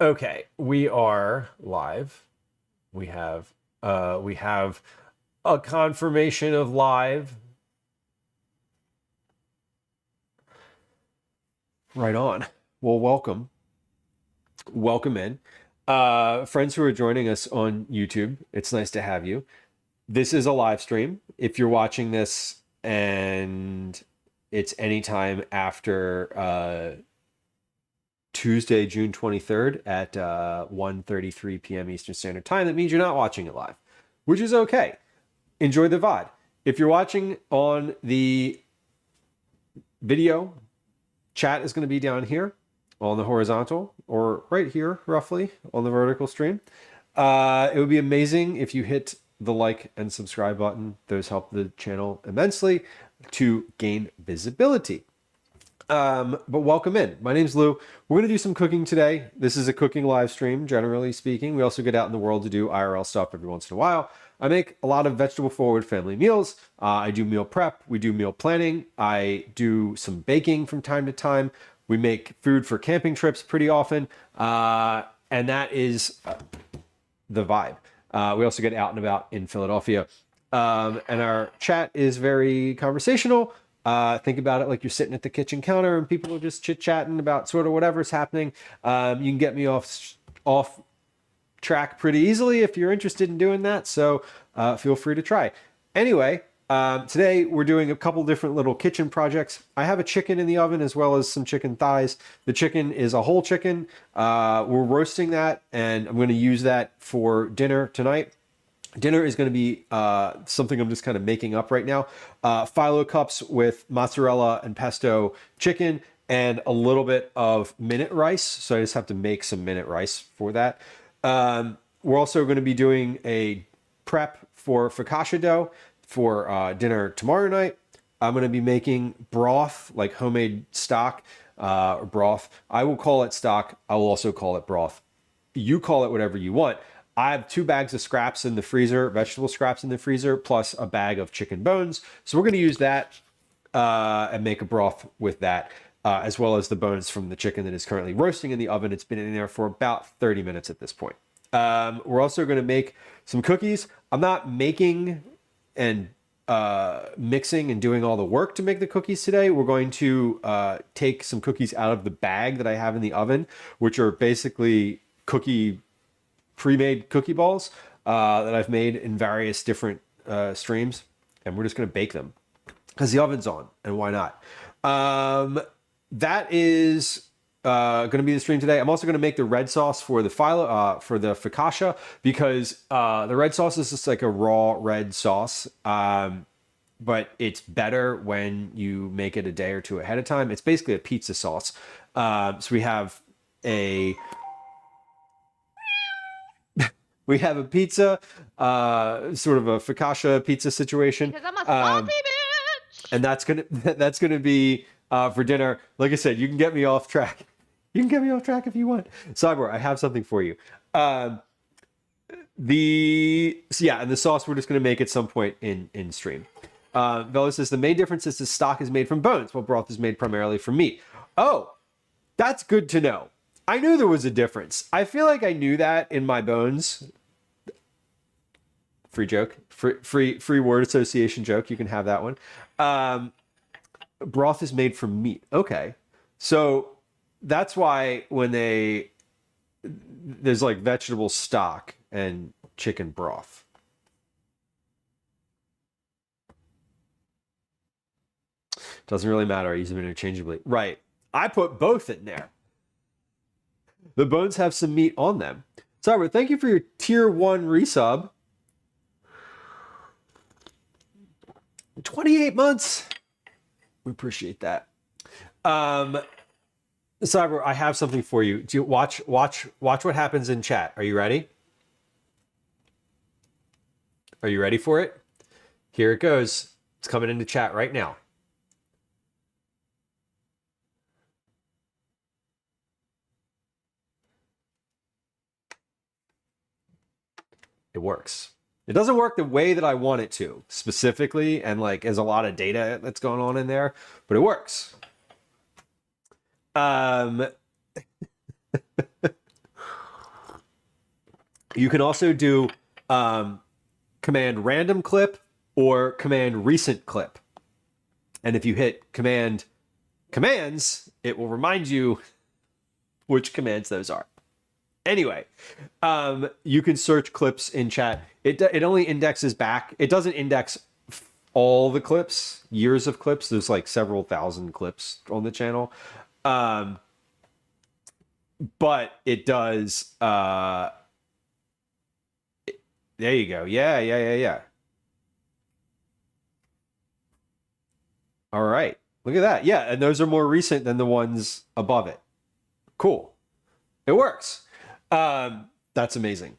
Okay, we are live. We have a confirmation of live. Right on. Well, welcome. Welcome in. Friends who are joining us on YouTube, it's nice to have you. This is a live stream. If you're watching this and it's anytime after Tuesday, June 23rd at 1:33 p.m. Eastern Standard Time, that means you're not watching it live, which is okay. Enjoy the VOD. If you're watching on the video, chat is going to be down here on the horizontal, or right here, roughly, on the vertical stream. It would be amazing if you hit the like and subscribe button. Those help the channel immensely to gain visibility. But welcome in. My name's Lou. We're going to do some cooking today. This is a cooking live stream, generally speaking. We also get out in the world to do IRL stuff every once in a while. I make a lot of vegetable forward family meals. I do meal prep. We do meal planning. I do some baking from time to time. We make food for camping trips pretty often. And that is the vibe. We also get out and about in Philadelphia. And our chat is very conversational. Think about it like you're sitting at the kitchen counter and people are just chit-chatting about sort of whatever's happening. You can get me off track pretty easily if you're interested in doing that, so feel free to try. Anyway, today we're doing a couple different little kitchen projects. I have a chicken in the oven as well as some chicken thighs. The chicken is a whole chicken. We're roasting that, and I'm going to use that for dinner tonight. Dinner is going to be something I'm just kind of making up right now. Phyllo cups with mozzarella and pesto chicken and a little bit of minute rice. So I just have to make some minute rice for that. We're also going to be doing a prep for focaccia dough for dinner tomorrow night. I'm going to be making broth, like homemade stock or broth. I will call it stock. I will also call it broth. You call it whatever you want. I have 2 bags of scraps in the freezer, vegetable scraps in the freezer, plus a bag of chicken bones. So we're going to use that and make a broth with that, as well as the bones from the chicken that is currently roasting in the oven. It's been in there for about 30 minutes at this point. We're also going to make some cookies. I'm not making and mixing and doing all the work to make the cookies today. We're going to take some cookies out of the bag that I have in the oven, which are basically pre-made cookie balls that I've made in various different streams, and we're just going to bake them because the oven's on, and why not? That is going to be the stream today. I'm also going to make the red sauce for the for the focaccia, because the red sauce is just like a raw red sauce, but it's better when you make it a day or two ahead of time. It's basically a pizza sauce. So we have a pizza, sort of a focaccia pizza situation. Because I'm a salty bitch. And that's gonna be for dinner. Like I said, you can get me off track. You can get me off track if you want. Cyborg, I have something for you. And the sauce we're just gonna make at some point in stream. Vela says the main difference is the stock is made from bones, while broth is made primarily from meat. Oh, that's good to know. I knew there was a difference. I feel like I knew that in my bones. Free joke, free word association joke. You can have that one. Broth is made from meat. Okay, so that's why when there's like vegetable stock and chicken broth. Doesn't really matter. I use them interchangeably. Right. I put both in there. The bones have some meat on them. Cyber, thank you for your tier 1 resub. 28 months. We appreciate that. Cyber, I have something for you. Do you watch what happens in chat? Are you ready? Are you ready for it? Here it goes. It's coming into chat right now. It works. It doesn't work the way that I want it to, specifically, and like there's a lot of data that's going on in there, but it works. You can also do command random clip or command recent clip. And if you hit commands, it will remind you which commands those are. Anyway, you can search clips in chat. It only indexes back. It doesn't index all the clips, years of clips. There's like several thousand clips on the channel. But it does. There you go. Yeah. All right. Look at that. Yeah, and those are more recent than the ones above it. Cool. It works. That's amazing.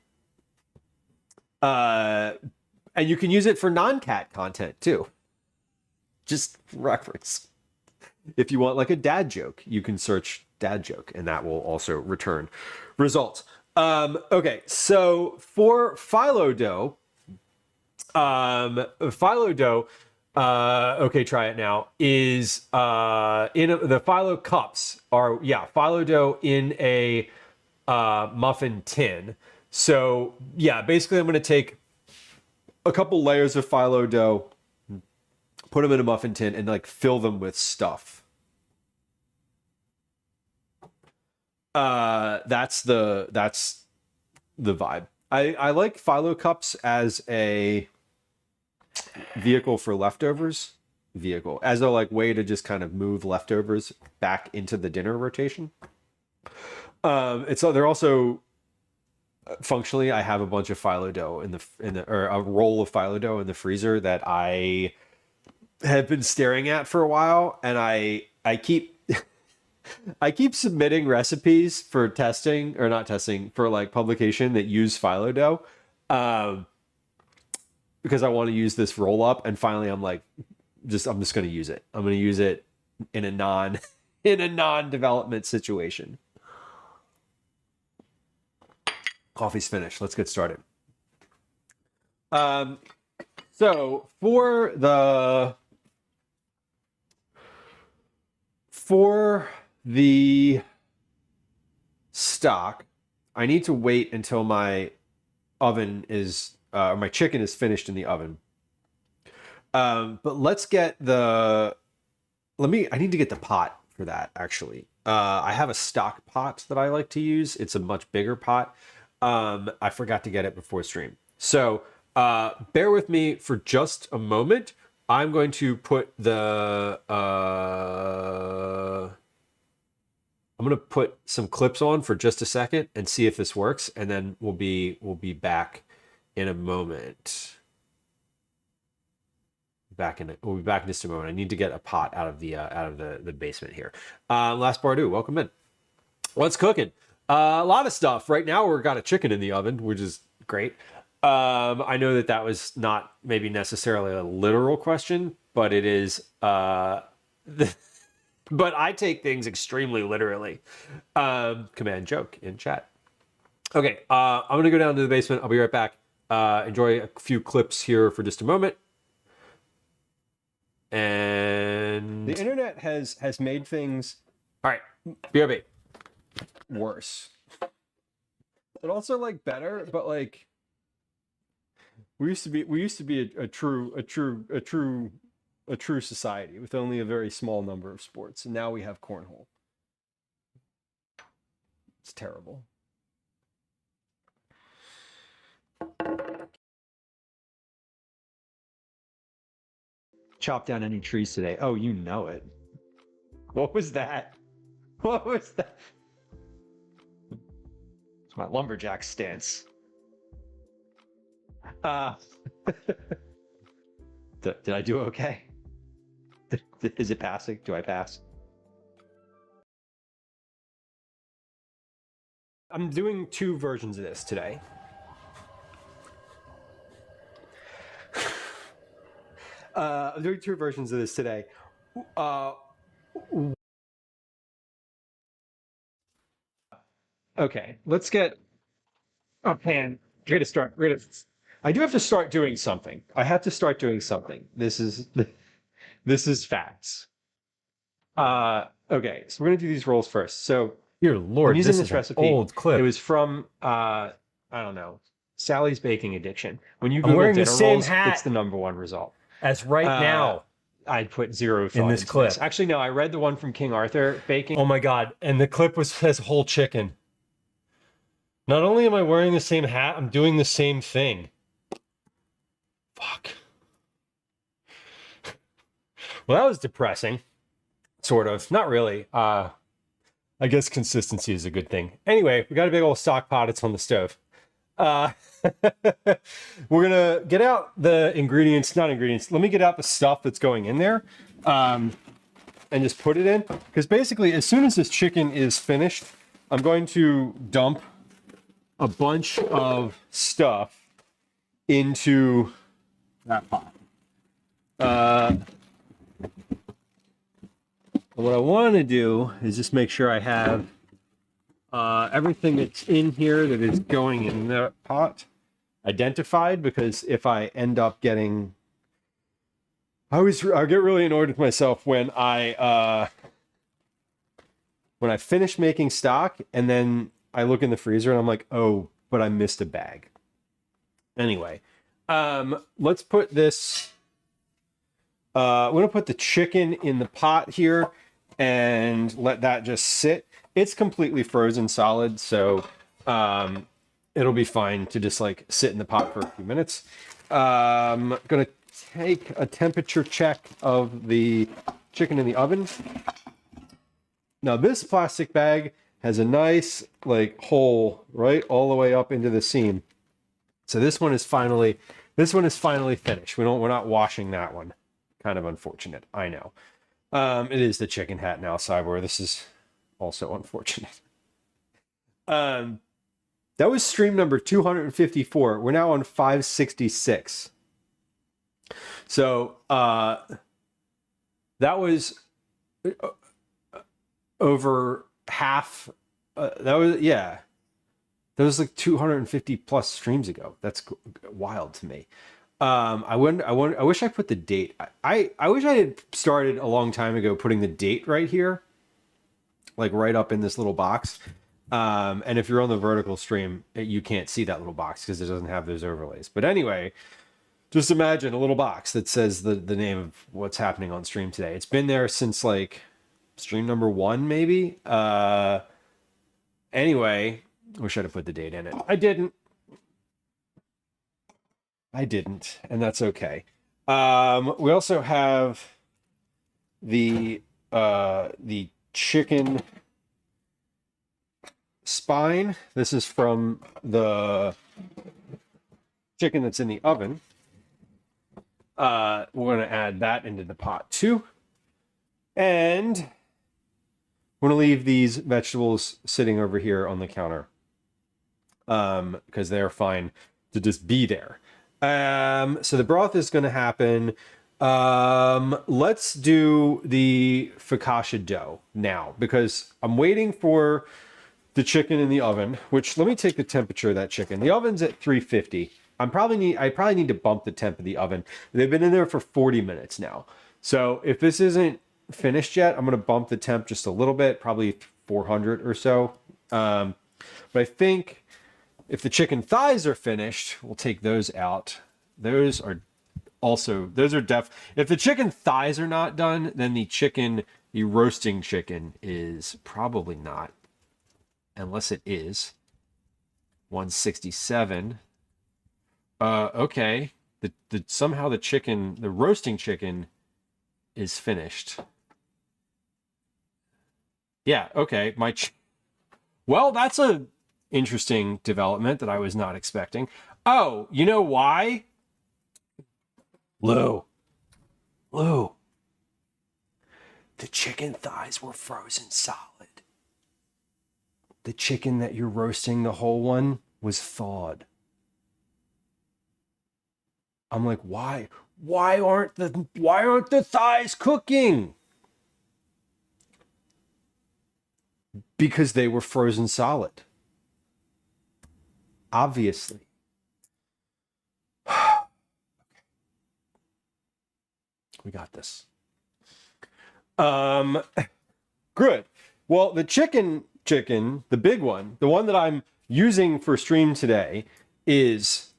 And you can use it for non-cat content too. Just reference. If you want like a dad joke, you can search dad joke and that will also return results. Okay, so for Phyllo dough, okay, try it now, is the Phyllo cups are, Phyllo dough in a muffin tin. So yeah, basically I'm going to take a couple layers of Phyllo dough, put them in a muffin tin and like fill them with stuff. That's the vibe. I like Phyllo cups as a vehicle for leftovers. As a like way to just kind of move leftovers back into the dinner rotation. They're also functionally, I have a bunch of Phyllo dough or a roll of Phyllo dough in the freezer that I have been staring at for a while, and I keep I keep submitting recipes for testing or not testing for like publication that use Phyllo dough, because I want to use this roll up, and finally I'm like, I'm just going to use it. I'm going to use it in a non-development situation. Coffee's finished. Let's get started. So for the stock, I need to wait until my oven is, my chicken is finished in the oven. But let's get I need to get the pot for that, actually. I have a stock pot that I like to use. It's a much bigger pot. I forgot to get it before stream. So bear with me for just a moment. I'm going to put I'm going to put some clips on for just a second and see if this works, and then we'll be back in a moment. We'll be back in just a moment. I need to get a pot out of the basement here. Last Bardu, welcome in. What's cooking? A lot of stuff. Right now we've got a chicken in the oven, which is great. I know that was not maybe necessarily a literal question, but it is. But I take things extremely literally. Command joke in chat. Okay, I'm going to go down to the basement. I'll be right back. Enjoy a few clips here for just a moment. And the internet has made things, all right, BRB, worse. But also like better, but like we used to be a true society with only a very small number of sports, and now we have cornhole. It's terrible. Chop down any trees today. Oh, you know it. What was that? What was that? It's my lumberjack stance. Did I do okay? Is it passing? Do I pass? I'm doing two versions of this today. I'm doing two versions of this today. Okay, let's get a pan. I do have to start doing something. I have to start doing something. This is facts. Okay, so we're gonna do these rolls first. So dear Lord, I'm using this this is an recipe. old clip. It was from I don't know, Sally's baking addiction. When you I'm Google wearing the dinner same rolls, hat. it's the number one result. As right now. I'd put zero thought In this into clip. this. Actually, no, I read the one from King Arthur baking. Oh my God. And the clip says whole chicken. Not only am I wearing the same hat, I'm doing the same thing. Fuck. Well, that was depressing. Sort of. Not really. I guess consistency is a good thing. Anyway, we got a big old stock pot. It's on the stove. We're gonna get out the ingredients, not ingredients. Let me get out the stuff that's going in there, and just put it in. Because basically, as soon as this chicken is finished, I'm going to dump a bunch of stuff into that pot. What I want to do is just make sure I have everything that's in here that is going in the pot identified, because if I end up getting, I get really annoyed with myself when I finish making stock and then I look in the freezer and I'm like, oh, but I missed a bag. Anyway, let's put this. I'm gonna put the chicken in the pot here and let that just sit. It's completely frozen solid, so it'll be fine to just like sit in the pot for a few minutes. Gonna take a temperature check of the chicken in the oven. Now this plastic bag has a nice like hole right all the way up into the seam. So this one is finally finished. We're not washing that one. Kind of unfortunate, I know. It is the chicken hat now, Cyborg. This is also unfortunate. That was stream number 254. We're now on 566. So that was over half. That was like 250 plus streams ago. That's wild to me. I wish I put the date. I wish I had started a long time ago putting the date right here, like right up in this little box. And if you're on the vertical stream, you can't see that little box because it doesn't have those overlays. But anyway, just imagine a little box that says the name of what's happening on stream today. It's been there since like stream number 1, maybe. Anyway, wish I'd have put the date in it. I didn't, and that's okay. We also have the chicken spine. This is from the chicken that's in the oven. We're going to add that into the pot too. And we're going to leave these vegetables sitting over here on the counter because they're fine to just be there. So the broth is going to happen. Let's do the focaccia dough now because I'm waiting for the chicken in the oven, which let me take the temperature of that chicken. The oven's at 350. I probably need to bump the temp of the oven. They've been in there for 40 minutes now. So if this isn't finished yet, I'm going to bump the temp just a little bit, probably 400 or so. But I think if the chicken thighs are finished, we'll take those out. Those are if the chicken thighs are not done, then the roasting chicken is probably not, unless it is 167. Okay. Somehow the roasting chicken is finished. Yeah, okay. Well, that's a interesting development that I was not expecting. Oh, you know why? Lou. The chicken thighs were frozen solid. The chicken that you're roasting, the whole one, was thawed. I'm like, why? Why aren't the thighs cooking? Because they were frozen solid. Obviously. We got this. Good. Well, the chicken, the big one, the one that I'm using for stream today is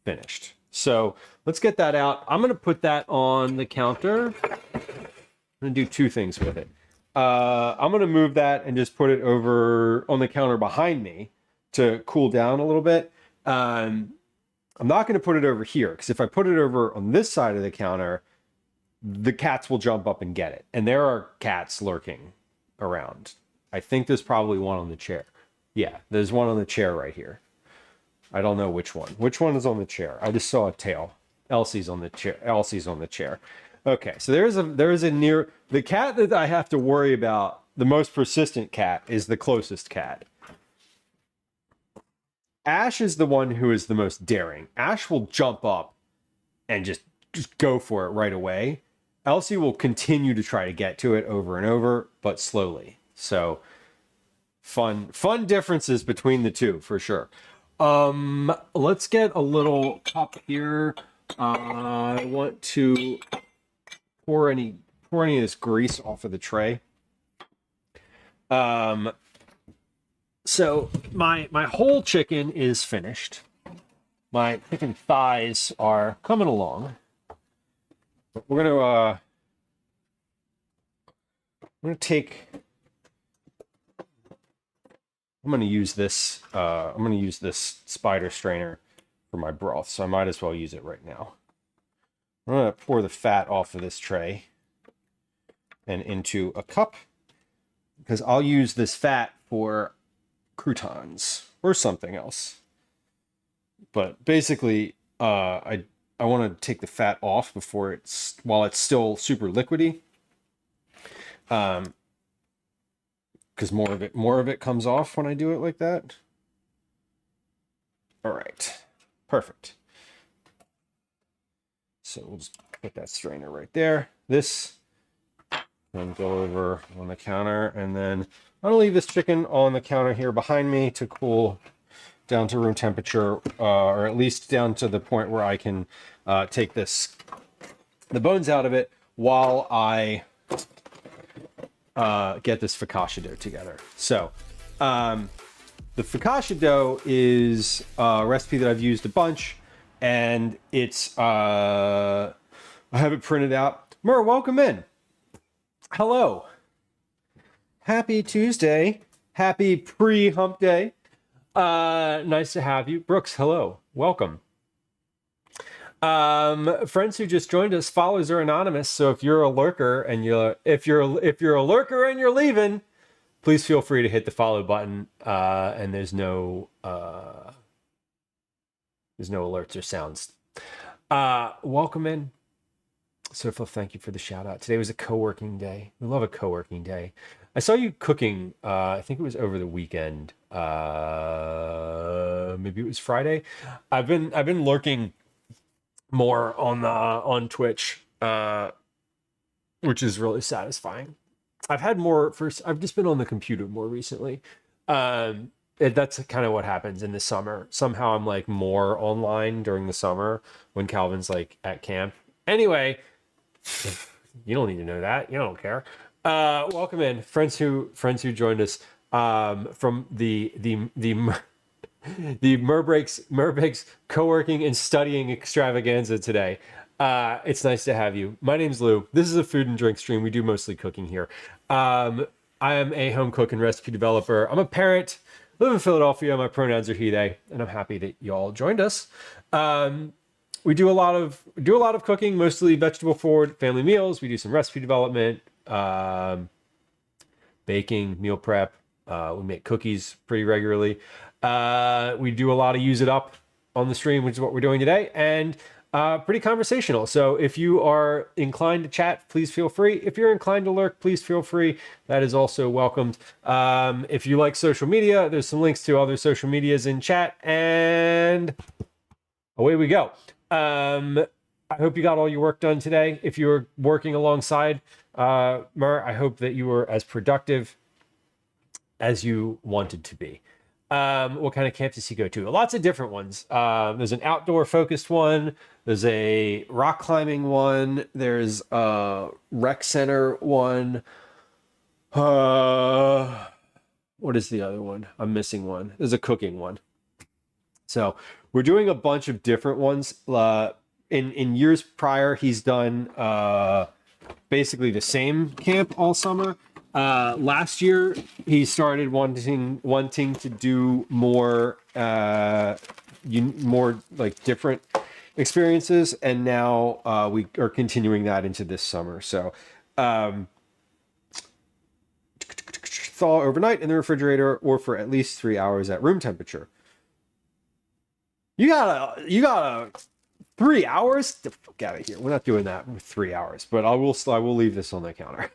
finished. So let's get that out. I'm going to put that on the counter. I'm going to do two things with it. I'm going to move that and just put it over on the counter behind me to cool down a little bit. I'm not going to put it over here because if I put it over on this side of the counter, the cats will jump up and get it. And there are cats lurking around. I think there's probably one on the chair. Yeah, there's one on the chair right here. I don't know which one. Which one is on the chair? I just saw a tail. Elsie's on the chair. Elsie's on the chair. Okay, so there is a near the cat that I have to worry about. The most persistent cat is the closest cat. Ash is the one who is the most daring. Ash will jump up and just go for it right away. Elsie will continue to try to get to it over and over, but slowly. So fun differences between the two for sure. Let's get a little cup here. I want to pour any of this grease off of the tray. So my whole chicken is finished. My chicken thighs are coming along. We're gonna I'm gonna use this spider strainer for my broth, so I might as well use it right now. I'm gonna pour the fat off of this tray and into a cup because I'll use this fat for croutons or something else. But basically, I want to take the fat off while it's still super liquidy. Because more of it comes off when I do it like that. All right, perfect. So we'll just put that strainer right there. This and go over on the counter, and then I'm gonna leave this chicken on the counter here behind me to cool down to room temperature, or at least down to the point where I can take the bones out of it while I get this focaccia dough together. So the focaccia dough is a recipe that I've used a bunch, and it's I have it printed out. Mur, welcome in. Hello. Happy Tuesday. Happy pre-hump day. Nice to have you. Brooks, hello. Welcome. Friends who just joined us, followers are anonymous, so if you're a lurker and if you're a lurker and you're leaving, please feel free to hit the follow button. And there's no alerts or sounds. Welcome in. Sophia, thank you for the shout out. Today was a co-working day. We love a co-working day. I saw you cooking, I think it was over the weekend. Maybe it was Friday. I've been lurking more on Twitch, which is really satisfying. I've just been on the computer more recently. That's kind of what happens in the summer. Somehow I'm like more online during the summer when Calvin's like at camp. Anyway, you don't need to know that. You don't care. Welcome in, friends who joined us from the Murbreaks co-working and studying extravaganza today. It's nice to have you. My name's Lou. This is a food and drink stream. We do mostly cooking here. I am a home cook and recipe developer. I'm a parent, live in Philadelphia. My pronouns are he, they, and I'm happy that y'all joined us. We do a lot of cooking, mostly vegetable forward family meals. We do some recipe development, baking, meal prep. We make cookies pretty regularly. We do a lot of use it up on the stream, which is what we're doing today, and pretty conversational. So if you are inclined to chat, please feel free. If you're inclined to lurk, please feel free. That is also welcomed. If you like social media, there's some links to other social medias in chat, and away we go. I hope you got all your work done today. If you're working alongside Mur, I hope that you were as productive as you wanted to be. What kind of camps does he go to? Lots of different ones. There's an outdoor focused one. There's a rock climbing one. There's a rec center one. What is the other one? I'm missing one. There's a cooking one. So we're doing a bunch of different ones. In years prior, he's done basically the same camp all summer. Last year, he started wanting to do more more like different experiences, and now we are continuing that into this summer. So thaw overnight in the refrigerator or for at least 3 hours at room temperature. You gotta 3 hours? Get the fuck out of here. We're not doing that with 3 hours, but I will leave this on the counter.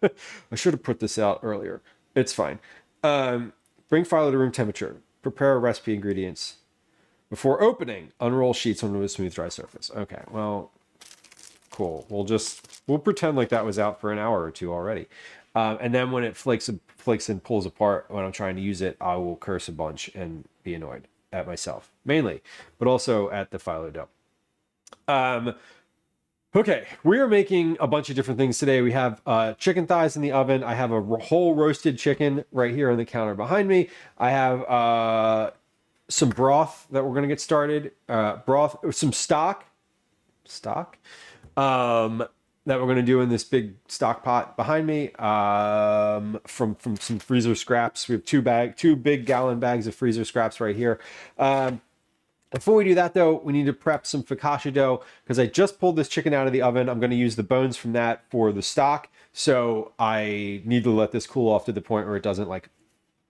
I should have put this out earlier. It's fine. Bring Phyllo to room temperature. Prepare recipe ingredients. Before opening, unroll sheets onto a smooth, dry surface. Okay, well, cool. We'll pretend like that was out for an hour or two already. And then when it flakes and pulls apart when I'm trying to use it, I will curse a bunch and be annoyed at myself, mainly, but also at the Phyllo dough. Okay, we are making a bunch of different things today. We have chicken thighs in the oven. I have a whole roasted chicken right here on the counter behind me. I have some broth that we're going to get started. Some stock that we're going to do in this big stock pot behind me from some freezer scraps. We have two big gallon bags of freezer scraps right here. Before we do that, though, we need to prep some focaccia dough because I just pulled this chicken out of the oven. I'm going to use the bones from that for the stock. So I need to let this cool off to the point where it doesn't like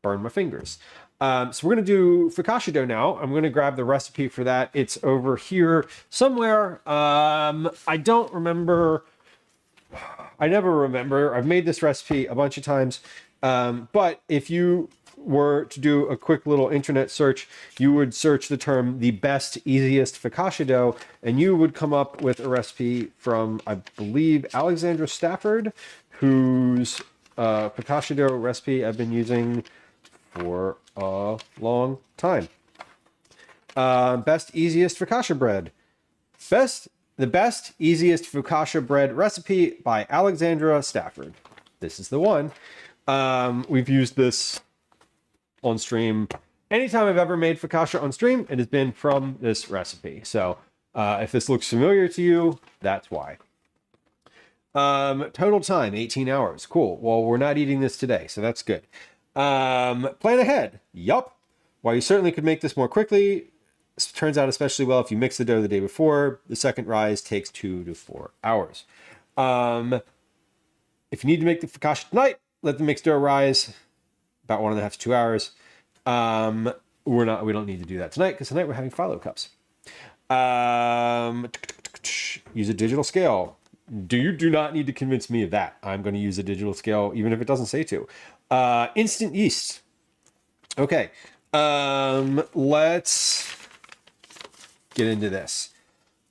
burn my fingers. So we're going to do focaccia dough now. I'm going to grab the recipe for that. It's over here somewhere. I don't remember. I never remember. I've made this recipe a bunch of times. But if you were to do a quick little internet search, you would search the term the best, easiest focaccia dough, and you would come up with a recipe from, I believe, Alexandra Stafford, whose focaccia dough recipe I've been using for a long time. Best, easiest focaccia bread. The best, easiest focaccia bread recipe by Alexandra Stafford. This is the one. We've used this on stream. Anytime I've ever made focaccia on stream, it has been from this recipe. So if this looks familiar to you, that's why. Total time, 18 hours. Cool. Well, we're not eating this today, so that's good. Plan ahead. Yup. While you certainly could make this more quickly, this turns out especially well if you mix the dough the day before. The second rise takes 2 to 4 hours. If you need to make the focaccia tonight, let the mixed dough rise about 1.5 to 2 hours. We don't need to do that tonight because tonight we're having Phyllo cups. Use a digital scale. You do not need to convince me of that. I'm going to use a digital scale even if it doesn't say to. Instant yeast. Okay. Let's get into this.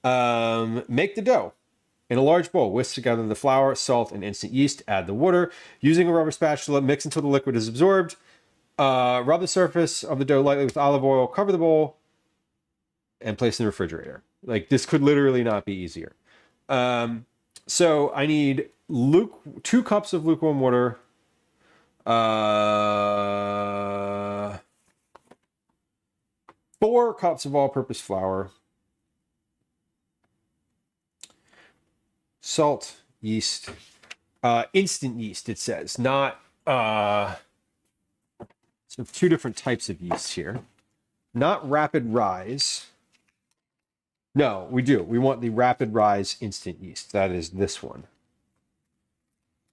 Make the dough. In a large bowl, whisk together the flour, salt, and instant yeast. Add the water. Using a rubber spatula, mix until the liquid is absorbed. Rub the surface of the dough lightly with olive oil. Cover the bowl and place in the refrigerator. Like, this could literally not be easier. So I need 2 cups of lukewarm water. 4 cups of all-purpose flour. Salt, yeast, instant yeast, it says, not, so 2 different types of yeast here. Not rapid rise. No, we do. We want the rapid rise instant yeast. That is this one.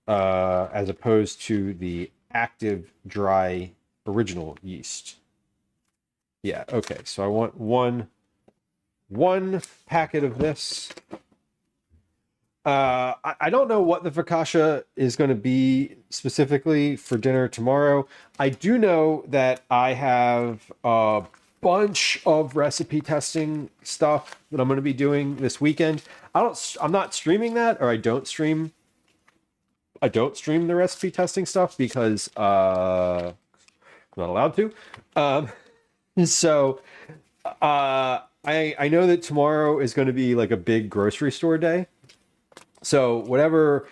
As opposed to the active dry original yeast. Yeah, okay. So I want one packet of this. I don't know what the focaccia is going to be specifically for dinner tomorrow. I do know that I have a bunch of recipe testing stuff that I'm going to be doing this weekend. I'm not streaming that, or I don't stream the recipe testing stuff because I'm not allowed to. So I know that tomorrow is going to be like a big grocery store day. So whatever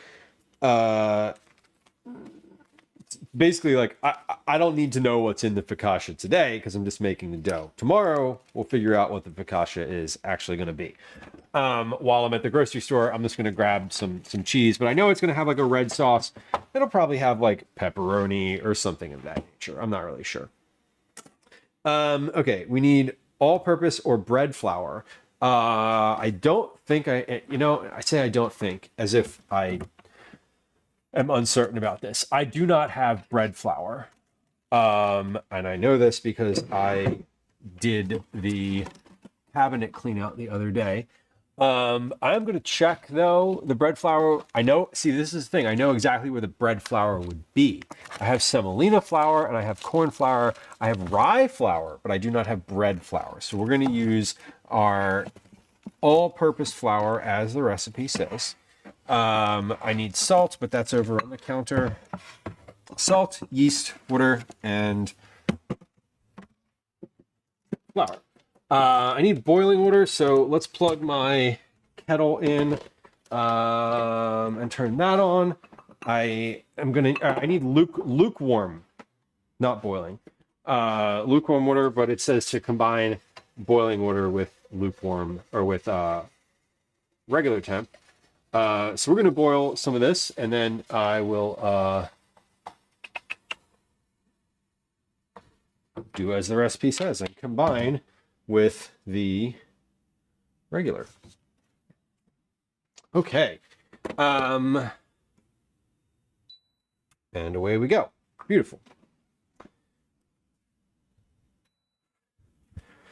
basically like I don't need to know what's in the focaccia today because I'm just making the dough. Tomorrow we'll figure out what the focaccia is actually going to be. While I'm at the grocery store, I'm just going to grab some cheese, but I know it's going to have like a red sauce. It'll probably have like pepperoni or something of that nature. I'm not really sure. Okay, we need all-purpose or bread flour. I don't think I say I don't think as if I am uncertain about this. I do not have bread flour. And I know this because I did the cabinet clean out the other day. I'm going to check though the bread flour. I know, see, this is the thing. I know exactly where the bread flour would be. I have semolina flour and I have corn flour. I have rye flour, but I do not have bread flour. So we're going to use our all-purpose flour as the recipe says. I need salt, but that's over on the counter. Salt, yeast, water, and flour. I need boiling water, so let's plug my kettle in and turn that on. I need lukewarm, not boiling. Lukewarm water, but it says to combine boiling water with lukewarm or with regular temp. So we're going to boil some of this, and then I will do as the recipe says and combine with the regular. Okay. And away we go. Beautiful.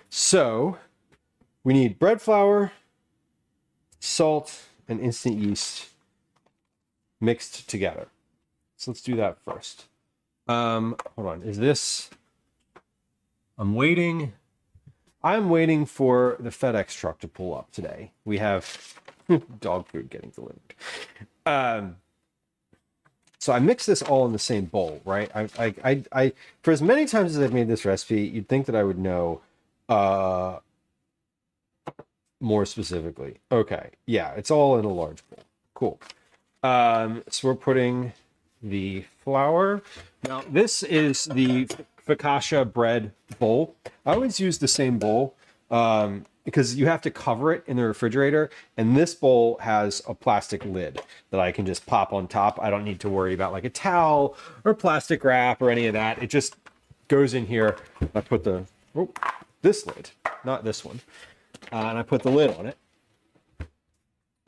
So we need bread flour, salt, and instant yeast mixed together. So let's do that first. Hold on. Is this... I'm waiting for the FedEx truck to pull up today. We have dog food getting delivered. So I mix this all in the same bowl, right? I for as many times as I've made this recipe, you'd think that I would know more specifically. Okay, yeah, it's all in a large bowl. Cool. So we're putting the flour. Now this is the focaccia bread bowl. I always use the same bowl because you have to cover it in the refrigerator, and this bowl has a plastic lid that I can just pop on top. I don't need to worry about like a towel or plastic wrap or any of that. It just goes in here. I put this lid, not this one, and I put the lid on it.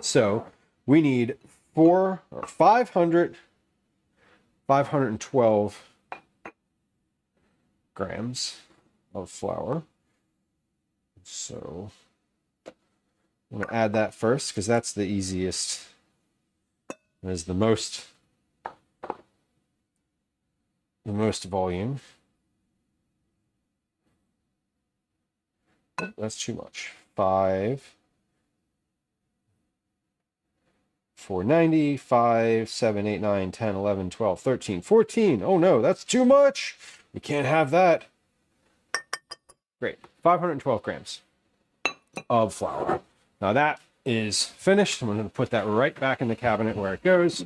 So we need 512 grams of flour. So I'm going to add that first because that's the easiest. There's the most volume. Oh, that's too much. 490, 5, 7, 8, 9, 10, 11, 12, 13, 14. Oh no, that's too much. We can't have that. Great. 512 grams of flour. Now that is finished. I'm going to put that right back in the cabinet where it goes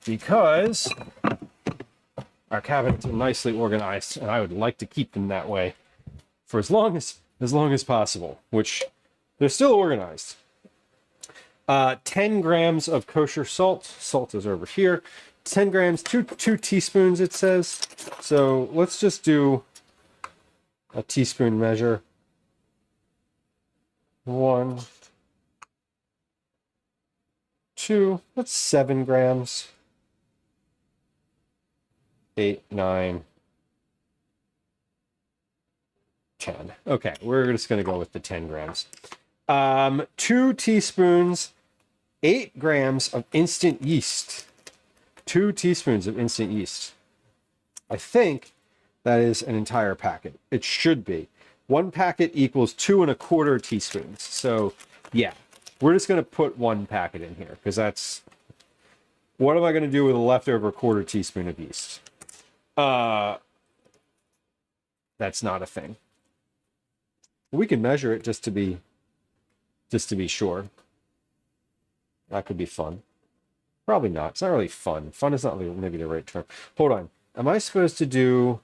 because our cabinets are nicely organized and I would like to keep them that way for as long as possible, which they're still organized. 10 grams of kosher salt. Salt is over here. 10 grams, two teaspoons it says. So let's just do a teaspoon measure. 1, 2, that's 7 grams. 8, 9, 10. Okay, we're just going to go with the 10 grams. 2 teaspoons, 8 grams of instant yeast. 2 teaspoons of instant yeast. I think that is an entire packet. It should be. 1 packet equals 2 1/4 teaspoons. So yeah, we're just going to put 1 packet in here because that's, what am I going to do with a leftover 1/4 teaspoon of yeast? That's not a thing. We can measure it just to be sure. That could be fun. Probably not. It's not really fun. Fun is not really maybe the right term. Hold on. Am I supposed to do...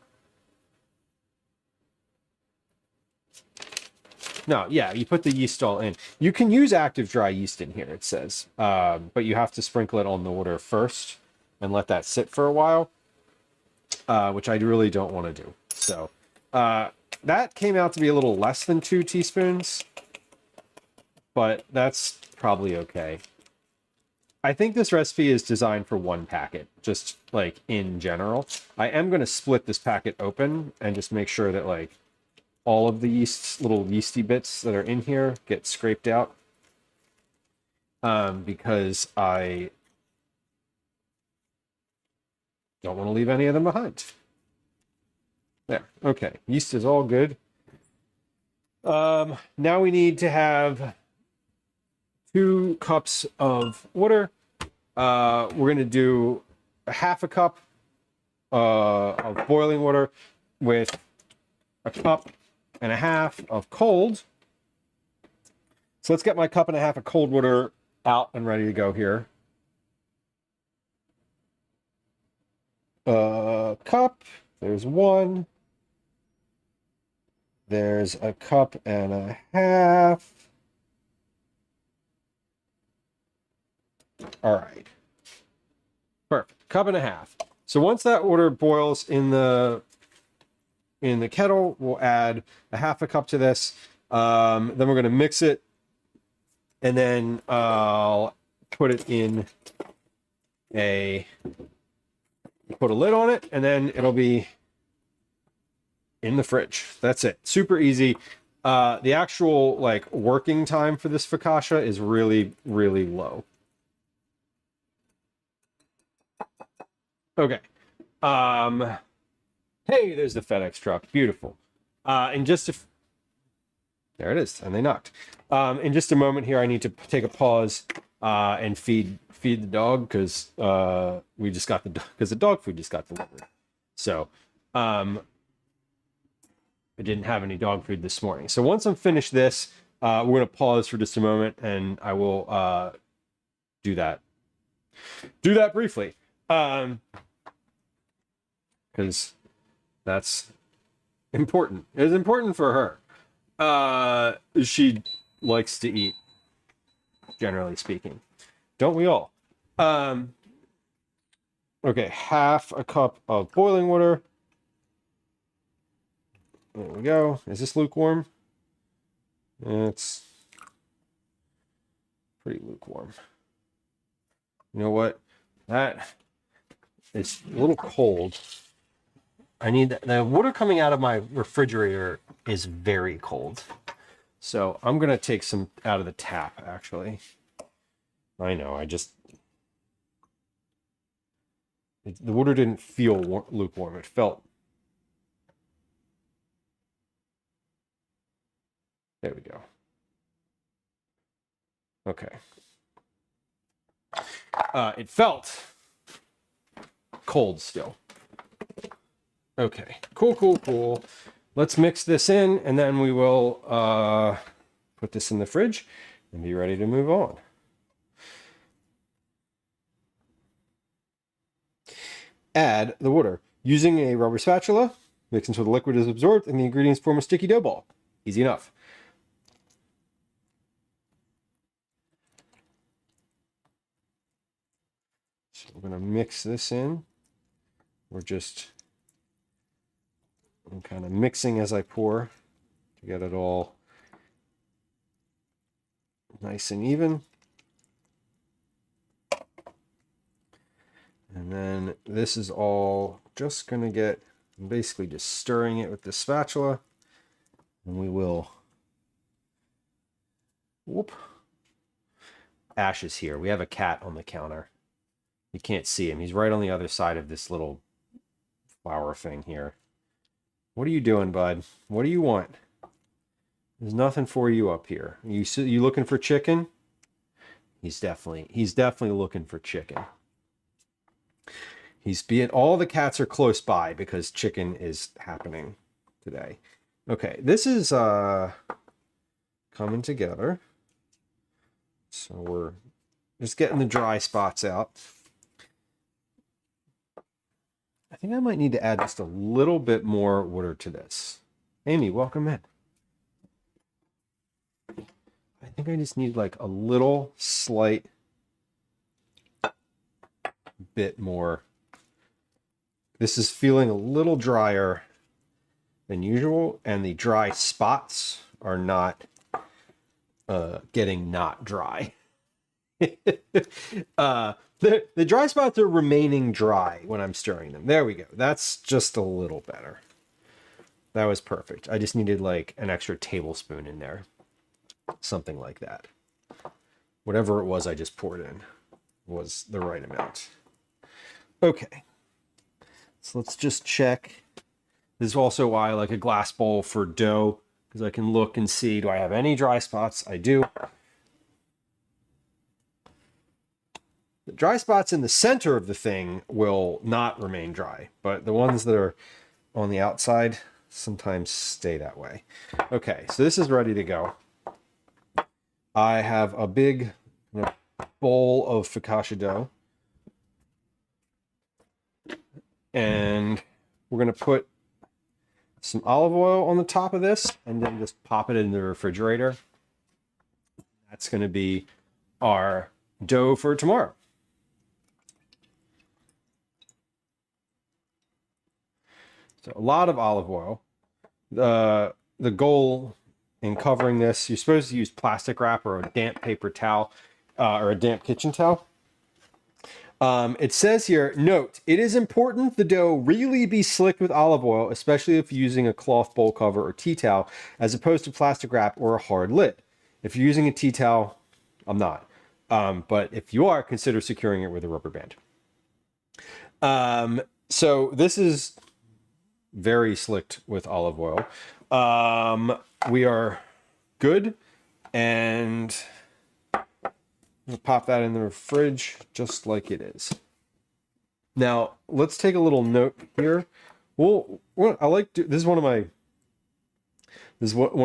No, yeah, you put the yeast all in. You can use active dry yeast in here, it says. But you have to sprinkle it on the water first and let that sit for a while, which I really don't want to do. So that came out to be a little less than 2 teaspoons, but that's probably okay. I think this recipe is designed for 1 packet, just like in general. I am going to split this packet open and just make sure that like all of the little yeasty bits that are in here get scraped out, because I don't want to leave any of them behind. There. Okay. Yeast is all good. Now we need to have 2 cups of water. We're going to do a half a cup of boiling water with a cup and a half of cold. So let's get my cup and a half of cold water out and ready to go here. Cup, there's 1. There's a cup and a half. All right. Perfect. Cup and a half. So once that water boils in the kettle, we'll add a half a cup to this. Then we're going to mix it, and then I'll put it in put a lid on it, and then it'll be in the fridge. That's it. Super easy. The actual like working time for this focaccia is really, really low. Okay. Hey, there's the FedEx truck. Beautiful. In just a... There it is. And they knocked. In just a moment here, I need to take a pause and feed the dog because we just got the dog food just got delivered. So I didn't have any dog food this morning. So once I'm finished this, we're going to pause for just a moment, and I will do that briefly. Because that's important. It's important for her. She likes to eat, generally speaking. Don't we all? Okay, half a cup of boiling water. There we go. Is this lukewarm? It's pretty lukewarm. You know what? That is a little cold. I need the water coming out of my refrigerator is very cold. So I'm going to take some out of the tap, actually. I know, the water didn't feel lukewarm. It felt... There we go. Okay. It felt cold still. Okay, cool. Let's mix this in, and then we will put this in the fridge and be ready to move on. Add the water. Using a rubber spatula, mix until the liquid is absorbed and the ingredients form a sticky dough ball. Easy enough. So we're going to mix this in. I'm kind of mixing as I pour to get it all nice and even. And then this is all just going to get, basically just stirring it with the spatula. And we will, whoop. Ash is here. We have a cat on the counter. You can't see him. He's right on the other side of this little flower thing here. What are you doing, bud? What do you want? There's nothing for you up here. You looking for chicken? He's definitely looking for chicken. All the cats are close by because chicken is happening today. Okay, this is coming together. So we're just getting the dry spots out. I think I might need to add just a little bit more water to this. Amy, welcome in. I think I just need like a little slight bit more. This is feeling a little drier than usual, and the dry spots are not getting not dry. The dry spots are remaining dry when I'm stirring them. There we go. That's just a little better. That was perfect. I just needed like an extra tablespoon in there. Something like that. Whatever it was I just poured in was the right amount. Okay. So let's just check. This is also why I like a glass bowl for dough, because I can look and see, do I have any dry spots? I do. The dry spots in the center of the thing will not remain dry, but the ones that are on the outside sometimes stay that way. Okay, so this is ready to go. I have a big bowl of focaccia dough. And we're going to put some olive oil on the top of this and then just pop it in the refrigerator. That's going to be our dough for tomorrow. So a lot of olive oil. The goal in covering this, you're supposed to use plastic wrap or a damp paper towel or a damp kitchen towel. It says here, note, it is important the dough really be slicked with olive oil, especially if you're using a cloth bowl cover or tea towel, as opposed to plastic wrap or a hard lid. If you're using a tea towel, I'm not. But if you are, consider securing it with a rubber band. So this is very slicked with olive oil. We are good, and we'll pop that in the fridge just like it is. Now let's take a little note here. This is one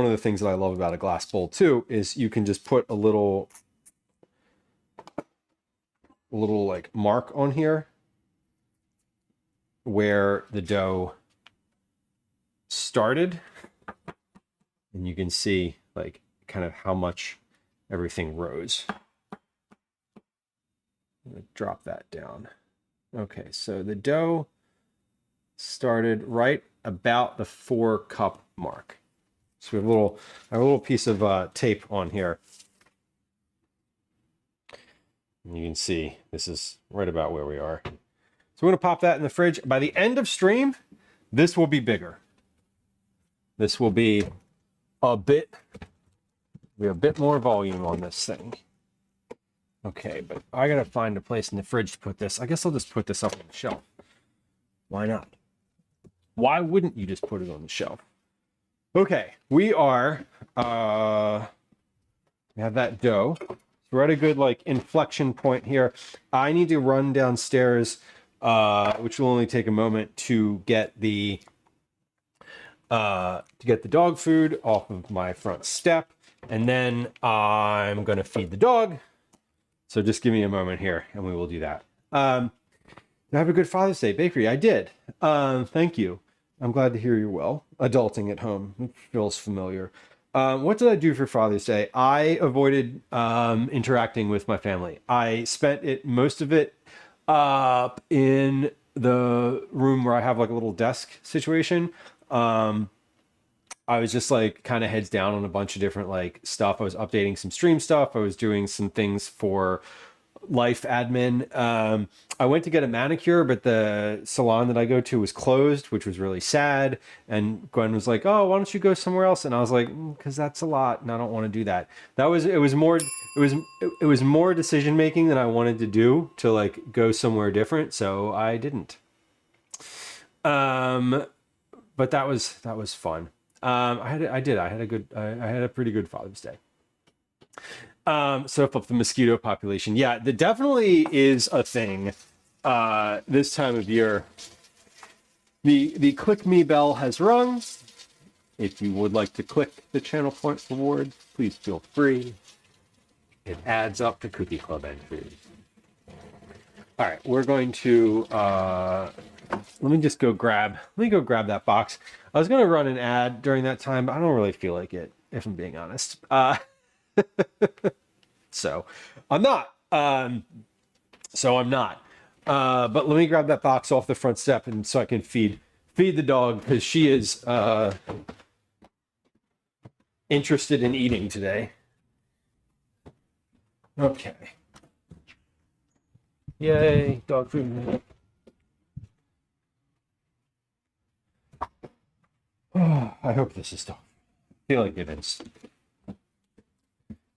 of the things that I love about a glass bowl too, is you can just put a little like mark on here where the dough started, and you can see like kind of how much everything rose. I'm gonna drop that down. Okay, so the dough started right about the 4-cup mark. So we have a little piece of tape on here. And you can see this is right about where we are. So we're gonna pop that in the fridge. By the end of stream, this will be bigger. This will be a bit more volume on this thing. Okay, but I gotta find a place in the fridge to put this. I guess I'll just put this up on the shelf. Why not? Why wouldn't you just put it on the shelf? Okay, we are, we have that dough. So we're at a good like inflection point here. I need to run downstairs, which will only take a moment to get the dog food off of my front step, and then I'm gonna feed the dog. So just give me a moment here and we will do that. Have a good Father's Day bakery. I did. Thank you. I'm glad to hear you're well. Adulting at home. It feels familiar. What did I do for Father's Day? I avoided interacting with my family. I spent most of it up in the room where I have like a little desk situation. I was just like kind of heads down on a bunch of different like stuff. I was updating some stream stuff. I was doing some things for life admin. I went to get a manicure, but the salon that I go to was closed, which was really sad. And Gwen was like, "Oh, why don't you go somewhere else?" And I was like, "Because that's a lot, and I don't want to do that." It was more decision making than I wanted to do to like go somewhere different, so I didn't. But that was fun. I had a pretty good Father's Day. So up the mosquito population. Yeah, that definitely is a thing this time of year. The click me bell has rung. If you would like to click the channel point reward, please feel free. It adds up to Cookie Club entries. All right, we're going to let me go grab that box. I was gonna run an ad during that time, but I don't really feel like it, if I'm being honest. So I'm not. But let me grab that box off the front step, and so I can feed the dog, because she is interested in eating today. Okay. Yay, dog food. I hope this is dog. I feel like it is.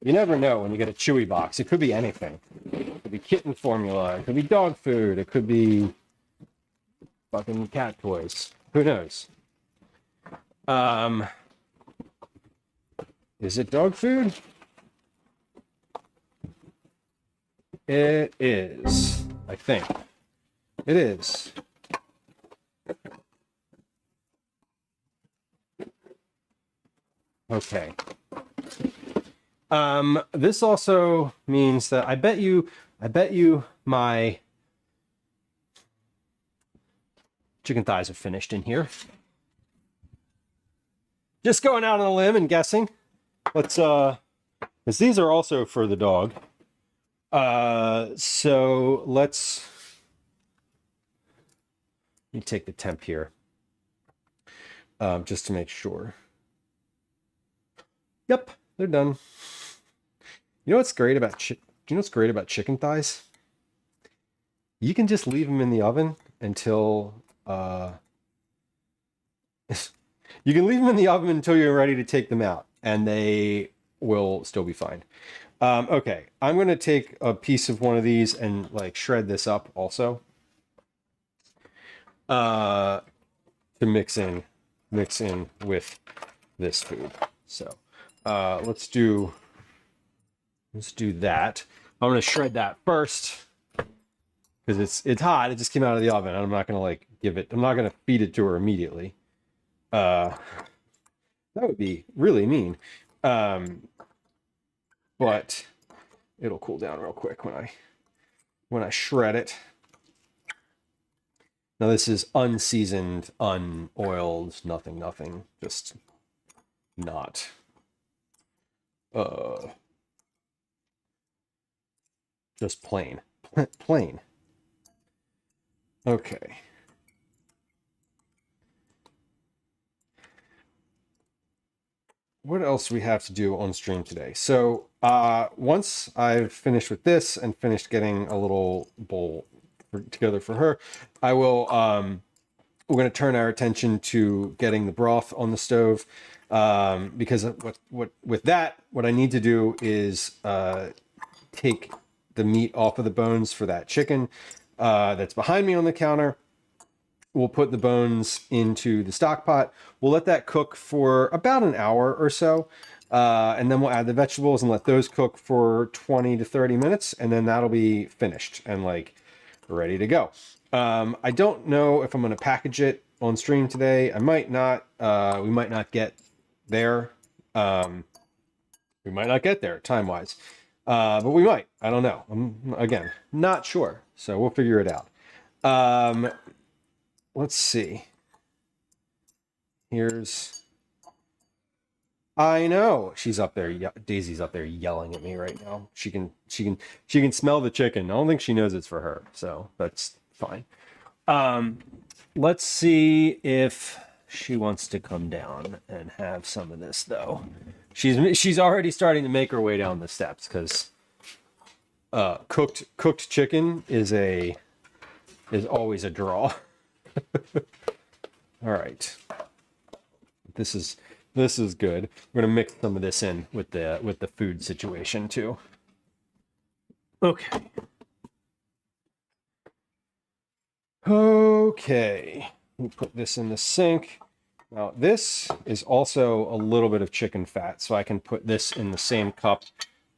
You never know when you get a Chewy box. It could be anything. It could be kitten formula. It could be dog food. It could be fucking cat toys. Who knows? Is it dog food? It is. I think. It is. Okay. This also means that I bet you my chicken thighs are finished in here. Just going out on a limb and guessing. Let's because these are also for the dog. So let me take the temp here. Just to make sure. Yep, they're done. You know what's great about chicken thighs? You can just leave them in the oven until you can leave them in the oven until you're ready to take them out, and they will still be fine. Okay, I'm gonna take a piece of one of these and like shred this up also to mix in with this food. So let's do that. I'm gonna shred that first because it's hot. It just came out of the oven. I'm not gonna I'm not gonna feed it to her immediately. That would be really mean. But it'll cool down real quick when I shred it. Now this is unseasoned, unoiled, nothing, just not. Just plain. Okay. What else do we have to do on stream today? So once I've finished with this and finished getting a little bowl together for her, I will we're going to turn our attention to getting the broth on the stove, because with that, what I need to do is take the meat off of the bones for that chicken that's behind me on the counter. We'll put the bones into the stock pot. We'll let that cook for about an hour or so. And then we'll add the vegetables and let those cook for 20 to 30 minutes. And then that'll be finished and ready to go. I don't know if I'm going to package it on stream today. I might not. We might not get there. We might not get there time-wise. But we might. I don't know. I'm, again, not sure. So we'll figure it out. Let's see. I know she's up there. Daisy's up there yelling at me right now. She can smell the chicken. I don't think she knows it's for her, so that's fine. Let's see if she wants to come down and have some of this though. She's already starting to make her way down the steps because cooked chicken is always a draw. All right, this is good. We're gonna mix some of this in with the food situation too. Okay. We put this in the sink. Now this is also a little bit of chicken fat, so I can put this in the same cup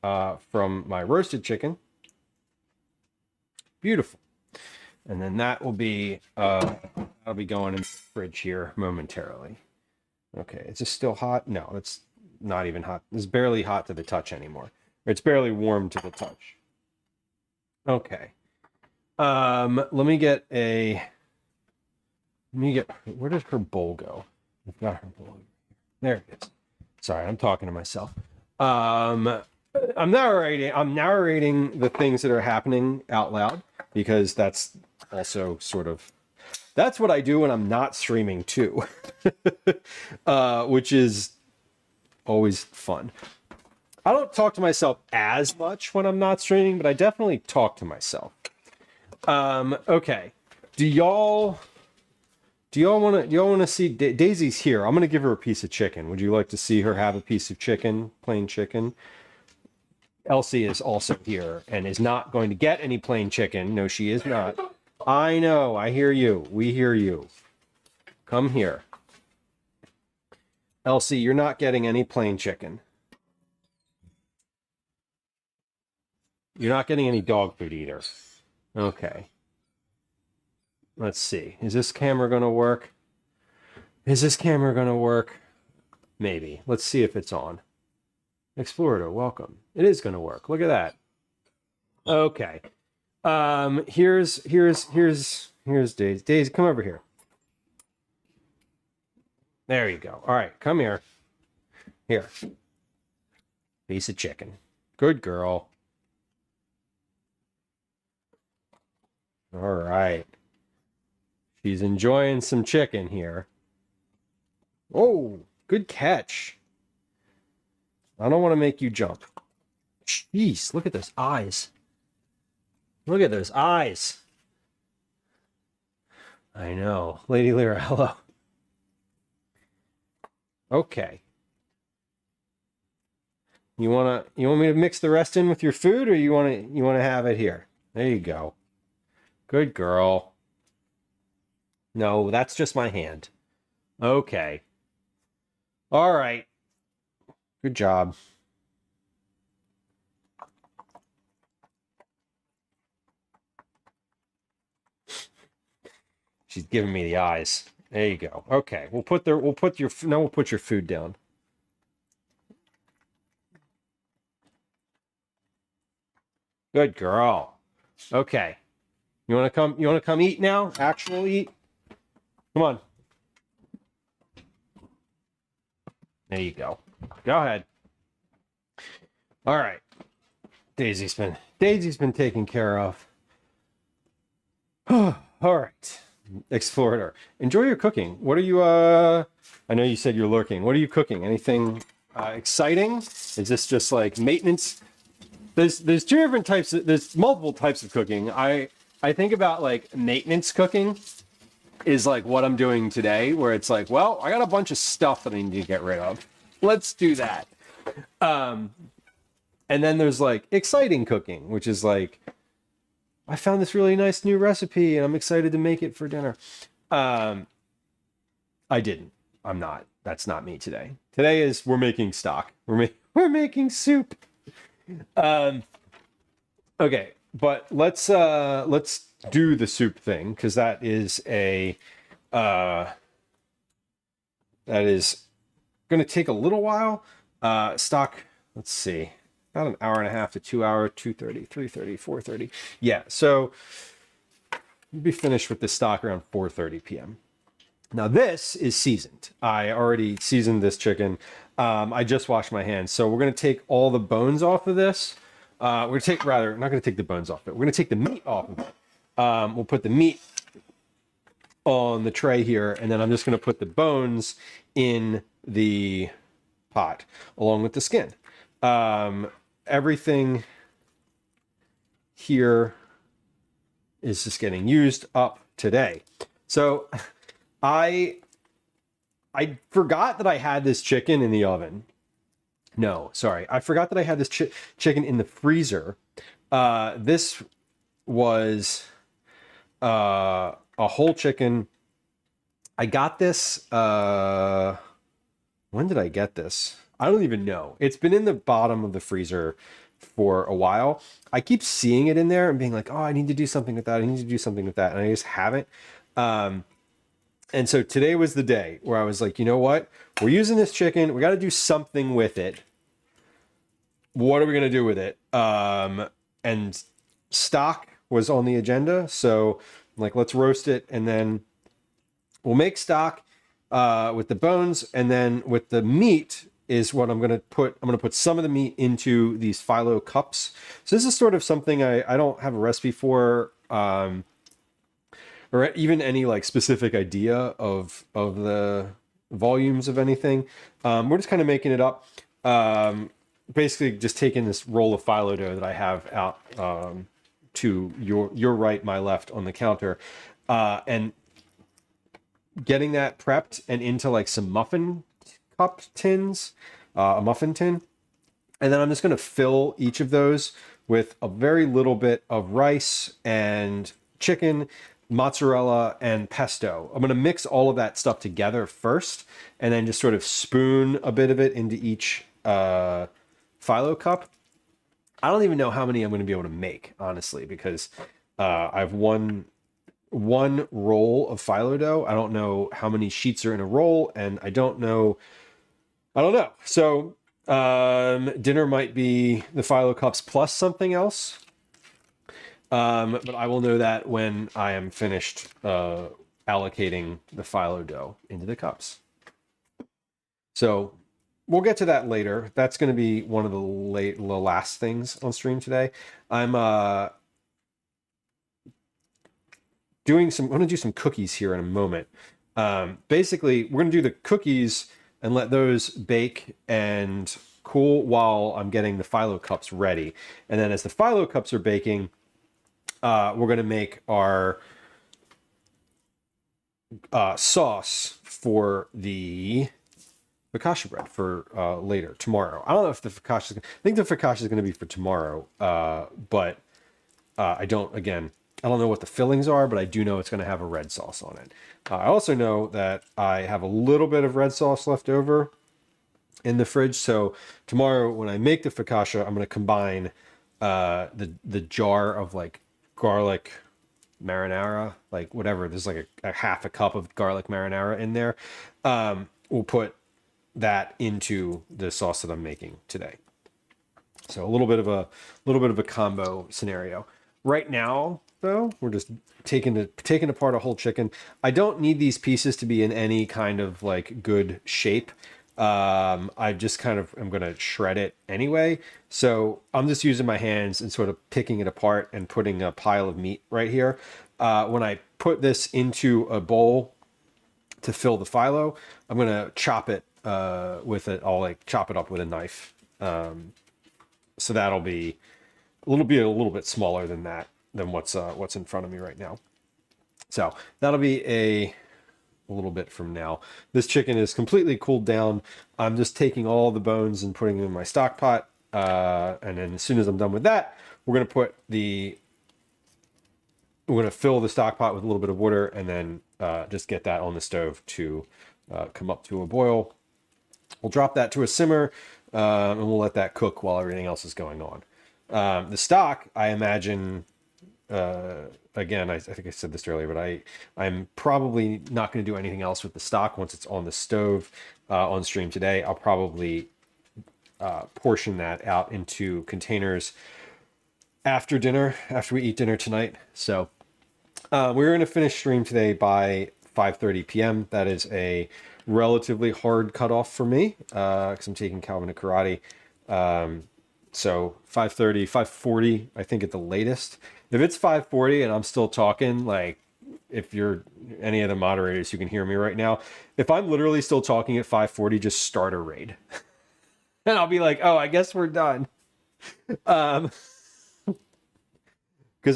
from my roasted chicken. Beautiful. And then that will be I'll be going in the fridge here momentarily. Okay, is this still hot? No, it's not even hot. It's barely hot to the touch anymore. It's barely warm to the touch. Okay. Let me get, where did her bowl go? I've got her bowl. There it is. Sorry, I'm talking to myself. I'm narrating the things that are happening out loud because that's also sort of, that's what I do when I'm not streaming too, which is always fun. I don't talk to myself as much when I'm not streaming, but I definitely talk to myself. Okay. Do y'all want to see Daisy's here? I'm going to give her a piece of chicken. Would you like to see her have a piece of chicken, plain chicken? Elsie is also here and is not going to get any plain chicken. No, she is not. I know. I hear you. We hear you. Come here. Elsie, you're not getting any plain chicken. You're not getting any dog food either. Okay. Let's see. Is this camera going to work? Is this camera going to work? Maybe. Let's see if it's on. Explorer, welcome. It is going to work. Look at that. Okay. Here's Daisy. Daisy, come over here. There you go. All right, come here. Here. Piece of chicken. Good girl. All right. She's enjoying some chicken here. Oh, good catch. I don't want to make you jump. Jeez, look at those eyes. Look at those eyes. I know. Lady Lyra, hello. Okay. You want me to mix the rest in with your food, or you want to have it here? There you go. Good girl. No, that's just my hand. Okay. All right. Good job. She's giving me the eyes. There you go. Okay. We'll put your food down. Good girl. Okay. You want to come eat now? Actual eat? Come on. There you go. Go ahead. All right. Daisy's been taken care of. All right. Explorer, enjoy your cooking. What are you I know you said you're lurking. What are you cooking? Anything exciting? Is this just like maintenance? There's two different types there's multiple types of cooking. I think about like maintenance cooking is like what I'm doing today, where it's like, well, I got a bunch of stuff that I need to get rid of. Let's do that. And then there's like exciting cooking, which is like, I found this really nice new recipe and I'm excited to make it for dinner. I didn't. I'm not. That's not me today. Today is we're making stock. We're making soup. Okay, but let's do the soup thing, because that is going to take a little while. Stock. Let's see. About an hour and a half to 2 hours, 2:30, 3:30, 4:30. Yeah, so we'll be finished with this stock around 4:30 p.m. Now this is seasoned. I already seasoned this chicken. I just washed my hands. So we're going to take all the bones off of this. We're going to take, rather, not going to take the bones off it. We're going to take the meat off of it. We'll put the meat on the tray here, and then I'm just going to put the bones in the pot along with the skin. Everything here is just getting used up today. So I forgot that I had this chicken in the oven. No, sorry. I forgot that I had this chicken in the freezer. This was a whole chicken. I got this. When did I get this? I don't even know. It's been in the bottom of the freezer for a while. I keep seeing it in there and being like, oh, I need to do something with that. I need to do something with that. And I just haven't. And so today was the day where I was like, you know what? We're using this chicken. We got to do something with it. what are we going to do with it? And stock was on the agenda. So like, let's roast it and then we'll make stock with the bones. And then with the meat is what I'm going to put. I'm going to put some of the meat into these Phyllo cups. So this is sort of something I don't have a recipe for, or even any like specific idea of the volumes of anything. We're just kind of making it up. Basically just taking this roll of Phyllo dough that I have out to your right, my left on the counter, and getting that prepped and into like some muffin cup tins, a muffin tin. And then I'm just going to fill each of those with a very little bit of rice and chicken, mozzarella, and pesto. I'm going to mix all of that stuff together first, and then just sort of spoon a bit of it into each Phyllo cup. I don't even know how many I'm going to be able to make, honestly, because I have one roll of Phyllo dough. I don't know how many sheets are in a roll, and I don't know. So dinner might be the Phyllo cups plus something else. But I will know that when I am finished allocating the Phyllo dough into the cups. So we'll get to that later. That's going to be one of the last things on stream today. I'm going to do some cookies here in a moment. Basically, we're going to do the cookies and let those bake and cool while I'm getting the Phyllo cups ready. And then as the Phyllo cups are baking, we're going to make our sauce for the focaccia bread for later, tomorrow. I don't know if the focaccia, I think the focaccia is going to be for tomorrow, but I don't know what the fillings are, but I do know it's going to have a red sauce on it. I also know that I have a little bit of red sauce left over in the fridge. So tomorrow when I make the focaccia, I'm going to combine the jar of like garlic marinara, like whatever. There's like a half a cup of garlic marinara in there. We'll put that into the sauce that I'm making today. So a little bit of a combo scenario. Right now, though, we're just taking apart a whole chicken. I don't need these pieces to be in any kind of like good shape. I just kind of am going to shred it anyway. So I'm just using my hands and sort of picking it apart and putting a pile of meat right here. When I put this into a bowl to fill the Phyllo, I'm going to chop it with it. I'll like chop it up with a knife. So that'll be a little bit smaller than what's in front of me right now. So that'll be a little bit from now. This chicken is completely cooled down. I'm just taking all the bones and putting them in my stock pot. And then as soon as I'm done with that, we're going to fill the stock pot with a little bit of water and then just get that on the stove to come up to a boil. We'll drop that to a simmer and we'll let that cook while everything else is going on. The stock, I imagine, again, I think I said this earlier, but I'm probably not going to do anything else with the stock once it's on the stove on stream today. I'll probably portion that out into containers after dinner, after we eat dinner tonight. So we're going to finish stream today by 5:30 p.m. That is a relatively hard cutoff for me because I'm taking Calvin to karate. So 5:30, 5:40, I think at the latest. If it's 5:40 and I'm still talking, like if you're any of the moderators who can hear me right now, if I'm literally still talking at 5:40, just start a raid. And I'll be like, oh, I guess we're done. Because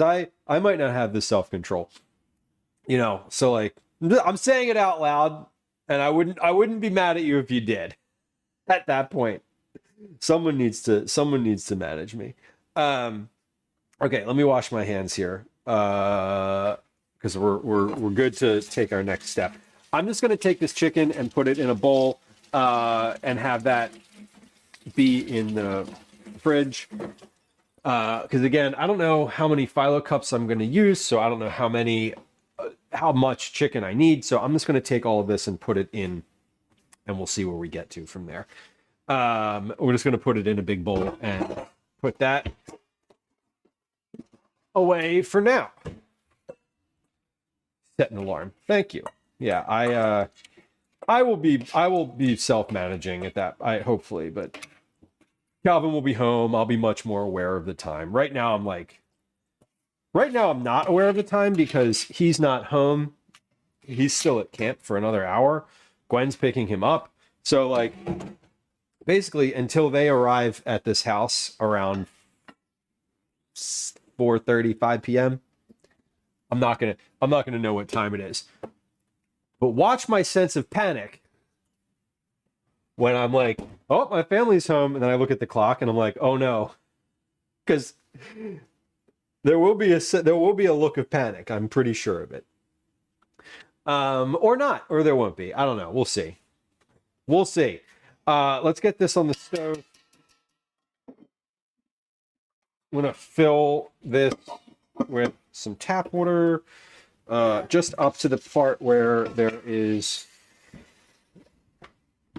I might not have this self-control. So like I'm saying it out loud, and I wouldn't be mad at you if you did. At that point. Someone needs to manage me. Okay, let me wash my hands here. Because we're good to take our next step. I'm just gonna take this chicken and put it in a bowl and have that be in the fridge. Because again, I don't know how many Phyllo cups I'm gonna use, so I don't know how much chicken I need. So I'm just gonna take all of this and put it in, and we'll see where we get to from there. We're just going to put it in a big bowl and put that away for now. Set an alarm. Thank you. Yeah, I will be self-managing at that, hopefully, but Calvin will be home. I'll be much more aware of the time. Right now I'm not aware of the time because he's not home. He's still at camp for another hour. Gwen's picking him up. So like basically until they arrive at this house around 4:35 p.m., I'm not going to know what time it is. But watch my sense of panic when I'm like, "Oh, my family's home," and then I look at the clock and I'm like, "Oh no." Cuz there will be a look of panic. I'm pretty sure of it. Or not, or there won't be. I don't know. We'll see. We'll see. Let's get this on the stove. I'm gonna fill this with some tap water, just up to the part where there is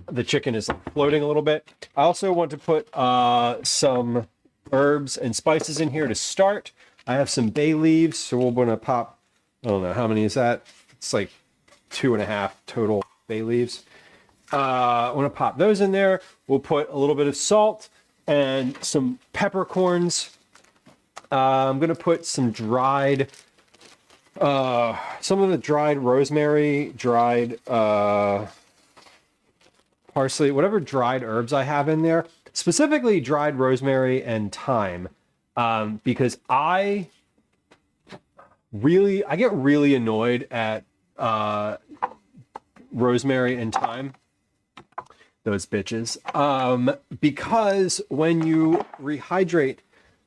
the chicken is floating a little bit. I also want to put some herbs and spices in here to start. I have some bay leaves, so we're gonna pop. I don't know how many is that. It's like 2.5 total bay leaves. I want to pop those in there. We'll put a little bit of salt and some peppercorns. I'm going to put some dried, some of the dried rosemary, dried parsley, whatever dried herbs I have in there, specifically dried rosemary and thyme, because I get really annoyed at rosemary and thyme, those bitches, because when you rehydrate,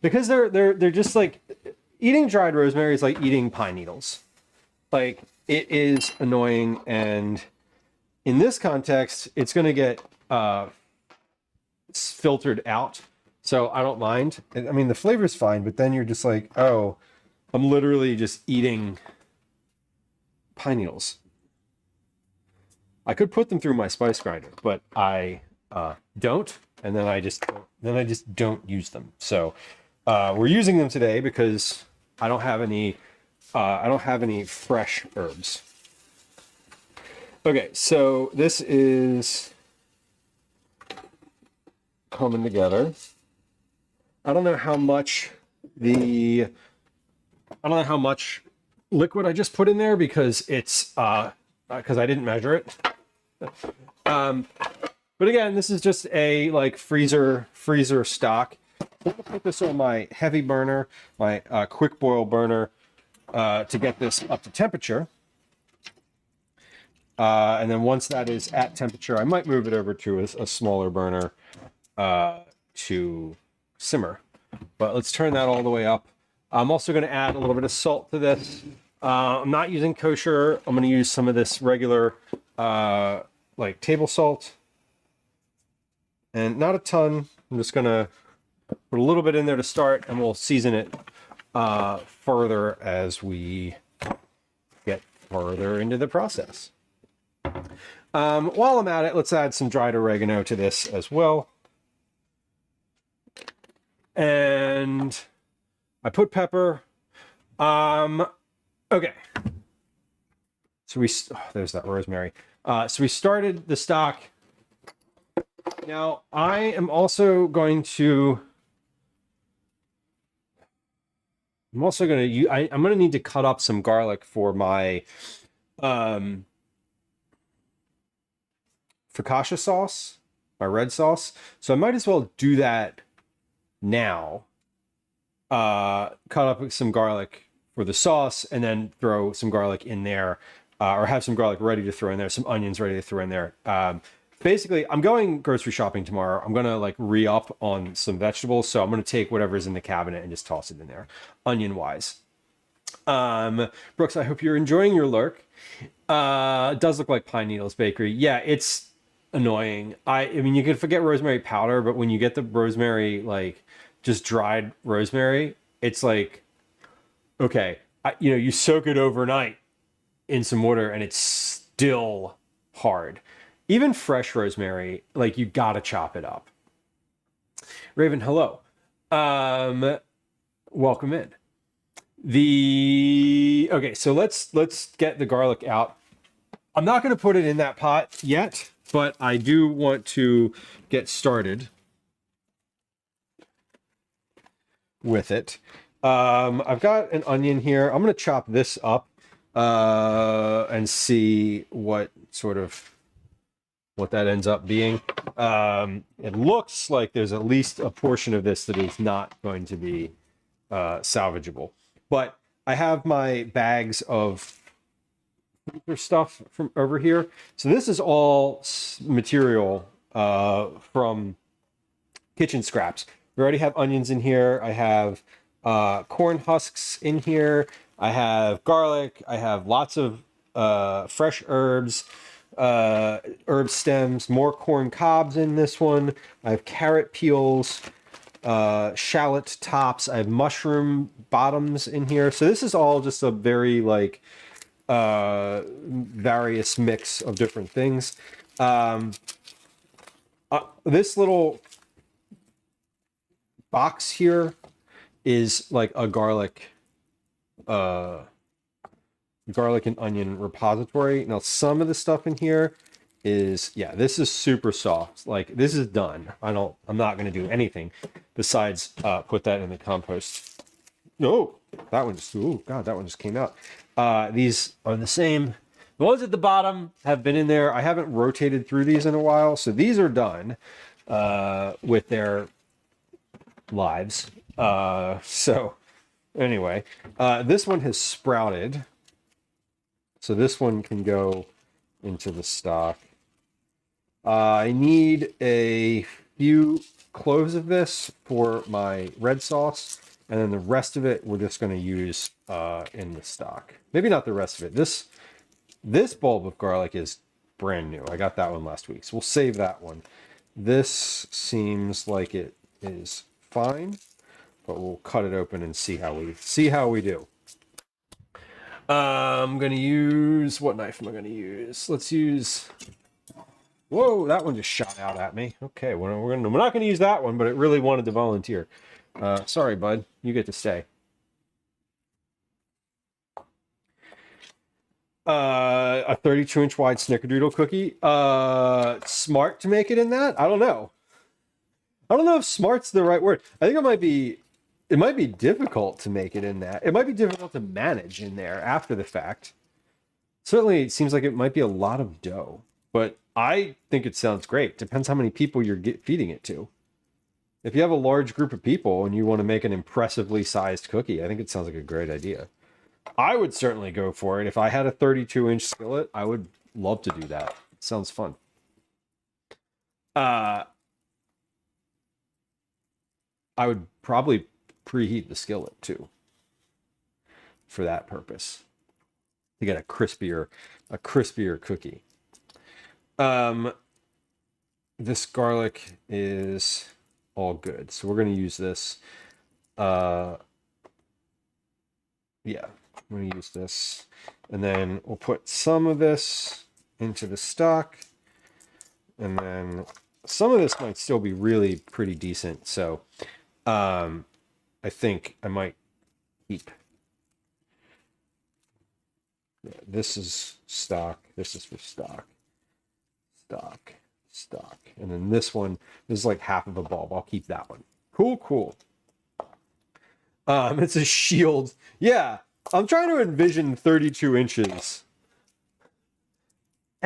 because they're just like eating dried rosemary is like eating pine needles. Like it is annoying, and in this context, it's going to get filtered out, so I don't mind. I mean, the flavor's fine, but then you're just like, oh, I'm literally just eating pine needles. I could put them through my spice grinder, but I don't, and then I just don't use them. So we're using them today because I don't have any fresh herbs. Okay, so this is coming together. I don't know how much liquid I just put in there because it's because I didn't measure it. But again, this is just a like freezer stock. I'm gonna put this on my heavy burner, my quick boil burner, to get this up to temperature. And then once that is at temperature, I might move it over to a smaller burner to simmer. But let's turn that all the way up. I'm also going to add a little bit of salt to this. I'm not using kosher. I'm going to use some of this regular like table salt. And not a ton. I'm just going to put a little bit in there to start, and we'll season it further as we get further into the process. While I'm at it, let's add some dried oregano to this as well. And I put pepper. Okay. So there's that rosemary. So we started the stock. Now I am also going to. I'm going to need to cut up some garlic for my Focaccia sauce, my red sauce. So I might as well do that now. Cut up some garlic for the sauce, and then throw some garlic in there, or have some garlic ready to throw in there, some onions ready to throw in there. Basically, I'm going grocery shopping tomorrow. I'm gonna like re-up on some vegetables, so I'm gonna take whatever's in the cabinet and just toss it in there, onion wise. Brooks, I hope you're enjoying your lurk. It does look like Pine Needles Bakery. Yeah, it's annoying. I mean, you can forget rosemary powder, but when you get the rosemary, like just dried rosemary, it's like, okay, you soak it overnight in some water and it's still hard. even fresh rosemary, like you gotta chop it up. Raven, hello. Welcome in. Okay, so let's get the garlic out. I'm not going to put it in that pot yet, but I do want to get started with it. I've got an onion here. I'm going to chop this up and see what that ends up being. It looks like there's at least a portion of this that is not going to be salvageable. But I have my bags of stuff from over here. So this is all material from kitchen scraps. We already have onions in here. I have corn husks in here. I have garlic. I have lots of fresh herbs, herb stems, more corn cobs in this one. I have carrot peels, shallot tops. I have mushroom bottoms in here. So this is all just a very like various mix of different things. This little box here is like a garlic and onion repository. Now some of the stuff in here is, yeah, this is super soft. Like this is done. I'm not going to do anything besides put that in the compost. No, that one just, oh God, that one just came out. These are the same. The ones at the bottom have been in there. I haven't rotated through these in a while. So these are done with their lives. So anyway, this one has sprouted. So this one can go into the stock. I need a few cloves of this for my red sauce. And then the rest of it, we're just going to use in the stock. Maybe not the rest of it. This bulb of garlic is brand new. I got that one last week, so we'll save that one. This seems like it is fine, but we'll cut it open and see how we do. I'm going to use, what knife am I going to use? Let's use, whoa, that one just shot out at me. Okay, we're not going to use that one, but it really wanted to volunteer. Sorry, bud. You get to stay. A 32-inch wide snickerdoodle cookie. Smart to make it in that? I don't know. I don't know if smart's the right word. I think it might be difficult to make it in that. It might be difficult to manage in there after the fact. Certainly, it seems like it might be a lot of dough, but I think it sounds great. Depends how many people you're feeding it to. If you have a large group of people and you want to make an impressively sized cookie, I think it sounds like a great idea. I would certainly go for it. If I had a 32-inch skillet, I would love to do that. It sounds fun. I would probably preheat the skillet too for that purpose to get a crispier cookie. This garlic is all good, so we're going to use this. Yeah, I'm going to use this, and then we'll put some of this into the stock, and then some of this might still be really pretty decent. So I think I might keep. Yeah, this is stock. This is for stock. And then this one, this is like half of a bulb. I'll keep that one. Cool. It's a shield. Yeah, I'm trying to envision 32 inches.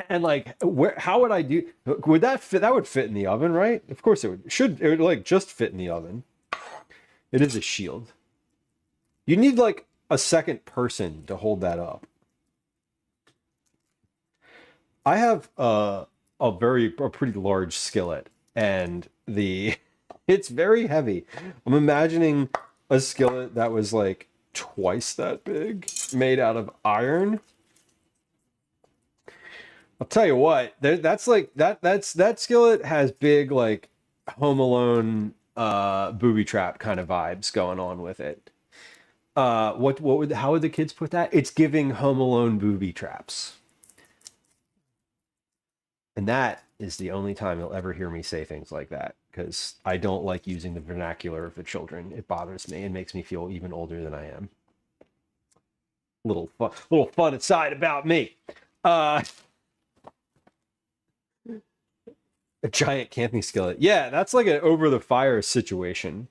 And like, how would I do? Would that fit? That would fit in the oven, right? Of course it would. It would like just fit in the oven. It is a shield. You need like a second person to hold that up. I have a pretty large skillet, and it's very heavy. I'm imagining a skillet that was like twice that big, made out of iron. I'll tell you what, that skillet has big like Home Alone booby trap kind of vibes going on with it. How would the kids put that? It's giving Home Alone booby traps. And that is the only time you'll ever hear me say things like that, because I don't like using the vernacular of the children. It bothers me and makes me feel even older than I am. Little fun aside about me. A giant camping skillet. Yeah, that's like an over the fire situation.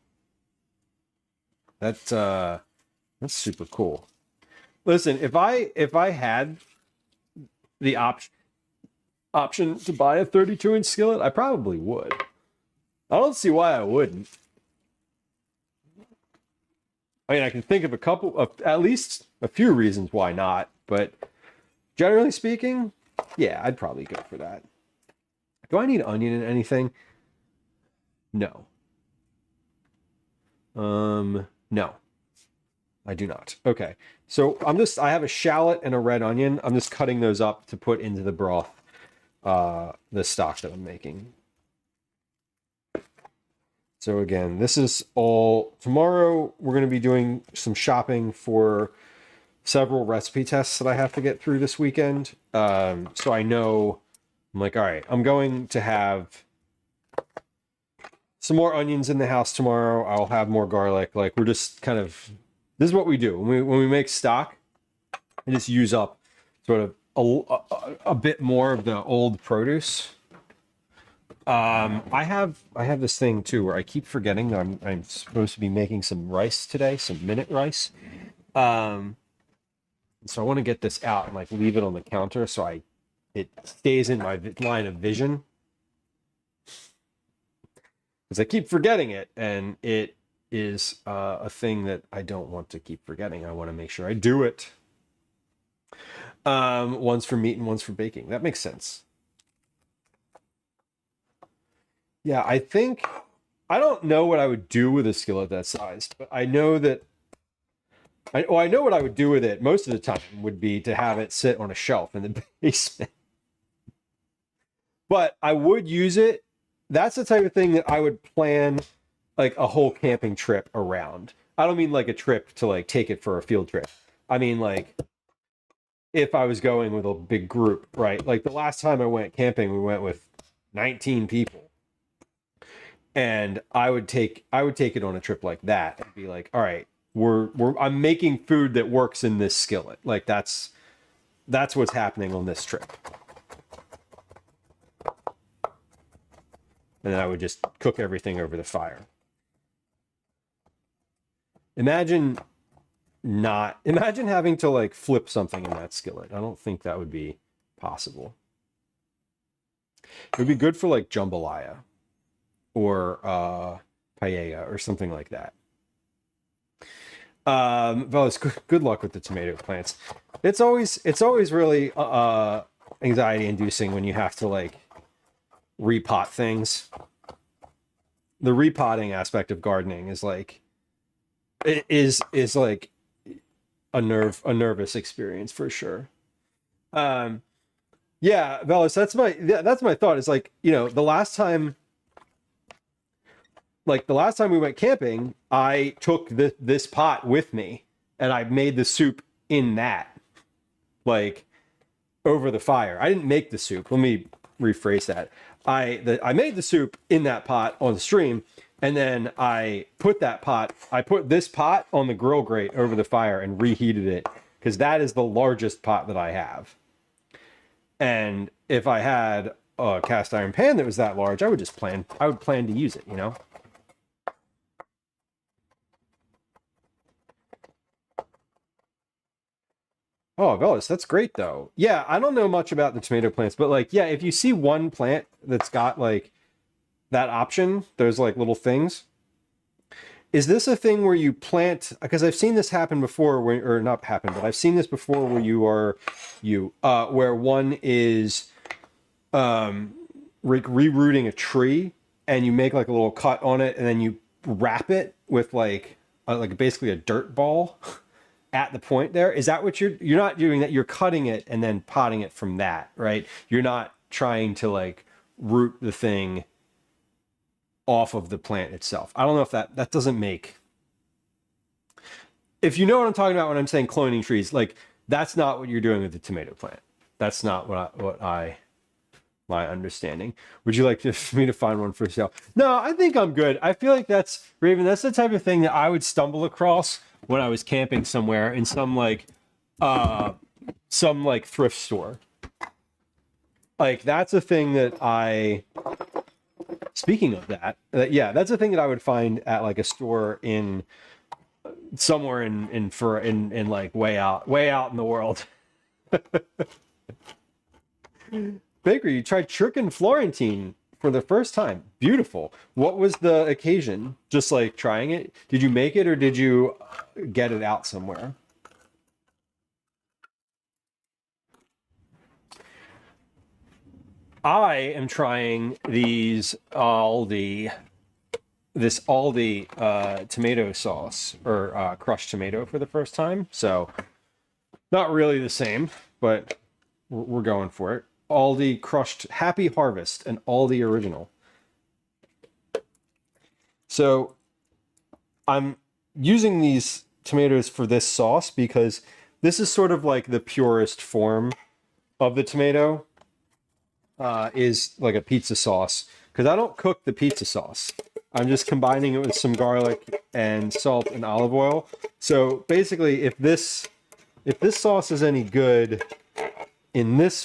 That's super cool. Listen, if I had the option to buy a 32-inch skillet, I probably would. I don't see why I wouldn't. I mean, I can think of at least a few reasons why not, but generally speaking, yeah, I'd probably go for that. Do I need onion in anything? No. No. I do not. Okay. So I have a shallot and a red onion. I'm just cutting those up to put into the broth, the stock that I'm making. So again, this is all, tomorrow we're going to be doing some shopping for several recipe tests that I have to get through this weekend. So I know, I'm like, all right, I'm going to have some more onions in the house tomorrow. I'll have more garlic. Like, we're just kind of, this is what we do. When we make stock, I just use up sort of a bit more of the old produce. I have this thing too where I keep forgetting that I'm supposed to be making some rice today, some minute rice. So I want to get this out and like leave it on the counter so it stays in my line of vision. Because I keep forgetting it, and it is a thing that I don't want to keep forgetting. I want to make sure I do it. One's for meat and one's for baking. That makes sense. Yeah, I don't know what I would do with a skillet that size, but I know that I know what I would do with it most of the time would be to have it sit on a shelf in the basement. But I would use it. That's the type of thing that I would plan like a whole camping trip around. I don't mean like a trip to like take it for a field trip. I mean like if I was going with a big group, right? Like the last time I went camping, we went with 19 people. And I would take it on a trip like that and be like, all right, I'm making food that works in this skillet. Like that's what's happening on this trip. And then I would just cook everything over the fire. Imagine having to like flip something in that skillet. I don't think that would be possible. It would be good for like jambalaya or paella or something like that. Well, it's good luck with the tomato plants. It's always really anxiety inducing when you have to like repot things. The repotting aspect of gardening is like it is like a nervous experience for sure. Yeah, Velas, that's my thought. It's like, you know, the last time we went camping, I took this pot with me and I made the soup in that, like over the fire. I didn't make the soup. Let me rephrase that. I made the soup in that pot on the stream, and then I put this pot on the grill grate over the fire and reheated it, because that is the largest pot that I have. And if I had a cast iron pan that was that large, I would plan to use it, you know? Oh, Velas, that's great though. Yeah, I don't know much about the tomato plants, but like, yeah, if you see one plant that's got like that option, those like little things, is this a thing where you plant? Because I've seen this happen before, or not happen, but I've seen this before where where one is rerouting a tree, and you make like a little cut on it, and then you wrap it with like basically a dirt ball at the point there. Is that what you're not doing that? You're cutting it and then potting it from that, right? You're not trying to like root the thing off of the plant itself. I don't know if that doesn't make, if you know what I'm talking about when I'm saying cloning trees, like that's not what you're doing with the tomato plant. That's not what I my understanding. Would you like for me to find one for sale? No, I think I'm good. I feel like that's Raven. That's the type of thing that I would stumble across when I was camping somewhere in some like thrift store. Like that's a thing that I. Speaking of that, yeah, that's a thing that I would find at like a store in somewhere in like way out in the world. Baker, you tried Churkin Florentine for the first time. Beautiful. What was the occasion? Just like trying it? Did you make it or did you get it out somewhere? I am trying this Aldi tomato sauce or crushed tomato for the first time. So not really the same, but we're going for it. Aldi crushed Happy Harvest, an Aldi original. So I'm using these tomatoes for this sauce because this is sort of like the purest form of the tomato. Is like a pizza sauce because I don't cook the pizza sauce. I'm just combining it with some garlic and salt and olive oil. So basically, if this sauce is any good in this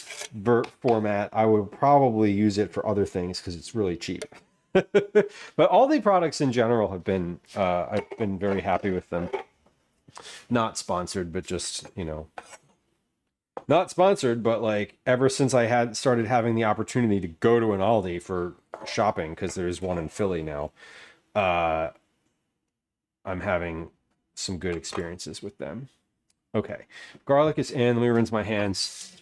format, I would probably use it for other things because it's really cheap. But all the products in general have been I've been very happy with them. Not sponsored, but just, you know. Not sponsored, but like ever since I had started having the opportunity to go to an Aldi for shopping, because there's one in Philly now, I'm having some good experiences with them. Okay, garlic is in. Let me rinse my hands,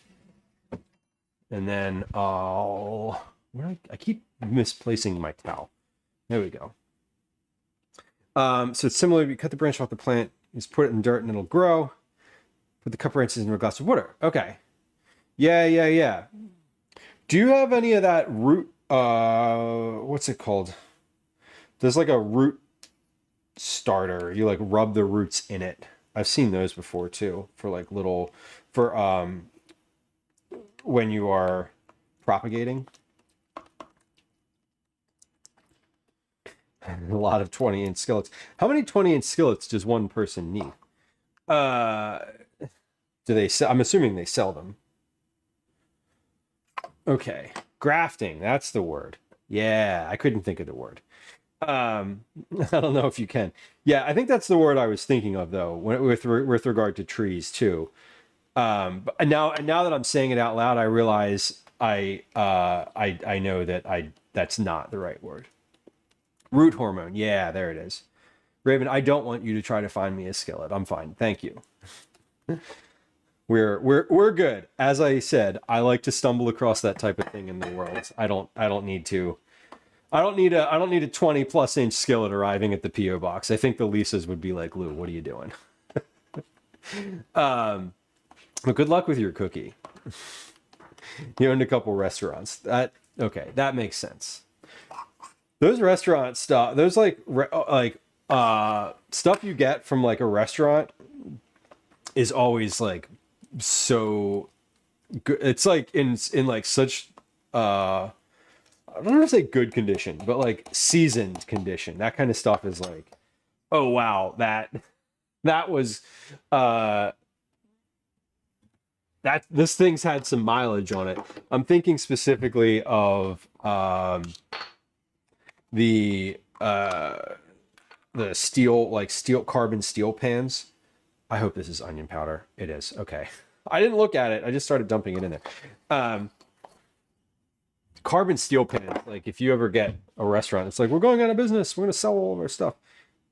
and then I keep misplacing my towel. There we go. So it's similar. You cut the branch off the plant, you just put it in dirt, and it'll grow. Put the cup branches in a glass of water. Okay. Yeah. Do you have any of that root? What's it called? There's like a root starter. You like rub the roots in it. I've seen those before too. For like when you are propagating. A lot of 20-inch skillets. How many 20-inch skillets does one person need? Do they sell? I'm assuming they sell them. Okay. Grafting. That's the word. Yeah, I couldn't think of the word. I don't know if you can. Yeah, I think that's the word I was thinking of though, with regard to trees too. But now that I'm saying it out loud, I realize I know that that's not the right word. Root hormone. Yeah, there it is. Raven, I don't want you to try to find me a skillet. I'm fine. Thank you. We're good. As I said, I like to stumble across that type of thing in the world. I don't need a 20+ inch skillet arriving at the PO box. I think the Lisas would be like, Lou, what are you doing? But good luck with your cookie. You owned a couple restaurants. That makes sense. Those restaurant stuff, those stuff you get from like a restaurant is always like so good. It's like in like such I don't want to say good condition, but like seasoned condition. That kind of stuff is like, oh wow, that was that this thing's had some mileage on it. I'm thinking specifically of the carbon steel pans. I hope this is onion powder. It is. Okay. I didn't look at it. I just started dumping it in there. Carbon steel pans. Like if you ever get a restaurant, it's like, we're going out of business. We're going to sell all of our stuff.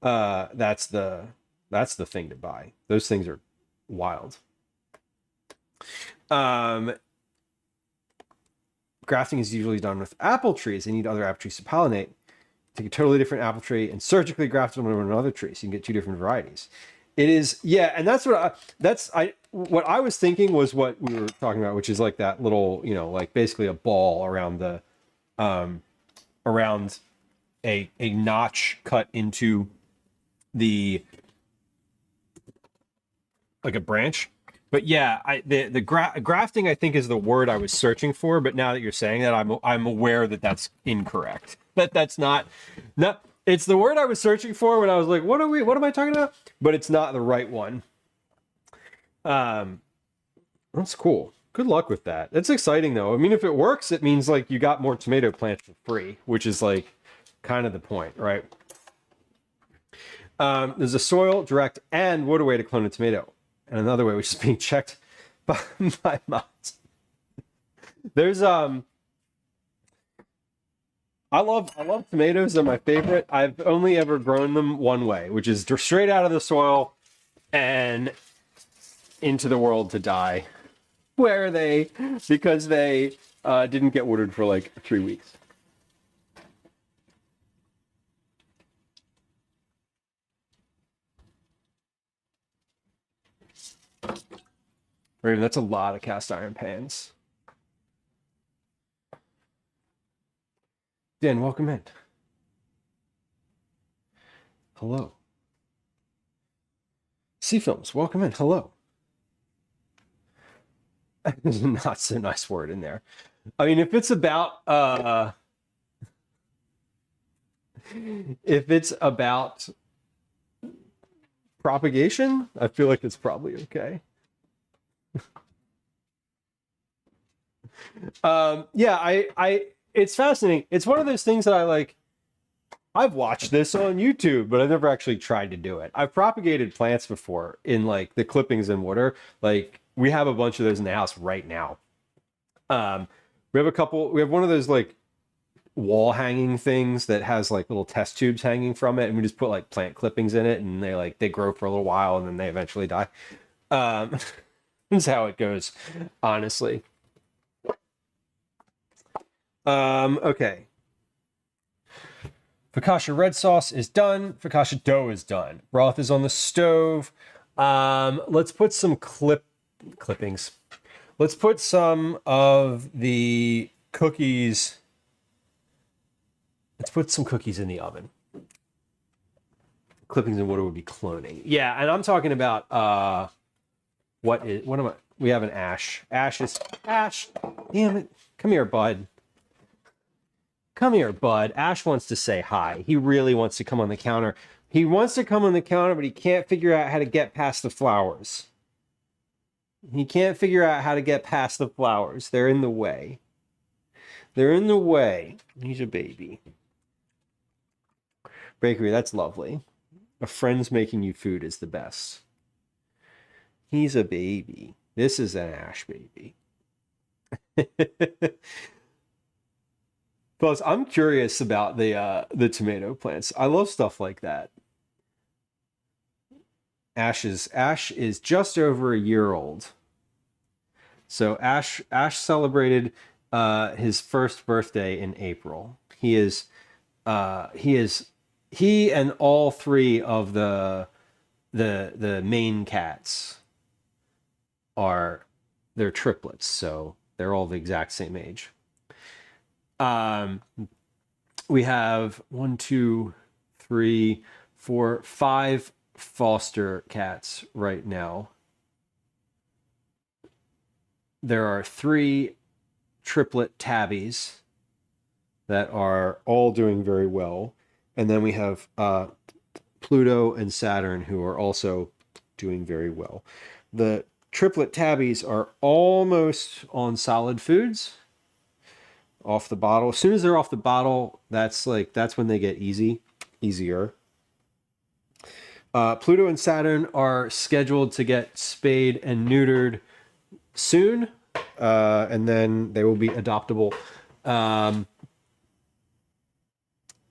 That's the thing to buy. Those things are wild. Grafting is usually done with apple trees. They need other apple trees to pollinate. Take a totally different apple tree and surgically graft them on another tree, so you can get two different varieties. It is, yeah, and that's what I was thinking was what we were talking about, which is like that little, like basically a ball around the around a notch cut into the like a branch. But yeah, grafting I think is the word I was searching for. But now that you're saying that, I'm aware that that's incorrect. That's not. It's the word I was searching for when I was like, what am I talking about? But it's not the right one. That's cool. Good luck with that. That's exciting though. I mean, if it works, it means like you got more tomato plants for free, which is like kind of the point, right? There's a soil, direct, and water way to clone a tomato, and another way which is being checked by mods. There's I love tomatoes. They're my favorite. I've only ever grown them one way, which is straight out of the soil and into the world to die. Where are they? Because they didn't get watered for like 3 weeks. Raven, that's a lot of cast iron pans. Dan, welcome in. Hello. Sea Films, welcome in. Hello. There's a not so nice word in there. I mean, if it's about propagation, I feel like it's probably okay. Yeah, it's fascinating. It's one of those things that I like. I've watched this on YouTube, but I've never actually tried to do it. I've propagated plants before in like the clippings in water. Like we have a bunch of those in the house right now. We have one of those like wall hanging things that has like little test tubes hanging from it, and we just put like plant clippings in it, and they grow for a little while and then they eventually die. That's how it goes, honestly. Okay. Focaccia red sauce is done. Focaccia dough is done. Broth is on the stove. Let's put some clippings. Let's put some of the cookies. Let's put some cookies in the oven. Clippings and water would be cloning. Yeah, and I'm talking about we have an Ash. Ash. Damn it. Come here, bud. Come here, bud. Ash wants to say hi. He really wants to come on the counter. He wants to come on the counter, but he can't figure out how to get past the flowers. He can't figure out how to get past the flowers. They're in the way. They're in the way. He's a baby. Bakery, that's lovely. A friend's making you food is the best. He's a baby. This is an Ash baby. Plus, I'm curious about the tomato plants. I love stuff like that. Ash is just over a year old. So Ash celebrated his first birthday in April. He and all three of the main cats they're triplets, so they're all the exact same age. We have 1, 2, 3, 4, 5 foster cats right now. There are 3 triplet tabbies that are all doing very well. And then we have Pluto and Saturn, who are also doing very well. The triplet tabbies are almost on solid foods off the bottle. As soon as they're off the bottle, that's when they get easier. Pluto and Saturn are scheduled to get spayed and neutered soon, and then they will be adoptable. And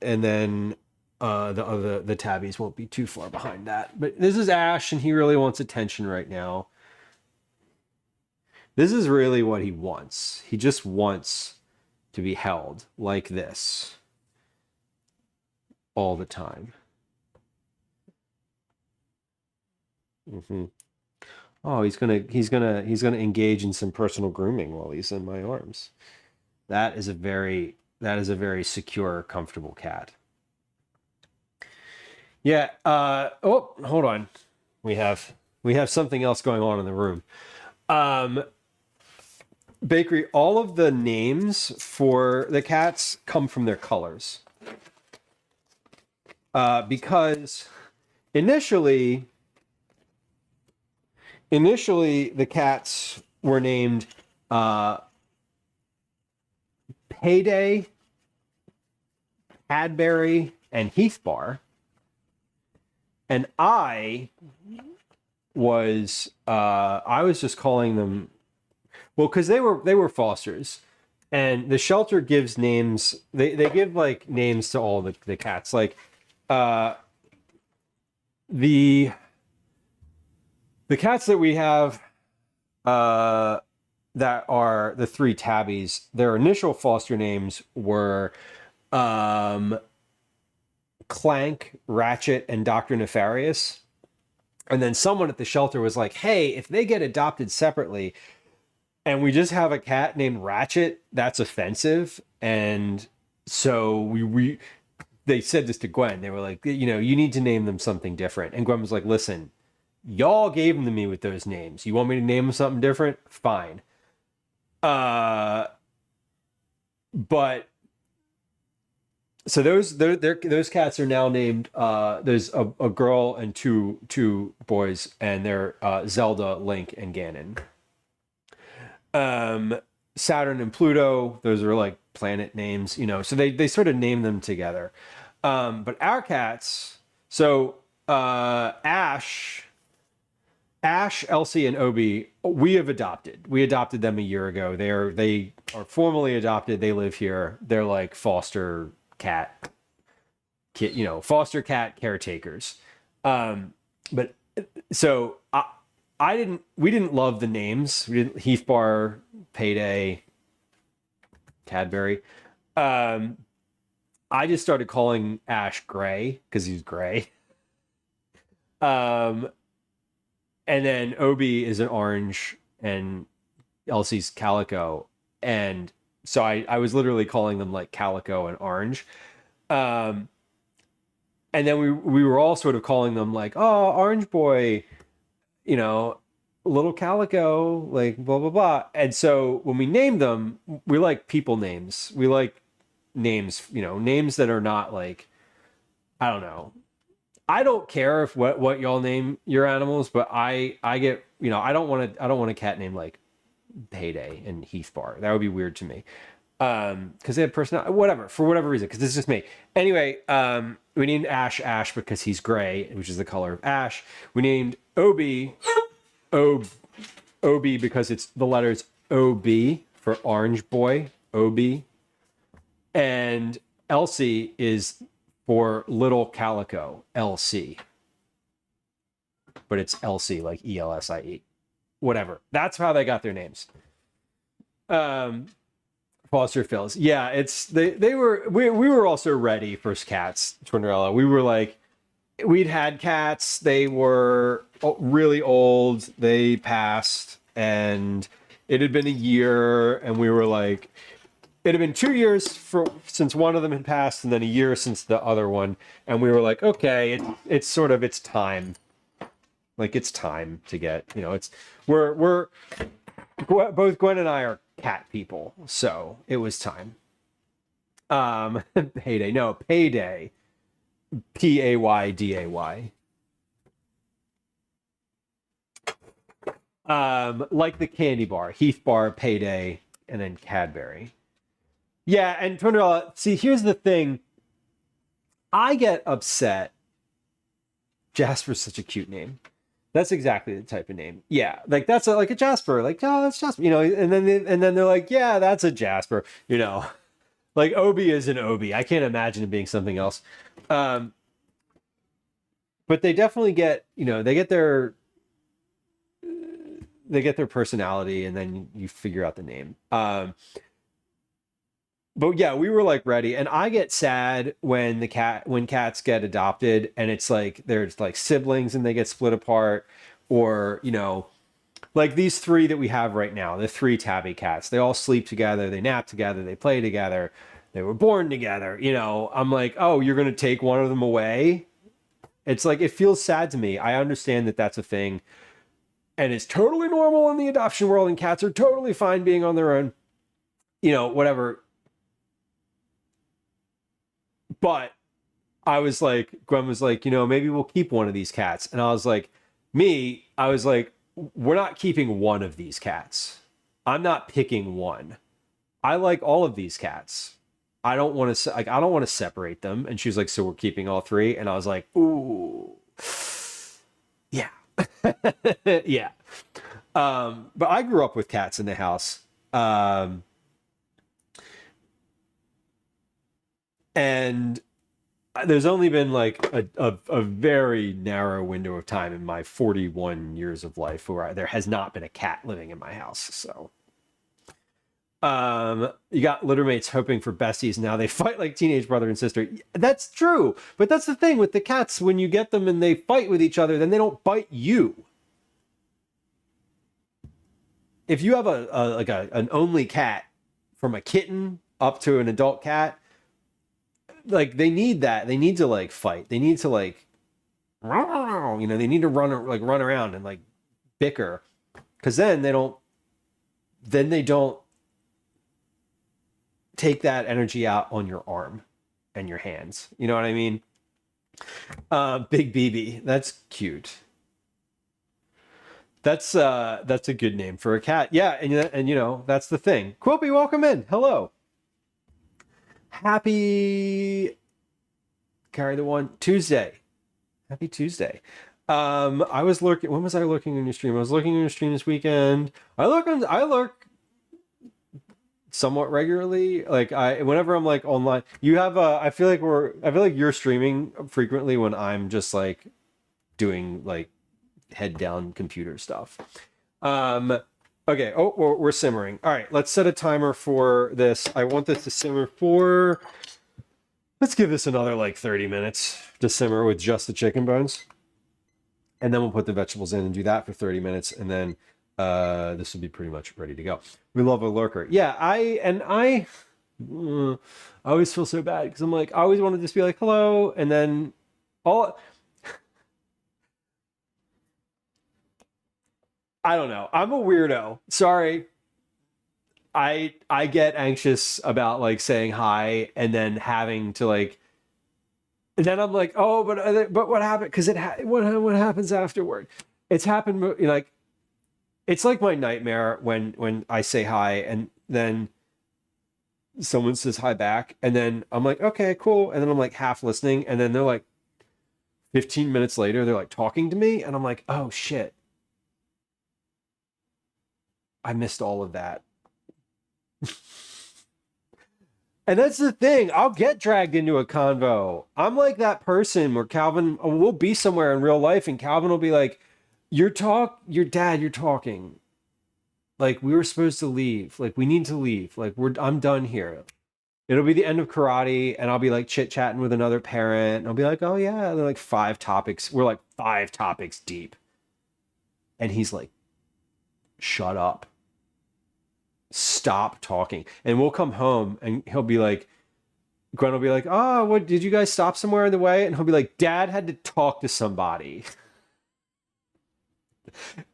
then the tabbies won't be too far behind that. But this is Ash, and he really wants attention right now. This is really what he wants. He just wants to be held like this all the time. Oh, he's gonna engage in some personal grooming while he's in my arms. That is a very secure, comfortable cat. Yeah. Oh, hold on. We have something else going on in the room. Bakery, all of the names for the cats come from their colors. Because initially the cats were named Payday, Cadbury, and Heathbar. And I was just calling them, well, because they were fosters, and the shelter gives names. They give like names to all the cats. Like the cats that we have that are the three tabbies, their initial foster names were Clank, Ratchet, and Dr. Nefarious. And then someone at the shelter was like, hey, if they get adopted separately and we just have a cat named Ratchet, that's offensive. And so they said this to Gwen. They were like, you know, you need to name them something different. And Gwen was like, listen, y'all gave them to me with those names. You want me to name them something different? Fine. But so those cats are now named. There's a girl and two boys, and they're Zelda, Link, and Ganon. Saturn and Pluto, those are like planet names, you know. So they sort of name them together. But our cats, so Ash, Elsie, and Obi, we have adopted. We adopted them a year ago. They are formally adopted. They live here. They're like foster cat, you know, foster cat caretakers. But so we didn't love the names. We didn't Heathbar, Payday, Cadbury. I just started calling Ash Gray because he's gray. And then Obi is an orange and Elsie's calico. And so I was literally calling them like calico and orange. And then we were all sort of calling them like, oh, orange boy, you know, little calico, like blah, blah, blah. And so when we named them, we like people names. We like names, you know, names that are not like, I don't know. I don't care if what y'all name your animals, but I get, you know, I don't want a cat named like Payday and Heathbar. That would be weird to me. Because they have personality, whatever, for whatever reason, because this is just me. Anyway, we named Ash because he's gray, which is the color of ash. We named Obi because it's the letters OB for orange boy, Obi. And Elsie is for little calico, LC. But it's Elsie, like ELSIE. Whatever. That's how they got their names. Foster Phils. Yeah, we were also ready for cats, Twinderella. We were like, we'd had cats, they were really old, they passed, and it had been a year, and we were like, it had been 2 years since one of them had passed, and then a year since the other one, and we were like, okay, it's time. Like, it's time to get, you know, we're both Gwen and I are cat people, so it was time. Payday, Payday. Like the candy bar, Heathbar, Payday, and then Cadbury. Yeah, and Twinderella, see, here's the thing. I get upset. Jasper's such a cute name. That's exactly the type of name. Yeah, like that's like a Jasper. Like, oh, that's Jasper. You know, and then they're like, yeah, that's a Jasper. You know, like Obi is an Obi. I can't imagine it being something else. But they definitely get, you know, they get their personality, and then you figure out the name. But yeah, we were like ready, and I get sad when cats get adopted, and it's like there's like siblings and they get split apart, or you know, like these three that we have right now, the three tabby cats. They all sleep together, they nap together, they play together, they were born together. You know, I'm like, oh, you're gonna take one of them away? It's like, it feels sad to me. I understand that that's a thing. and it's totally normal in the adoption world, and cats are totally fine being on their own, whatever. But I was like, Gwen was like, maybe we'll keep one of these cats. And I was like, we're not keeping one of these cats. I'm not picking one. I like all of these cats. I don't want to separate them. And she was like, so we're keeping all three. And I was like, ooh, yeah, yeah. But I grew up with cats in the house. And there's only been like a very narrow window of time in my 41 years of life where there has not been a cat living in my house. So you got littermates hoping for besties. Now they fight like teenage brother and sister. That's true. But that's the thing with the cats. When you get them and they fight with each other, then they don't bite you. If you have an only cat, from a kitten up to an adult cat, like they need that. They need to like fight. They need to like, they need to run around and like bicker, because then they don't take that energy out on your arm and your hands. You know what I mean? Big BB. That's cute. That's a good name for a cat. Yeah, and that's the thing. Quilpy, welcome in. Hello. Happy carry the one Tuesday. Happy Tuesday. I was lurking. When was I lurking in your stream? I was lurking in your stream this weekend. I lurk somewhat regularly. Like whenever I'm like online, you have I feel like you're streaming frequently when I'm just like doing like head down computer stuff. Okay. Oh, we're simmering. All right, let's set a timer for this. I want this to simmer for, let's give this another like 30 minutes to simmer with just the chicken bones. And then we'll put the vegetables in and do that for 30 minutes. And then this will be pretty much ready to go. We love a lurker. Yeah, I always feel so bad because I'm like, I always want to just be like, hello. And then I don't know. I'm a weirdo. Sorry. I get anxious about like saying hi and then having to like, and then I'm like, oh, but what happened? Because what happens afterward? It's happened like, it's like my nightmare when I say hi and then someone says hi back and then I'm like, okay, cool, and then I'm like half listening and then they're like 15 minutes later they're like talking to me and I'm like, oh shit. I missed all of that. And that's the thing. I'll get dragged into a convo. I'm like that person where Calvin will be somewhere in real life and Calvin will be like, your dad, you're talking. Like we were supposed to leave. Like we need to leave. Like I'm done here. It'll be the end of karate and I'll be like chit-chatting with another parent. And I'll be like, oh yeah, they're like 5 topics. We're like 5 topics deep. And he's like, shut up. Stop talking. And we'll come home and he'll be like, Gwen will be like, oh, what, did you guys stop somewhere in the way? And he'll be like, Dad had to talk to somebody.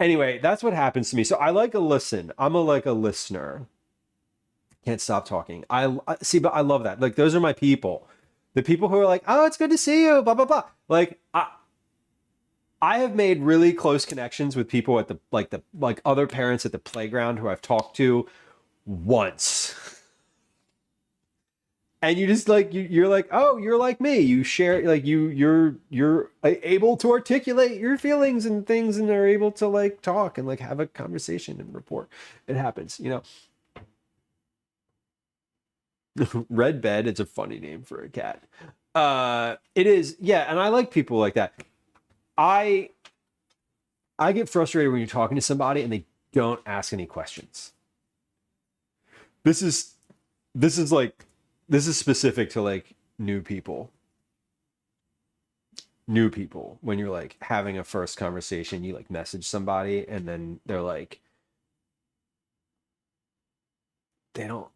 Anyway, that's what happens to me. So I like a listen. I'm a listener. Can't stop talking. I see, but I love that. Like those are my people. The people who are like, oh, it's good to see you, blah, blah, blah. Like I have made really close connections with people at the other parents at the playground who I've talked to once. And you just like you're like, oh, you're like me. You share like you're able to articulate your feelings and things and are able to like talk and like have a conversation and report. It happens, Red Bed, it's a funny name for a cat. It is, yeah, and I like people like that. I get frustrated when you're talking to somebody and they don't ask any questions. This is specific to like new people. New people, when you're like having a first conversation, you like message somebody and then they're like, they don't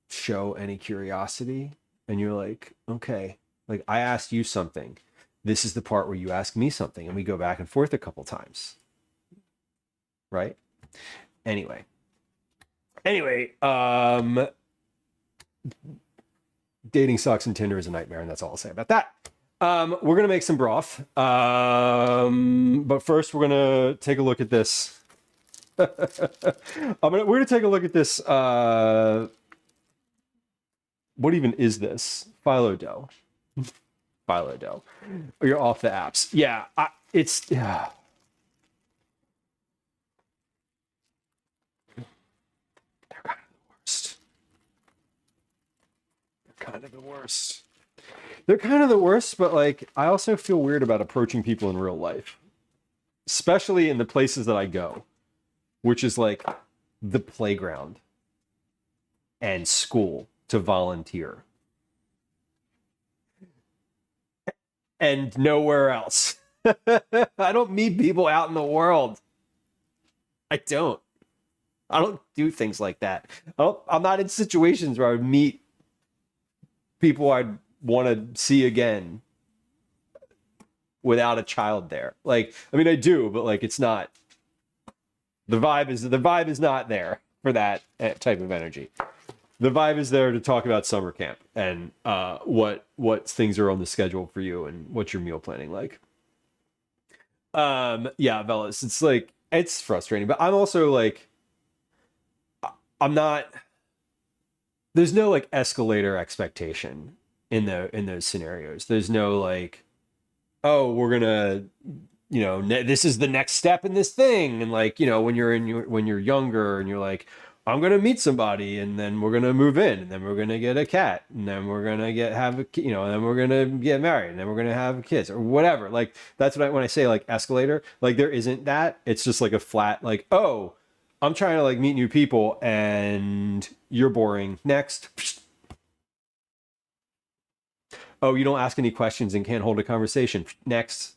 show any curiosity. And you're like, okay, like I asked you something. This is the part where you ask me something and we go back and forth a couple times. right? Anyway, dating sucks and Tinder is a nightmare, and that's all I'll say about that. We're gonna make some broth, but first we're gonna take a look at this. We're gonna take a look at this. What even is this? Phyllo dough. Phyllo dough. You're off the apps. Yeah, it's. Yeah. They're kind of the worst. They're kind of the worst. They're kind of the worst, but like I also feel weird about approaching people in real life, especially in the places that I go, which is like the playground and school to volunteer. And nowhere else. I don't meet people out in the world. I don't do things like that. I'm not in situations where I would meet people I'd want to see again without a child there. Like, I mean, I do, but like, it's not. The vibe is not there for that type of energy. The vibe is there to talk about summer camp and what things are on the schedule for you and what's your meal planning like. Yeah, Velas, it's like it's frustrating, but I'm also like I'm not. There's no like escalator expectation in those scenarios. There's no like, oh, we're gonna, this is the next step in this thing, and like when you're younger and you're like, I'm gonna meet somebody, and then we're gonna move in, and then we're gonna get a cat, and then we're gonna and then we're gonna get married, and then we're gonna have kids or whatever. Like that's when I say like escalator, like there isn't that. It's just like a flat like, oh, I'm trying to like meet new people, and you're boring. Next. Oh, you don't ask any questions and can't hold a conversation. Next.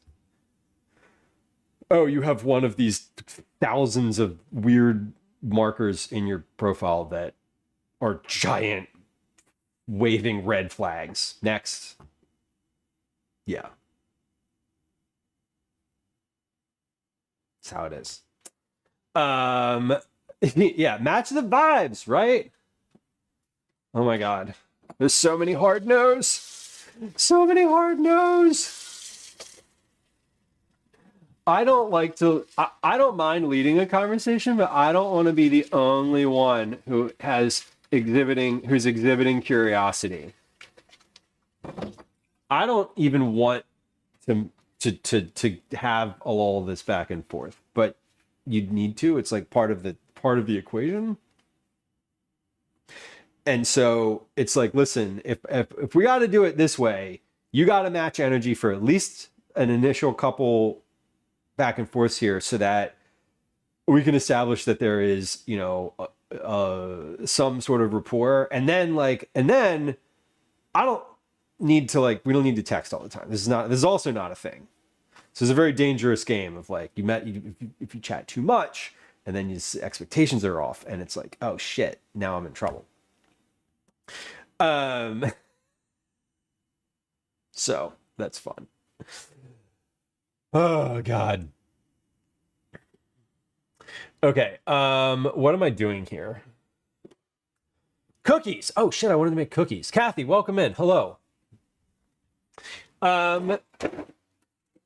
Oh, you have one of these thousands of weird markers in your profile that are giant waving red flags. Next. Yeah. That's how it is. Yeah, match the vibes, right? Oh my god. There's so many hard no's. So many hard no's. I don't mind leading a conversation, but I don't want to be the only one who's exhibiting curiosity. I don't even want to have all of this back and forth, but you need to. It's like part of the equation. And so it's like, listen, if we got to do it this way, you got to match energy for at least an initial couple back and forths here, so that we can establish that there is, some sort of rapport, and then I don't need to we don't need to text all the time. This is also not a thing. So it's a very dangerous game of like if you chat too much, and then your expectations are off, and it's like, oh shit, now I'm in trouble. So that's fun. Oh god. Okay. What am I doing here? Cookies. Oh shit, I wanted to make cookies. Kathy, welcome in. Hello. I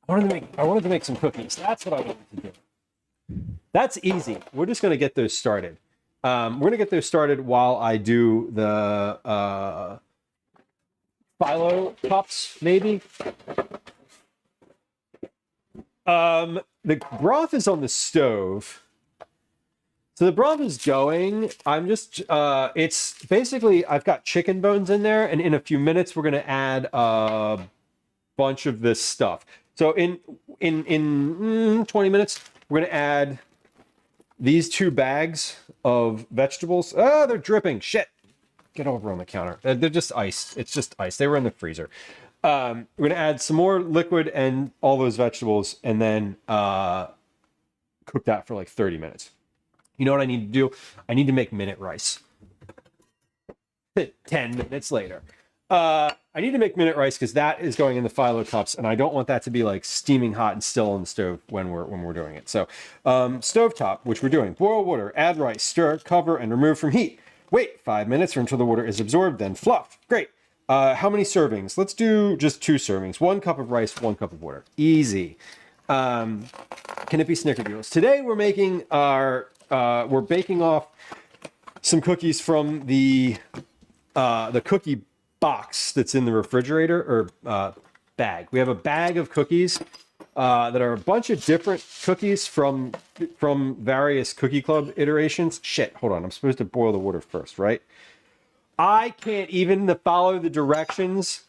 wanted to make some cookies. That's what I wanted to do. That's easy. We're just gonna get those started. We're gonna get those started while I do the Phyllo cups, maybe. The broth is on the stove. So the broth is going. I'm just, it's basically, I've got chicken bones in there, and in a few minutes, we're going to add a bunch of this stuff. So in 20 minutes, we're going to add these 2 bags of vegetables. Oh, they're dripping. Shit. Get over on the counter. They're just ice. It's just ice. They were in the freezer. We're going to add some more liquid and all those vegetables, and then cook that for like 30 minutes. You know what I need to do? I need to make minute rice. 10 minutes later. I need to make minute rice because that is going in the Phyllo cups, and I don't want that to be like steaming hot and still on the stove when we're doing it. So, stovetop, which we're doing: boil water, add rice, stir, cover, and remove from heat. Wait 5 minutes or until the water is absorbed, then fluff. Great. How many servings? Let's do just 2 servings. 1 cup of rice, 1 cup of water. Easy. Can it be snickerdoodles? Today we're making our we're baking off some cookies from the cookie box that's in the refrigerator or bag. We have a bag of cookies that are a bunch of different cookies from various Cookie Club iterations. Shit, hold on. I'm supposed to boil the water first, right? I can't even follow the directions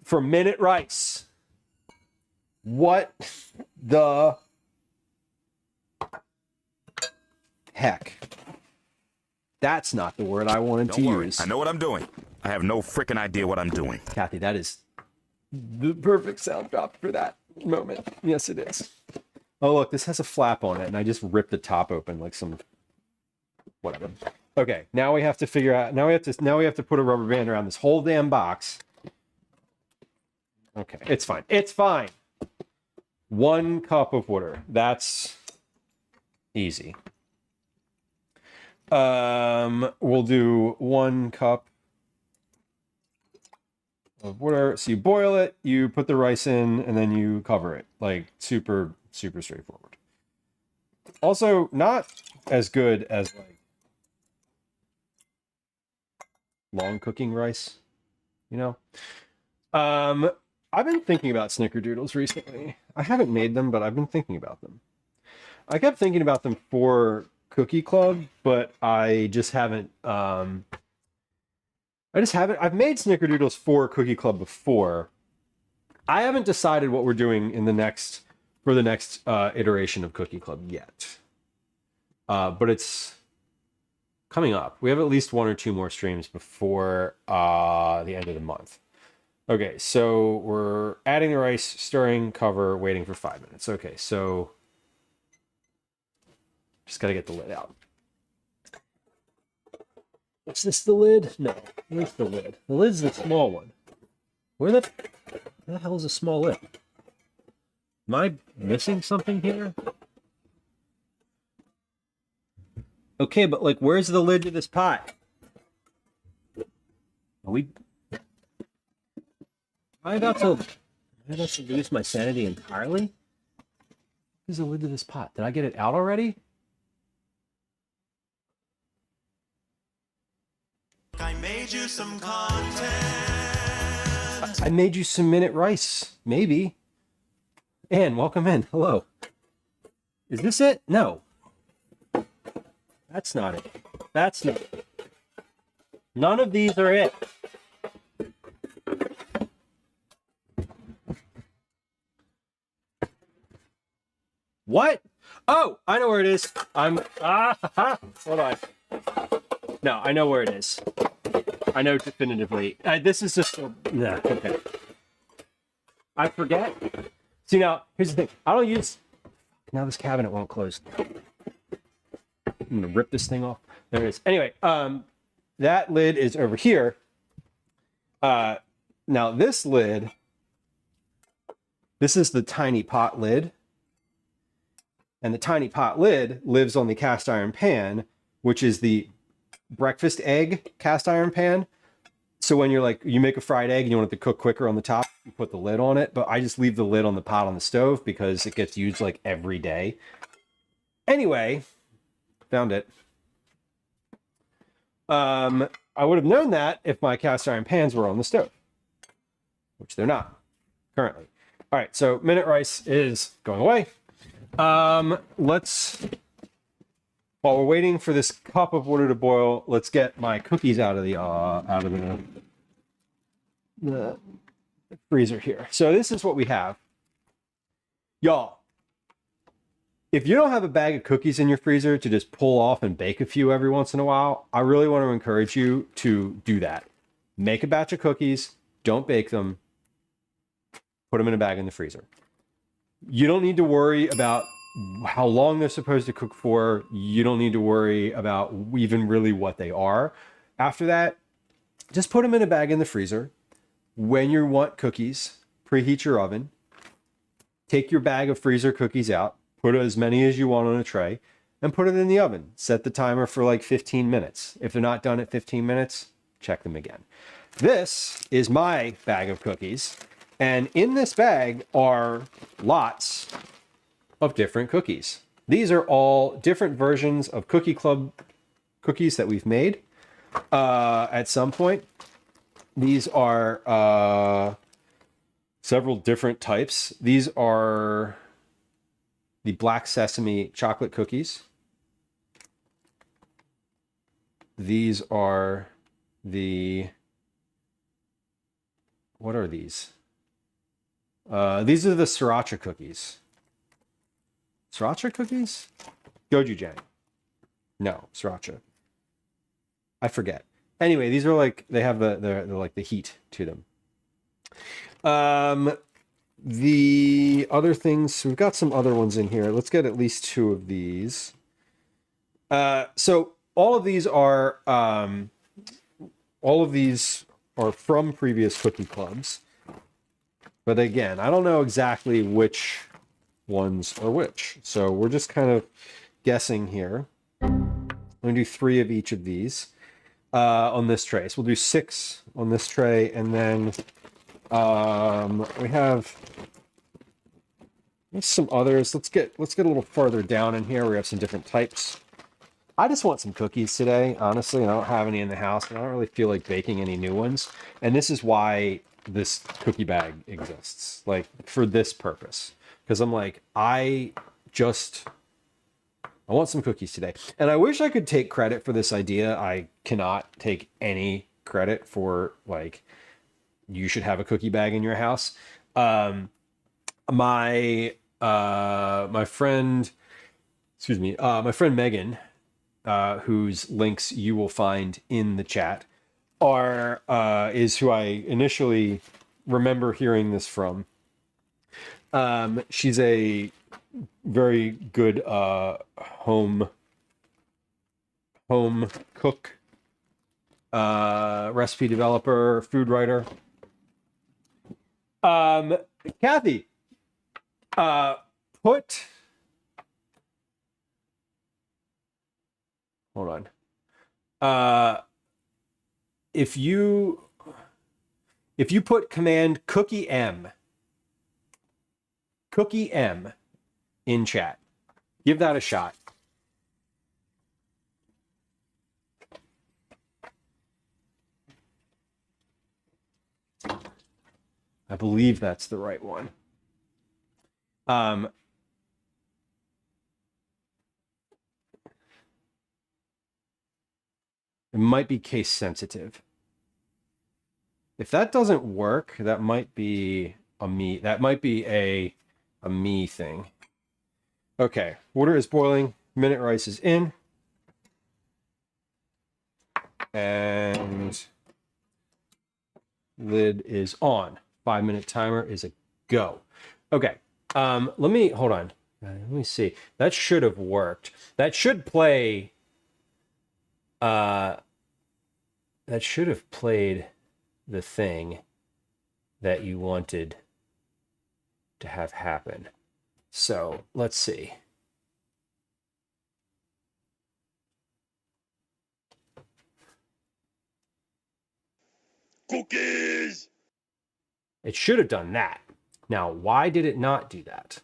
for minute rice. What the heck? That's not the word I wanted to use. I know what I'm doing. I have no freaking idea what I'm doing. Kathy, that is the perfect sound drop for that moment. Yes, it is. Oh, look, this has a flap on it, and I just ripped the top open like some whatever. Okay, now we have to figure out. Now we have to put a rubber band around this whole damn box. Okay, it's fine. It's fine. 1 cup of water. That's easy. We'll do 1 cup of water. So you boil it, you put the rice in, and then you cover it. Like super, super straightforward. Also, not as good as like long cooking rice, you know? I've been thinking about snickerdoodles recently. I haven't made them, but I've been thinking about them. I kept thinking about them for Cookie Club, but I just haven't I've made snickerdoodles for Cookie Club before. I haven't decided what we're doing in the next iteration of Cookie Club yet. But it's coming up. We have at least 1 or 2 more streams before the end of the month. Okay, so we're adding the rice, stirring, cover, waiting for 5 minutes. Okay, so just gotta get the lid out. Is this the lid? No. Where's the lid? The lid's the small one. Where the hell is a small lid? Am I missing something here? Okay, but like, where's the lid to this pot? Am I about to lose my sanity entirely? Where's the lid to this pot? Did I get it out already? I made you some content. I made you some minute rice, maybe. Ann, welcome in. Hello. Is this it? No. That's not it. That's not it. None of these are it. What? Oh, I know where it is. Hold on. No, I know where it is. I know definitively. This is just okay. I forget. See, now here's the thing. I don't use. Now this cabinet won't close. I'm gonna rip this thing off. There it is. Anyway, that lid is over here. Now this lid. This is the tiny pot lid. And the tiny pot lid lives on the cast iron pan, which is the breakfast egg cast iron pan. So when you're like, you make a fried egg and you want it to cook quicker on the top, you put the lid on it. But I just leave the lid on the pot on the stove because it gets used like every day. Anyway, found it. I would have known that if my cast iron pans were on the stove, which they're not currently. All right, so minute rice is going away. While we're waiting for this cup of water to boil, let's get my cookies out of the freezer here. So this is what we have. Y'all, if you don't have a bag of cookies in your freezer to just pull off and bake a few every once in a while, I really want to encourage you to do that. Make a batch of cookies, don't bake them, put them in a bag in the freezer. You don't need to worry about how long they're supposed to cook for. You don't need to worry about even really what they are. After that, just put them in a bag in the freezer. When you want cookies, preheat your oven. Take your bag of freezer cookies out, put as many as you want on a tray, and put it in the oven. Set the timer for like 15 minutes. If they're not done at 15 minutes, check them again. This is my bag of cookies, and in this bag are lots of different cookies. These are all different versions of Cookie Club cookies that we've made at some point. These are several different types. These are the black sesame chocolate cookies. These are the, what are these? These are the sriracha cookies. Sriracha cookies? Gochujang. No, sriracha. I forget. Anyway, these are like, they have they're like the heat to them. The other things, we've got some other ones in here. Let's get at least 2 of these. So all of these are from previous cookie clubs. But again, I don't know exactly which ones are which. So we're just kind of guessing here. I'm going to do 3 of each of these on this tray. So we'll do 6 on this tray, and then we have some others. Let's get a little further down in here. We have some different types. I just want some cookies today, honestly, and I don't have any in the house, and I don't really feel like baking any new ones. And this is why this cookie bag exists, like for this purpose. Because I'm like, I want some cookies today. And I wish I could take credit for this idea. I cannot take any credit for, like, you should have a cookie bag in your house. My friend Megan, whose links you will find in the chat, is who I initially remember hearing this from. She's a very good home cook, recipe developer, food writer. Kathy, hold on. If you put command cookie M in chat, give that a shot. I believe that's the right one. It might be case sensitive. If that doesn't work, that might be a me. That might be a me thing. Okay, water is boiling. Minute rice is in. And lid is on. 5-minute timer is a go. Okay, let me, hold on. Let me see. That should have worked. That should play, that should have played the thing that you wanted to have happen. So let's see. Cookies! It should have done that. Now, why did it not do that?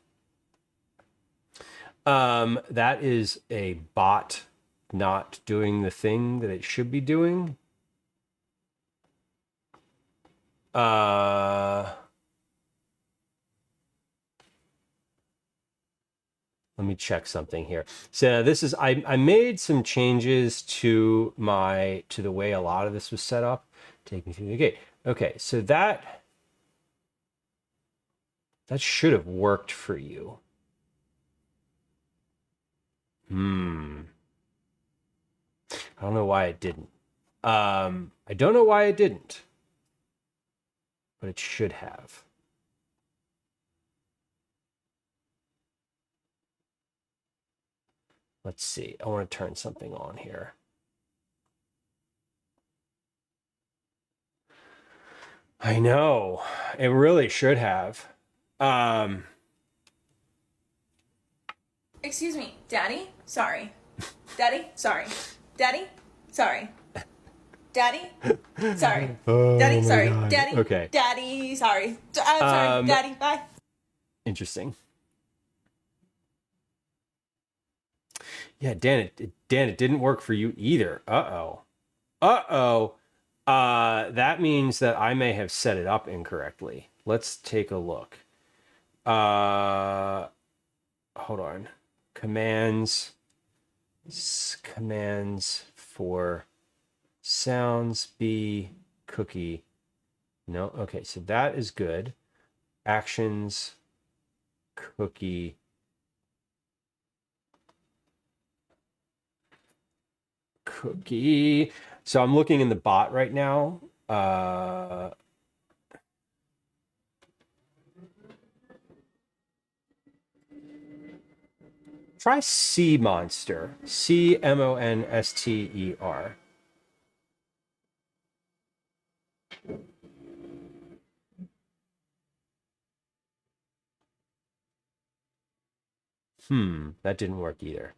That is a bot not doing the thing that it should be doing. Let me check something here. So this is, I made some changes to the way a lot of this was set up. Take me through the gate. Okay, so that should have worked for you. I don't know why it didn't. I don't know why it didn't, but it should have. Let's see. I want to turn something on here. I know. It really should have. Um, Excuse me, Daddy? Sorry. Daddy? Sorry. Daddy? Sorry. Daddy? Sorry. Daddy? Sorry. God. Daddy? Okay. Daddy? Sorry. I'm sorry. Daddy, bye. Interesting. Yeah, Dan, it didn't work for you either. Uh-oh. Uh-oh. That means that I may have set it up incorrectly. Let's take a look. Hold on. Commands for sounds be cookie. No, okay, so that is good. Actions cookie. Cookie. So I'm looking in the bot right now. Try C Monster. CMONSTER. That didn't work either.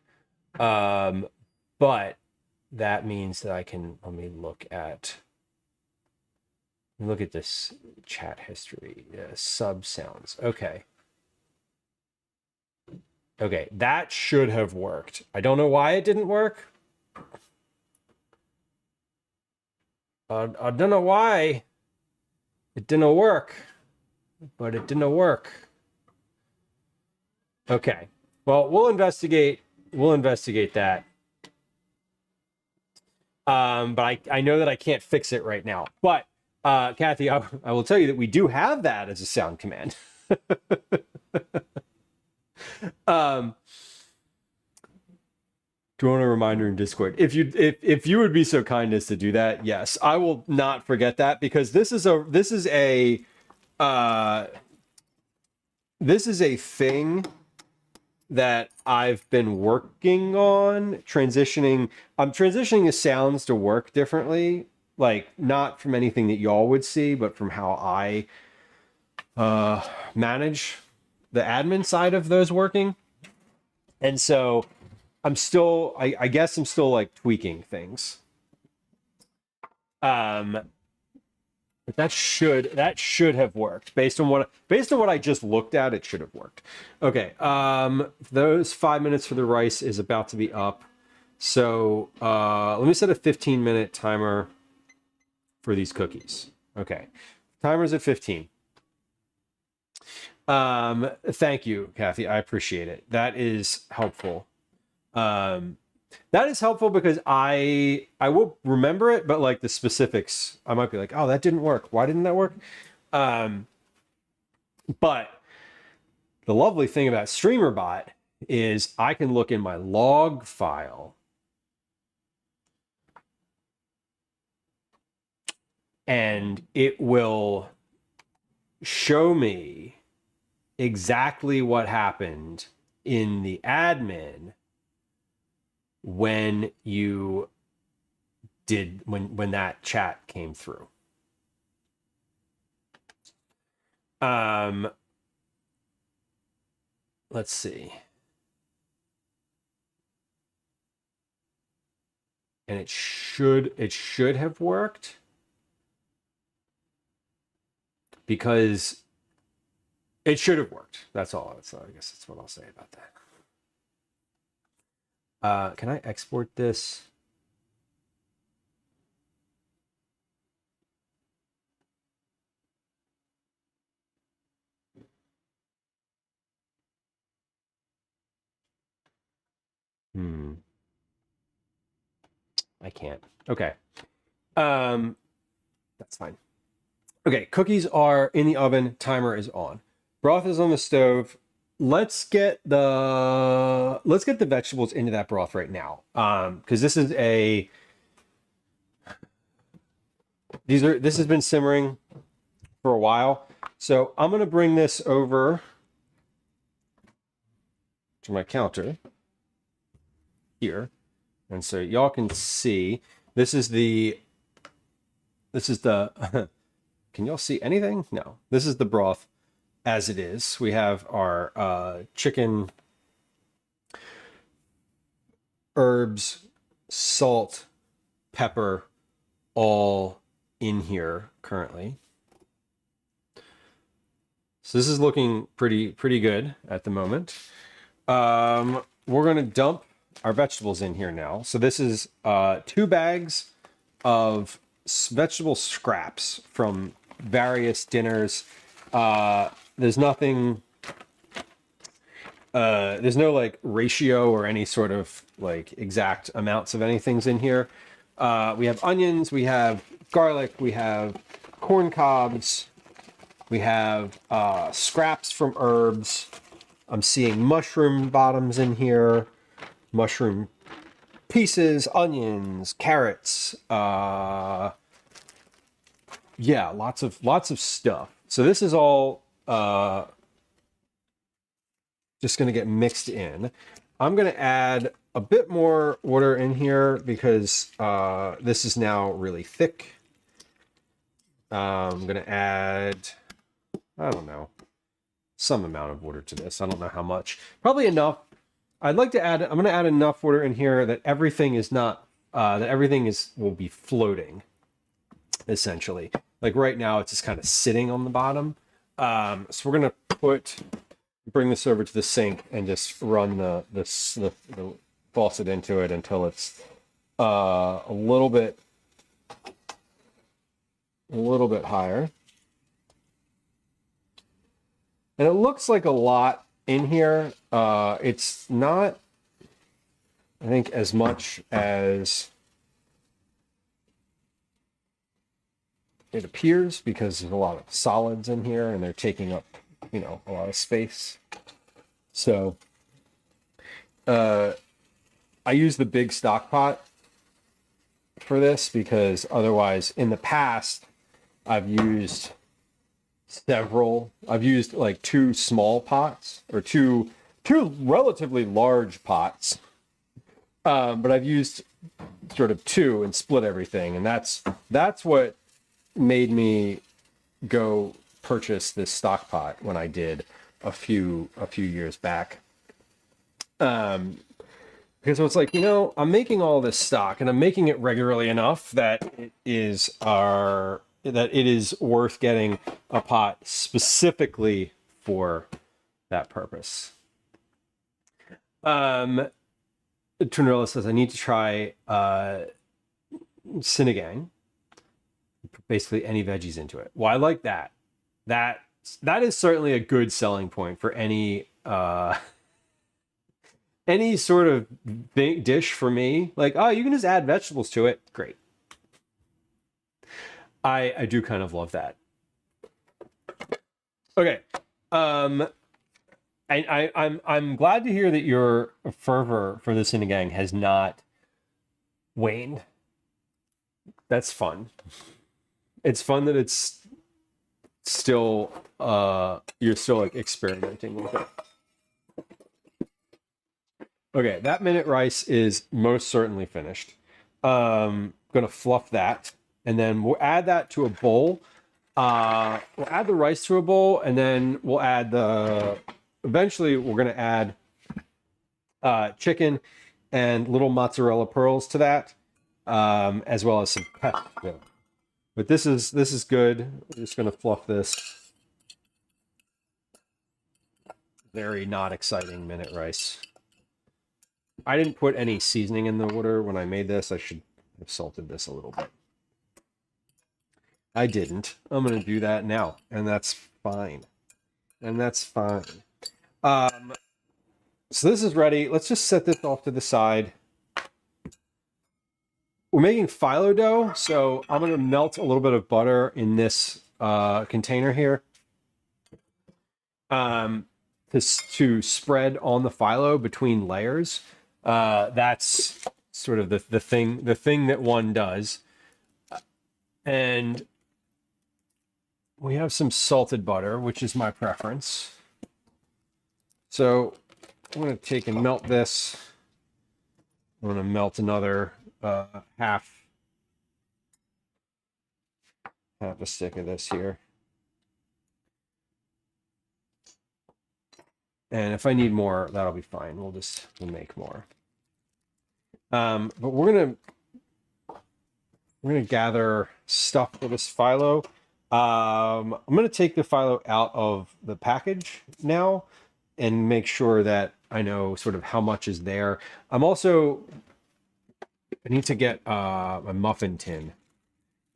But that means that I can, let me look at this chat history. Sub sounds. Okay. Okay, that should have worked. I don't know why it didn't work. I don't know why it didn't work, but it didn't work. Okay. Well, we'll investigate that. But I know that I can't fix it right now. But Kathy, I will tell you that we do have that as a sound command. Do you want a reminder in Discord? If you would be so kind as to do that, yes, I will not forget that, because this is a thing that I've been working on transitioning. I'm transitioning the sounds to work differently, like not from anything that y'all would see, but from how I manage the admin side of those working. And so I'm still, I guess I'm still like tweaking things. But that should have worked based on what I just looked at. It should have worked. Okay. Those 5 minutes for the rice is about to be up. So let me set a 15-minute timer for these cookies. Okay. Timer's at 15. Thank you, Kathy. I appreciate it. That is helpful. That is helpful because I will remember it, but like the specifics, I might be like, oh, that didn't work. Why didn't that work? But the lovely thing about StreamerBot is I can look in my log file and it will show me exactly what happened in the admin when you did when that chat came through. Let's see. And it should have worked, because it should have worked. That's all. I guess that's what I'll say about that. Can I export this? I can't. Okay. That's fine. Okay, cookies are in the oven. Timer is on. Broth is on the stove. Let's get the vegetables into that broth right now. Because this has been simmering for a while. So I'm gonna bring this over to my counter here. And so y'all can see this is the Can y'all see anything? No. This is the broth as it is. We have our chicken, herbs, salt, pepper, all in here currently. So this is looking pretty good at the moment. We're gonna dump our vegetables in here now. So this is 2 bags of vegetable scraps from various dinners. There's nothing. There's no like ratio or any sort of like exact amounts of anything's in here. We have onions, we have garlic, we have corn cobs, we have scraps from herbs. I'm seeing mushroom bottoms in here, mushroom pieces, onions, carrots. Yeah, lots of stuff. So this is all just going to get mixed in. I'm going to add a bit more water in here because this is now really thick. I'm going to add, I don't know, some amount of water to this. I don't know how much. Probably enough. I'm going to add enough water in here that everything is not, will be floating, essentially. Like right now, it's just kind of sitting on the bottom. So we're going to bring this over to the sink and just run the faucet into it until it's a little bit higher. And it looks like a lot in here. It's not, I think, as much as it appears because there's a lot of solids in here and they're taking up, you know, a lot of space. So I use the big stock pot for this because otherwise in the past I've used like 2 small pots or two relatively large pots. But I've used sort of 2 and split everything. And that's what made me go purchase this stock pot when I did a few years back. Because it's like, you know, I'm making all this stock and I'm making it regularly enough that it is worth getting a pot specifically for that purpose. Trinella says I need to try Sinigang. Basically any veggies into it. Well, I like that. That is certainly a good selling point for any sort of dish for me. Like, oh, you can just add vegetables to it. Great. I do kind of love that. Okay. I'm glad to hear that your fervor for the Sinigang has not waned. That's fun. It's fun that it's still you're still like experimenting with it. Okay, that minute rice is most certainly finished. Gonna fluff that, and then we'll add that to a bowl. We'll add the rice to a bowl, and then we'll add eventually we're gonna add chicken and little mozzarella pearls to that, as well as some pesto. But this is good. We're just gonna fluff this. Very not exciting minute rice. I didn't put any seasoning in the water when I made this. I should have salted this a little bit. I didn't. I'm gonna do that now, and that's fine. So this is ready. Let's just set this off to the side. We're making phyllo dough, so I'm going to melt a little bit of butter in this container here to spread on the phyllo between layers. That's sort of the thing that one does. And we have some salted butter, which is my preference. So I'm going to take and melt this. I'm going to melt another half half a stick of this here. And if I need more, that'll be fine. We'll make more. But we're gonna gather stuff for this phyllo. I'm gonna take the phyllo out of the package now and make sure that I know sort of how much is there. I need to get my muffin tin.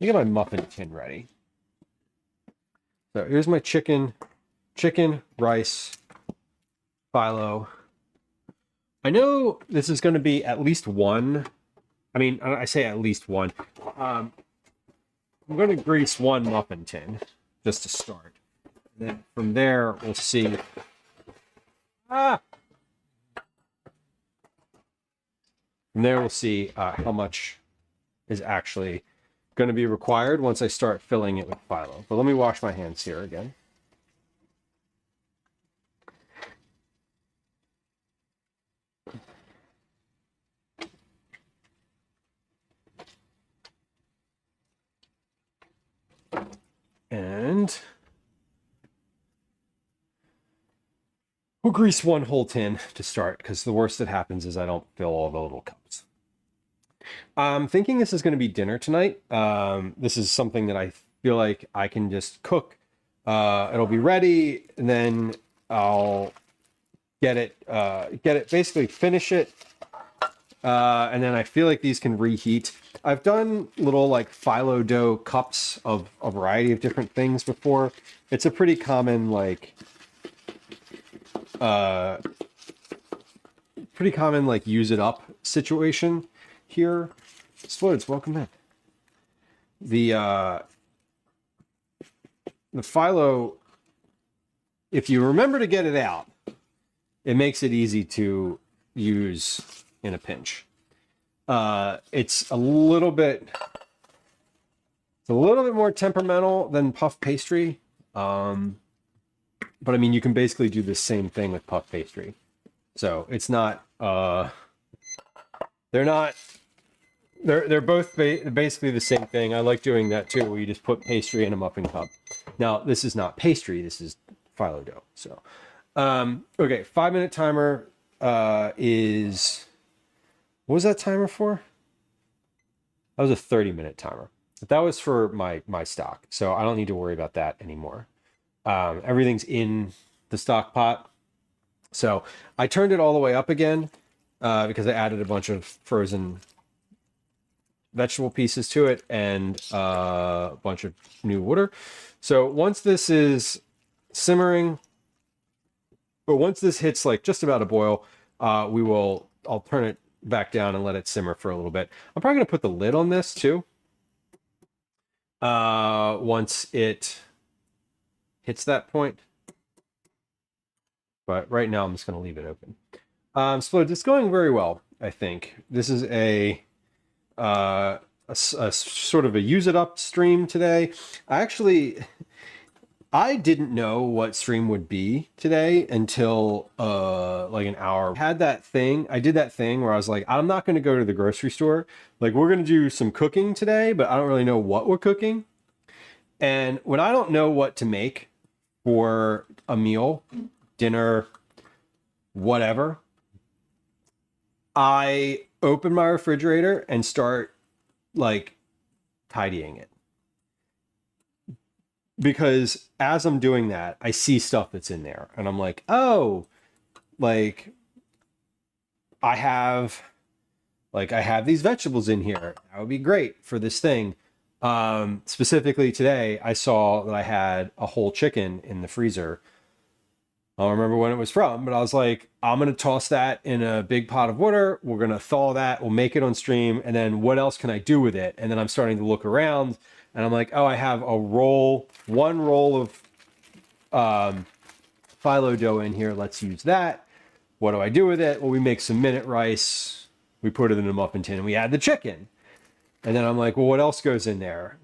Let me get my muffin tin ready. So here's my chicken, rice, phyllo. I know this is going to be at least one. I mean, I say at least one. I'm going to grease one muffin tin just to start. And then from there, we'll see. From there, we'll see how much is actually going to be required once I start filling it with phyllo. But let me wash my hands here again. And we'll grease one whole tin to start, because the worst that happens is I don't fill all the little cups. I'm thinking this is going to be dinner tonight. This is something that I feel like I can just cook. It'll be ready, and then I'll get it, basically finish it. And then I feel like these can reheat. I've done little like phyllo dough cups of a variety of different things before. It's a pretty common use it up situation here. Splurge, welcome in. The phyllo, if you remember to get it out, it makes it easy to use in a pinch. It's a little bit more temperamental than puff pastry. But I mean, you can basically do the same thing with puff pastry. So it's not, they're both basically the same thing. I like doing that too, where you just put pastry in a muffin cup. Now, this is not pastry, this is phyllo dough. So, okay, 5-minute timer is, what was that timer for? That was a 30-minute timer. But that was for my stock, so I don't need to worry about that anymore. Everything's in the stock pot. So I turned it all the way up again because I added a bunch of frozen vegetable pieces to it and a bunch of new water. So once this is simmering, but once this hits like just about a boil, I'll turn it back down and let it simmer for a little bit. I'm probably going to put the lid on this too. Once it hits that point. But right now I'm just going to leave it open. So it's going very well, I think. This is a sort of a use it up stream today. I didn't know what stream would be today until like an hour. I did that thing where I was like, I'm not going to go to the grocery store. Like, we're going to do some cooking today, but I don't really know what we're cooking. And when I don't know what to make for a meal, dinner, whatever, I open my refrigerator and start like tidying it. Because as I'm doing that, I see stuff that's in there and I'm like, oh, like I have these vegetables in here. That would be great for this thing. Specifically today, I saw that I had a whole chicken in the freezer. I don't remember when it was from, but I was like, I'm going to toss that in a big pot of water. We're going to thaw that. We'll make it on stream. And then what else can I do with it? And then I'm starting to look around and I'm like, oh, I have one roll of phyllo dough in here. Let's use that. What do I do with it? Well, we make some minute rice. We put it in a muffin tin and we add the chicken. And then I'm like, well, what else goes in there?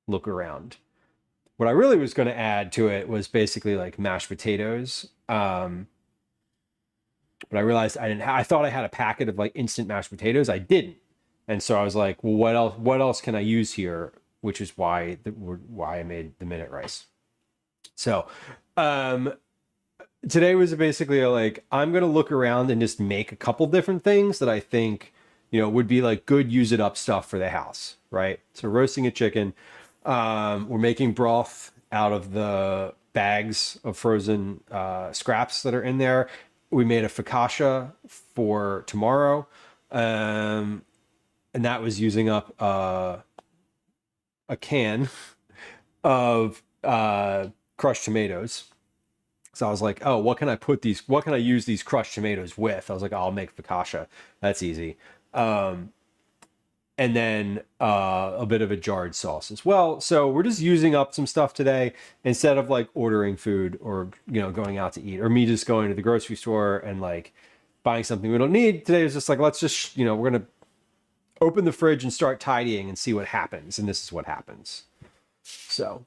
Look around. What I really was going to add to it was basically like mashed potatoes. But I realized I thought I had a packet of like instant mashed potatoes. I didn't. And so I was like, well, what else can I use here which is why I made the minute rice. So today was basically like, I'm going to look around and just make a couple different things that I think, would be like good use it up stuff for the house, right? So roasting a chicken. We're making broth out of the bags of frozen scraps that are in there. We made a focaccia for tomorrow. And that was using up a can of crushed tomatoes. So I was like, oh, what can I use these crushed tomatoes with? I was like, oh, I'll make focaccia. That's easy. And then a bit of a jarred sauce as well. So we're just using up some stuff today instead of like ordering food or, going out to eat, or me just going to the grocery store and like buying something we don't need. Today is just like, let's just, we're going to open the fridge and start tidying and see what happens. And this is what happens. So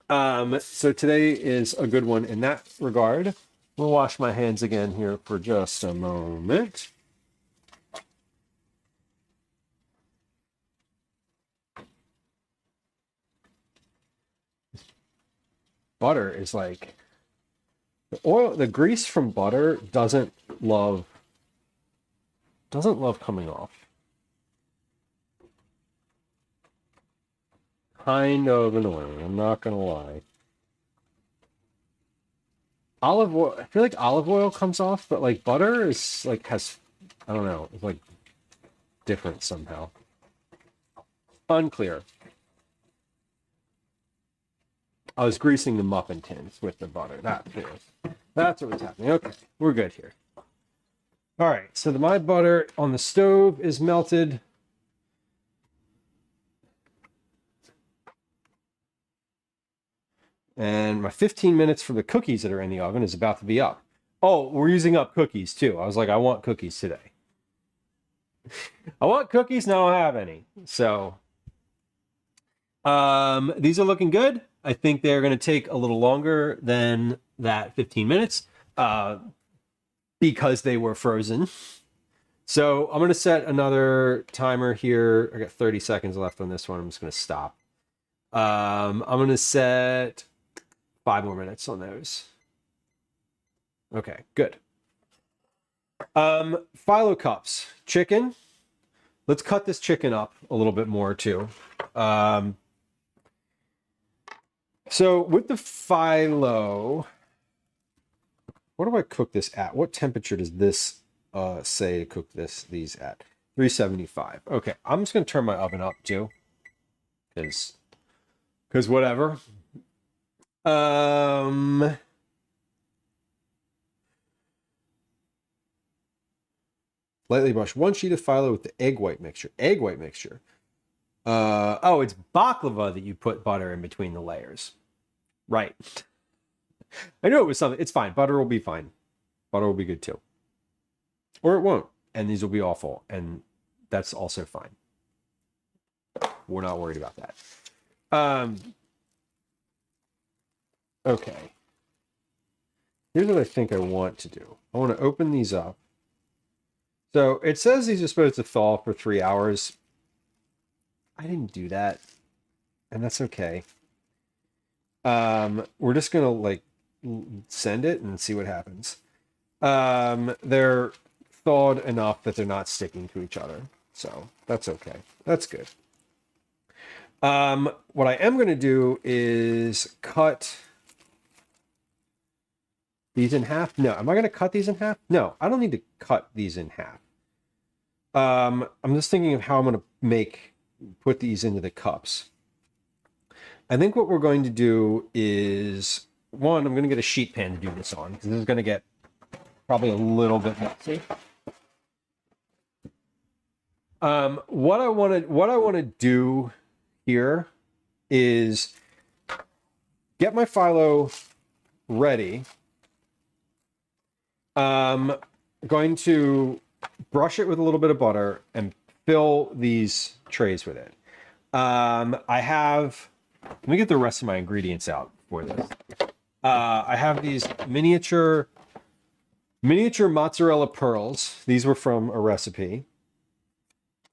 today is a good one in that regard. We'll wash my hands again here for just a moment. Butter is like the grease from butter doesn't love coming off. Kind of annoying, I'm not gonna lie. Olive oil, I feel like olive oil comes off, but like butter is like I don't know, it's like different somehow. Unclear. I was greasing the muffin tins with the butter. That's what was happening. Okay, we're good here. All right, so my butter on the stove is melted. And my 15 minutes for the cookies that are in the oven is about to be up. Oh, we're using up cookies too. I was like, I want cookies today. I want cookies and I don't have any. So these are looking good. I think they're going to take a little longer than that 15 minutes because they were frozen. So I'm going to set another timer here. I got 30 seconds left on this one. I'm just going to stop. I'm going to set 5 more minutes on those. Okay, good. Phyllo cups, chicken. Let's cut this chicken up a little bit more too. So with the Phyllo, what do I cook this at? What temperature does this say to cook these at? 375. Okay, I'm just gonna turn my oven up too, because whatever. Lightly brush 1 sheet of Phyllo with the egg white mixture. Egg white mixture. Oh, it's baklava that you put butter in between the layers. Right. I knew it was something. It's fine. Butter will be fine. Butter will be good too. Or it won't. And these will be awful. And that's also fine. We're not worried about that. Okay. Here's what I think I want to do. I want to open these up. So it says these are supposed to thaw for 3 hours. I didn't do that. And that's okay. We're just going to like send it and see what happens. They're thawed enough that they're not sticking to each other. So that's okay. That's good. What I am going to do is cut these in half. No, am I going to cut these in half? No, I don't need to cut these in half. I'm just thinking of how I'm going to put these into the cups. I think what we're going to do is, one, I'm going to get a sheet pan to do this on, because this is going to get probably a little bit messy. What I want to do here is get my Phyllo ready. Going to brush it with a little bit of butter and fill these trays with it. Let me get the rest of my ingredients out for this. I have these miniature mozzarella pearls. These were from a recipe.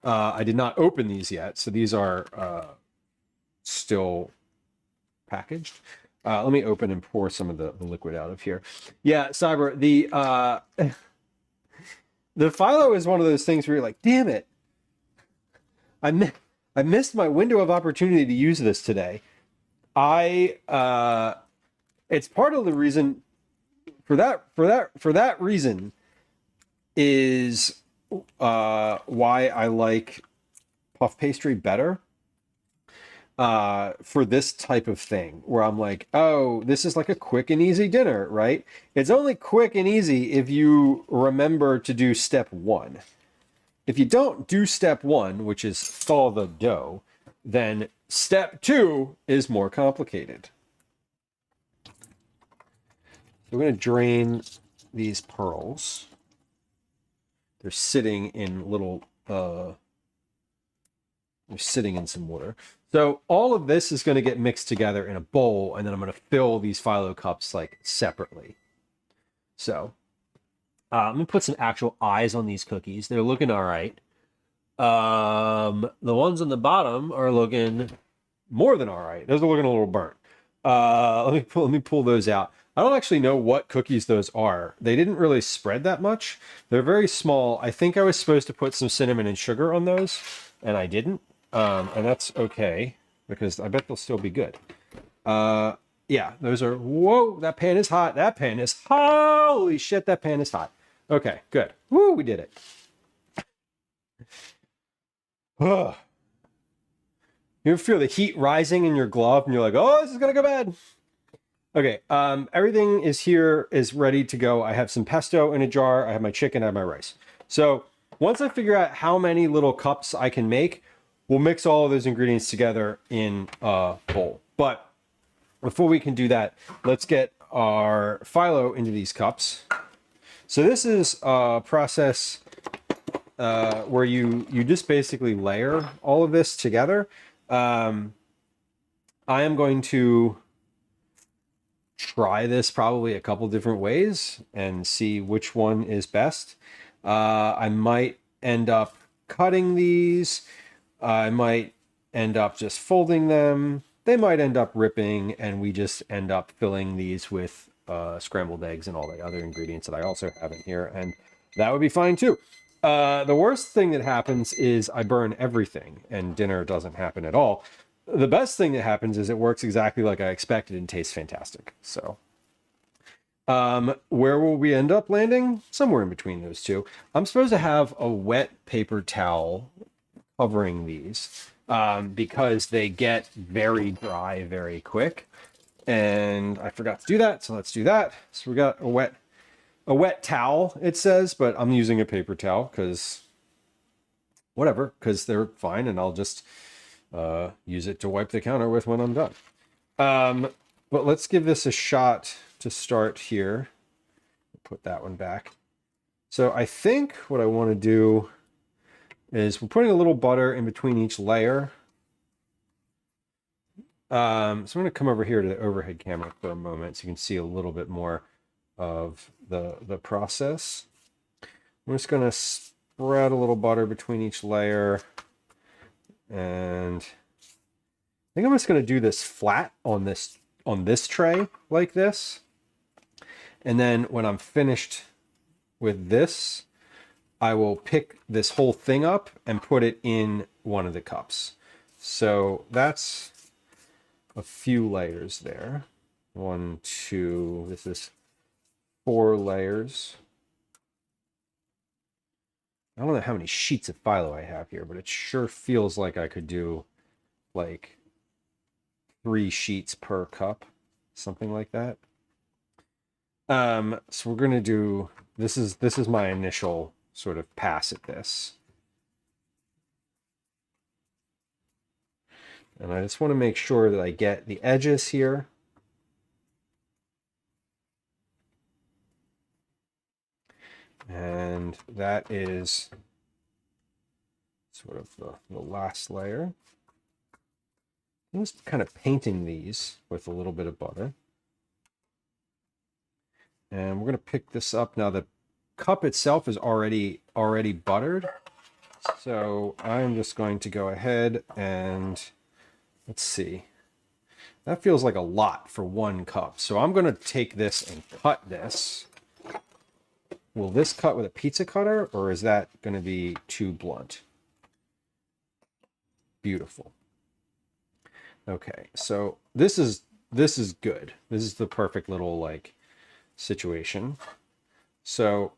I did not open these yet, so these are still packaged. Let me open and pour some of the liquid out of here. Yeah, Cyber, the Phyllo is one of those things where you're like, damn it, I missed my window of opportunity to use this today. It's part of the reason for that reason is why I like puff pastry better. For this type of thing where I'm like, oh, this is like a quick and easy dinner, right? It's only quick and easy if you remember to do step 1. If you don't do step 1, which is thaw the dough, then step 2 is more complicated. So we're going to drain these pearls. They're sitting in little, they're sitting in some water. So all of this is going to get mixed together in a bowl, and then I'm going to fill these Phyllo cups like separately. So I'm going to put some actual eyes on these cookies. They're looking all right. The ones on the bottom are looking more than all right. Those are looking a little burnt. Let me pull those out. I don't actually know what cookies those are. They didn't really spread that much. They're very small. I think I was supposed to put some cinnamon and sugar on those, and I didn't. And that's okay, because I bet they'll still be good. Yeah, those are, whoa, that pan is hot. That pan is, holy shit, that pan is hot. Okay, good. Woo, we did it. Ugh. You ever feel the heat rising in your glove and you're like, oh, this is gonna go bad. Okay, everything is ready to go. I have some pesto in a jar. I have my chicken, I have my rice. So once I figure out how many little cups I can make, we'll mix all of those ingredients together in a bowl. But before we can do that, let's get our Phyllo into these cups. So this is a process where you just basically layer all of this together. I am going to try this probably a couple different ways and see which one is best. I might end up cutting these. I might end up just folding them. They might end up ripping, and we just end up filling these with scrambled eggs and all the other ingredients that I also have in here, and that would be fine too. The worst thing that happens is I burn everything, and dinner doesn't happen at all. The best thing that happens is it works exactly like I expected and tastes fantastic. So where will we end up landing? Somewhere in between those two. I'm supposed to have a wet paper towel covering these because they get very dry very quick, and I forgot to do that, so let's do that. So we got a wet towel, it says, but I'm using a paper towel because whatever, because they're fine, and I'll just use it to wipe the counter with when I'm done. But let's give this a shot to start here. Put that one back. So I think what I want to do is we're putting a little butter in between each layer. So I'm going to come over here to the overhead camera for a moment so you can see a little bit more of the process. I'm just going to spread a little butter between each layer, and I think I'm just going to do this flat on this tray like this. And then when I'm finished with this, I will pick this whole thing up and put it in one of the cups. So that's a few layers there. 1, 2, this is 4 layers. I don't know how many sheets of Phyllo I have here, but it sure feels like I could do like 3 sheets per cup, something like that. So we're gonna do, this is my initial sort of pass at this. And I just want to make sure that I get the edges here. And that is sort of the last layer. I'm just kind of painting these with a little bit of butter. And we're going to pick this up. Now the cup itself is already buttered. So I'm just going to go ahead and let's see. That feels like a lot for 1 cup. So I'm going to take this and cut this. Will this cut with a pizza cutter, or is that going to be too blunt? Beautiful. Okay, so this is good. This is the perfect little like situation. So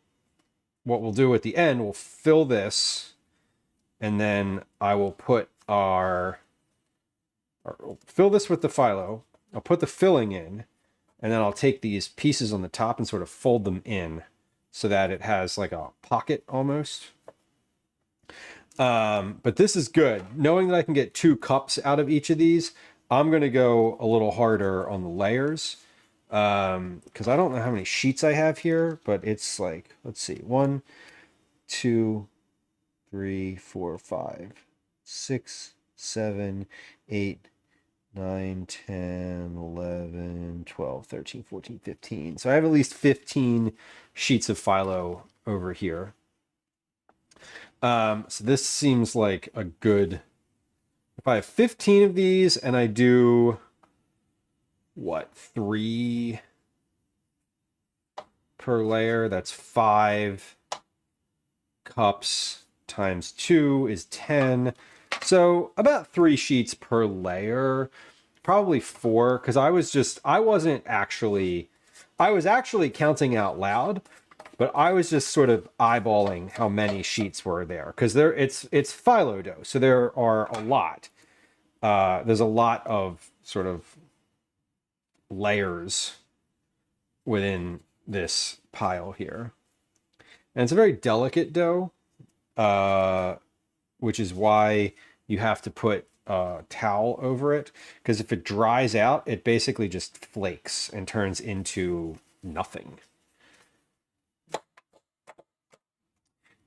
what we'll do at the end, we'll fill this, and then I will put fill this with the phyllo. I'll put the filling in, and then I'll take these pieces on the top and sort of fold them in so that it has like a pocket almost. But this is good. Knowing that I can get 2 cups out of each of these, I'm going to go a little harder on the layers. Because I don't know how many sheets I have here, but it's like, let's see, 1, 2, 3, 4, 5, 6, 7, 8, 9, 10, 11, 12, 13, 14, 15. So I have at least 15 sheets of phyllo over here. So this seems like a good, if I have 15 of these and I do, what, 3 per layer, that's 5 cups times 2 is 10. So about 3 sheets per layer, probably 4, because I was actually counting out loud, but I was just sort of eyeballing how many sheets were there, because it's phyllo dough, so there are a lot. There's a lot of sort of layers within this pile here, and it's a very delicate dough, which is why you have to put a towel over it, because if it dries out, it basically just flakes and turns into nothing.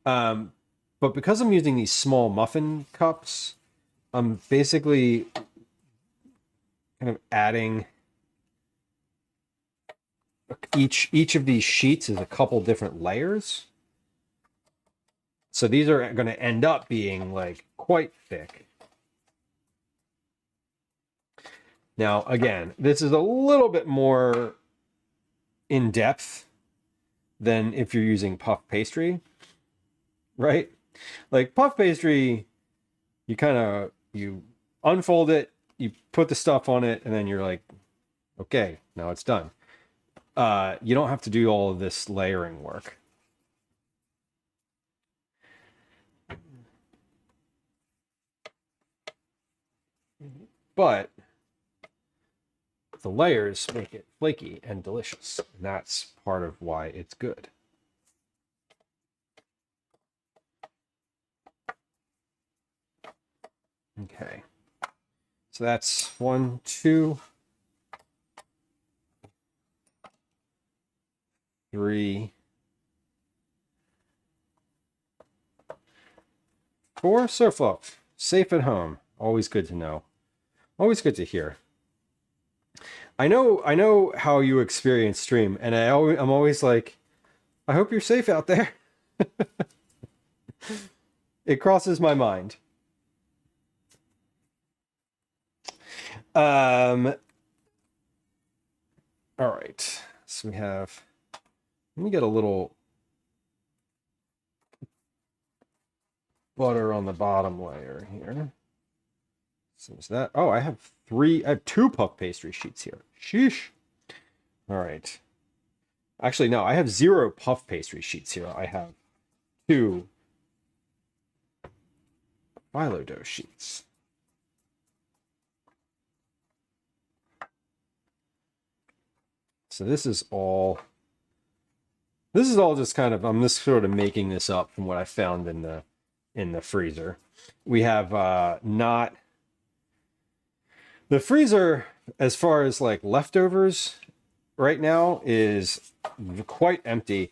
But because I'm using these small muffin cups, I'm basically kind of adding, each of these sheets is a couple different layers. So these are going to end up being like quite thick. Now, again, this is a little bit more in depth than if you're using puff pastry, right? Like puff pastry, you unfold it, you put the stuff on it, and then you're like, okay, now it's done. You don't have to do all of this layering work. But the layers make it flaky and delicious, and that's part of why it's good. Okay, so that's 1, 2, 3, 4. So safe at home. Always good to know. Always good to hear. I know how you experience stream, and I'm always like, I hope you're safe out there. It crosses my mind. All right. So we have, let me get a little butter on the bottom layer here. So is that, oh, I have 2 puff pastry sheets here. Sheesh. All right. Actually, no, I have 0 puff pastry sheets here. I have 2 phyllo dough sheets. So this is all just kind of, I'm just sort of making this up from what I found in the freezer. We have not, the freezer, as far as like leftovers right now, is quite empty.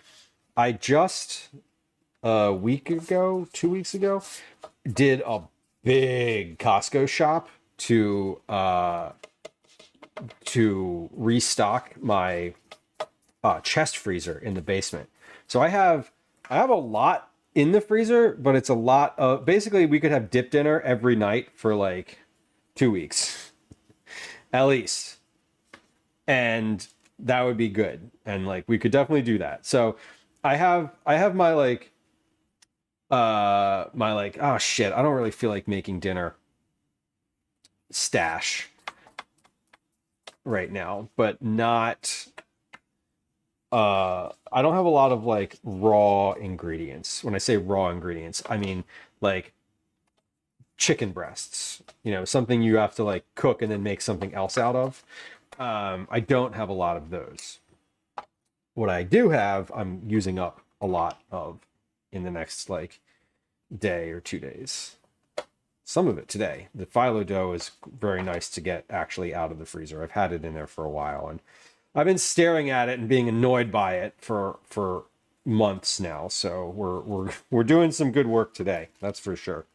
I just a week ago, 2 weeks ago, did a big Costco shop to restock my chest freezer in the basement. So I have a lot in the freezer, but it's a lot of, basically we could have dip dinner every night for like 2 weeks. at least. And that would be good. And like we could definitely do that. So I have my like oh shit, I don't really feel like making dinner stash right now, but not I don't have a lot of like raw ingredients. When I say raw ingredients, I mean like chicken breasts, you know, something you have to like cook and then make something else out of. I don't have a lot of those. What I do have, I'm using up a lot of in the next like day or 2 days. Some of it today. The phyllo dough is very nice to get actually out of the freezer. I've had it in there for a while, and I've been staring at it and being annoyed by it for months now. So we're doing some good work today. That's for sure.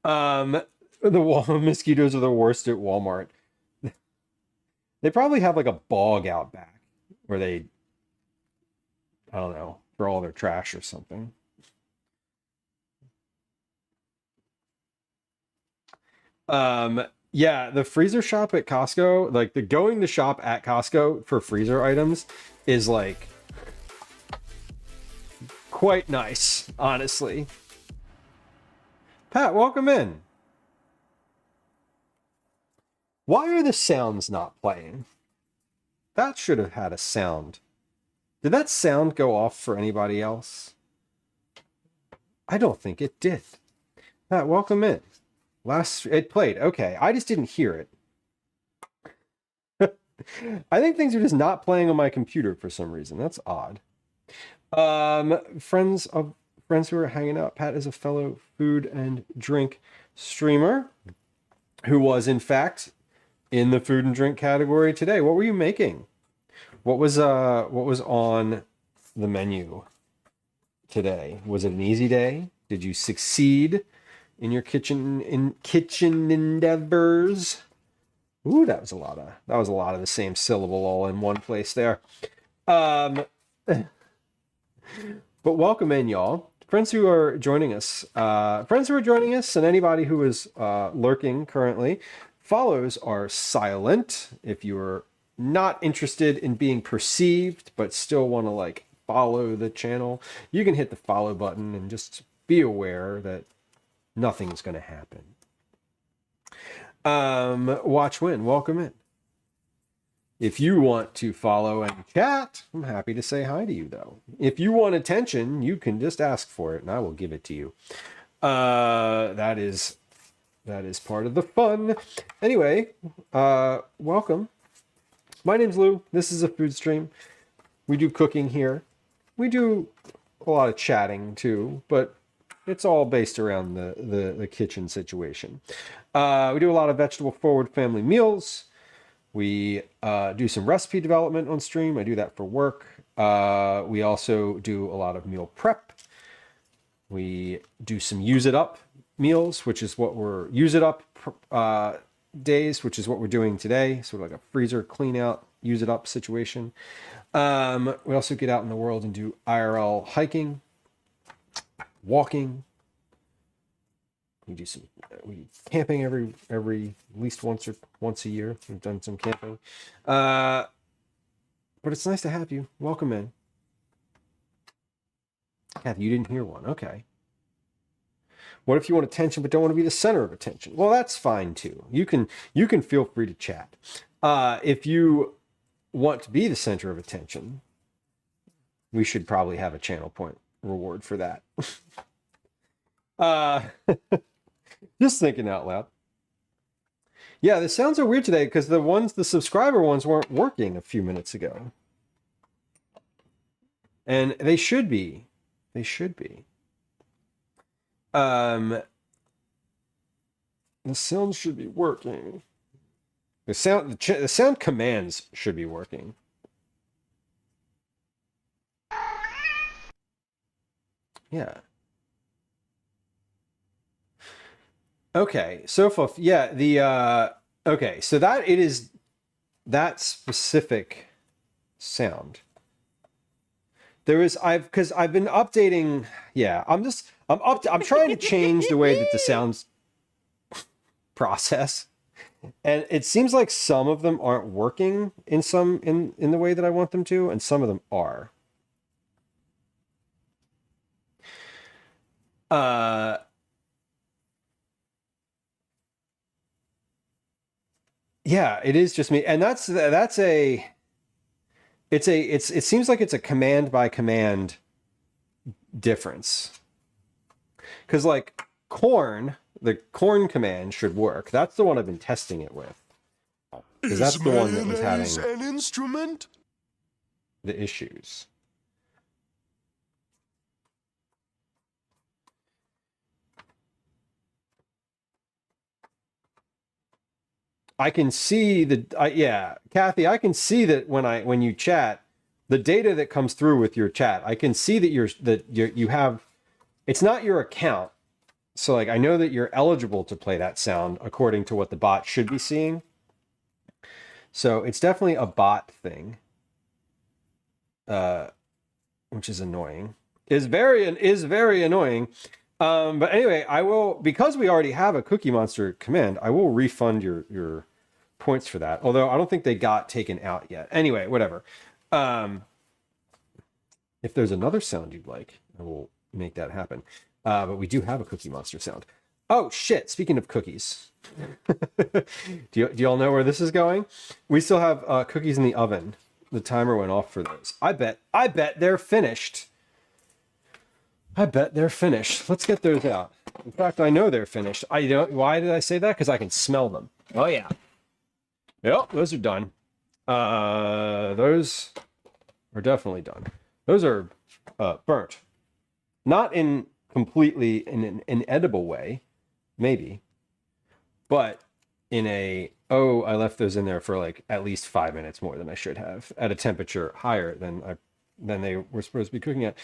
The mosquitoes are the worst at Walmart. They probably have like a bog out back where they, I don't know, throw all their trash or something. Yeah, the freezer shop at Costco, like the going to shop at Costco for freezer items is like quite nice, honestly. Pat, welcome in. Why are the sounds not playing? That should have had a sound. Did that sound go off for anybody else? I don't think it did. Pat, welcome in. It played. Okay, I just didn't hear it. I think things are just not playing on my computer for some reason. That's odd. Friends who are hanging out. Pat is a fellow food and drink streamer who was in fact in the food and drink category today. What were you making? What was on the menu today? Was it an easy day? Did you succeed in your kitchen endeavors? Ooh, that was a lot of the same syllable all in one place there. But welcome in, y'all. Friends who are joining us, and anybody who is lurking currently. Follows are silent. If you are not interested in being perceived, but still want to like follow the channel, you can hit the follow button and just be aware that nothing's going to happen. Watch Win, welcome in. If you want to follow and chat, I'm happy to say hi to you, though. If you want attention, you can just ask for it, and I will give it to you. That is part of the fun. Anyway, welcome. My name's Lou. This is a food stream. We do cooking here. We do a lot of chatting, too, but it's all based around the kitchen situation. We do a lot of vegetable-forward family meals. We do some recipe development on stream. I do that for work. We also do a lot of meal prep. We do some use it up meals, which is what we're days, which is what we're doing today. Sort of like a freezer clean out, use it up situation. We also get out in the world and do IRL hiking, walking. We do camping every at least once a year. We've done some camping. But it's nice to have you. Welcome in. Kathy, you didn't hear one. Okay. What if you want attention but don't want to be the center of attention? Well, that's fine too. You can feel free to chat. If you want to be the center of attention, we should probably have a channel point reward for that. Just thinking out loud. Yeah, the sounds are weird today because the subscriber ones weren't working a few minutes ago. And they should be. They should be. The sound should be working. The sound commands should be working. Yeah. Okay, so for okay, so that specific sound. Because I've been updating. Yeah, I'm trying to change the way that the sounds process, And it seems like some of them aren't working in the way that I want them to, and some of them are. Yeah, it is just me. And it seems like it's a command by command difference. Because like the corn command should work. That's the one I've been testing it with. Because that's the one that was having an instrument? the issues. I can see yeah, Kathy, I can see that when you chat, the data that comes through with your chat, I can see that you have, it's not your account. So like I know that you're eligible to play that sound according to what the bot should be seeing. So it's definitely a bot thing. Which is annoying. Is very annoying. But anyway, I will, because we already have a Cookie Monster command, I will refund your points for that. Although I don't think they got taken out yet. Anyway, whatever. If there's another sound you'd like, I will make that happen. But we do have a Cookie Monster sound. Oh shit! Speaking of cookies, do y'all know where this is going? We still have cookies in the oven. The timer went off for those. I bet they're finished. I bet they're finished. Let's get those out. In fact, I know they're finished. Why did I say that? Because I can smell them. Oh yeah. Yep, those are done. Those are definitely done. Those are burnt. Not in completely in an inedible way, maybe, but in a, oh, I left those in there for like at least 5 minutes more than I should have at a temperature higher than they were supposed to be cooking at.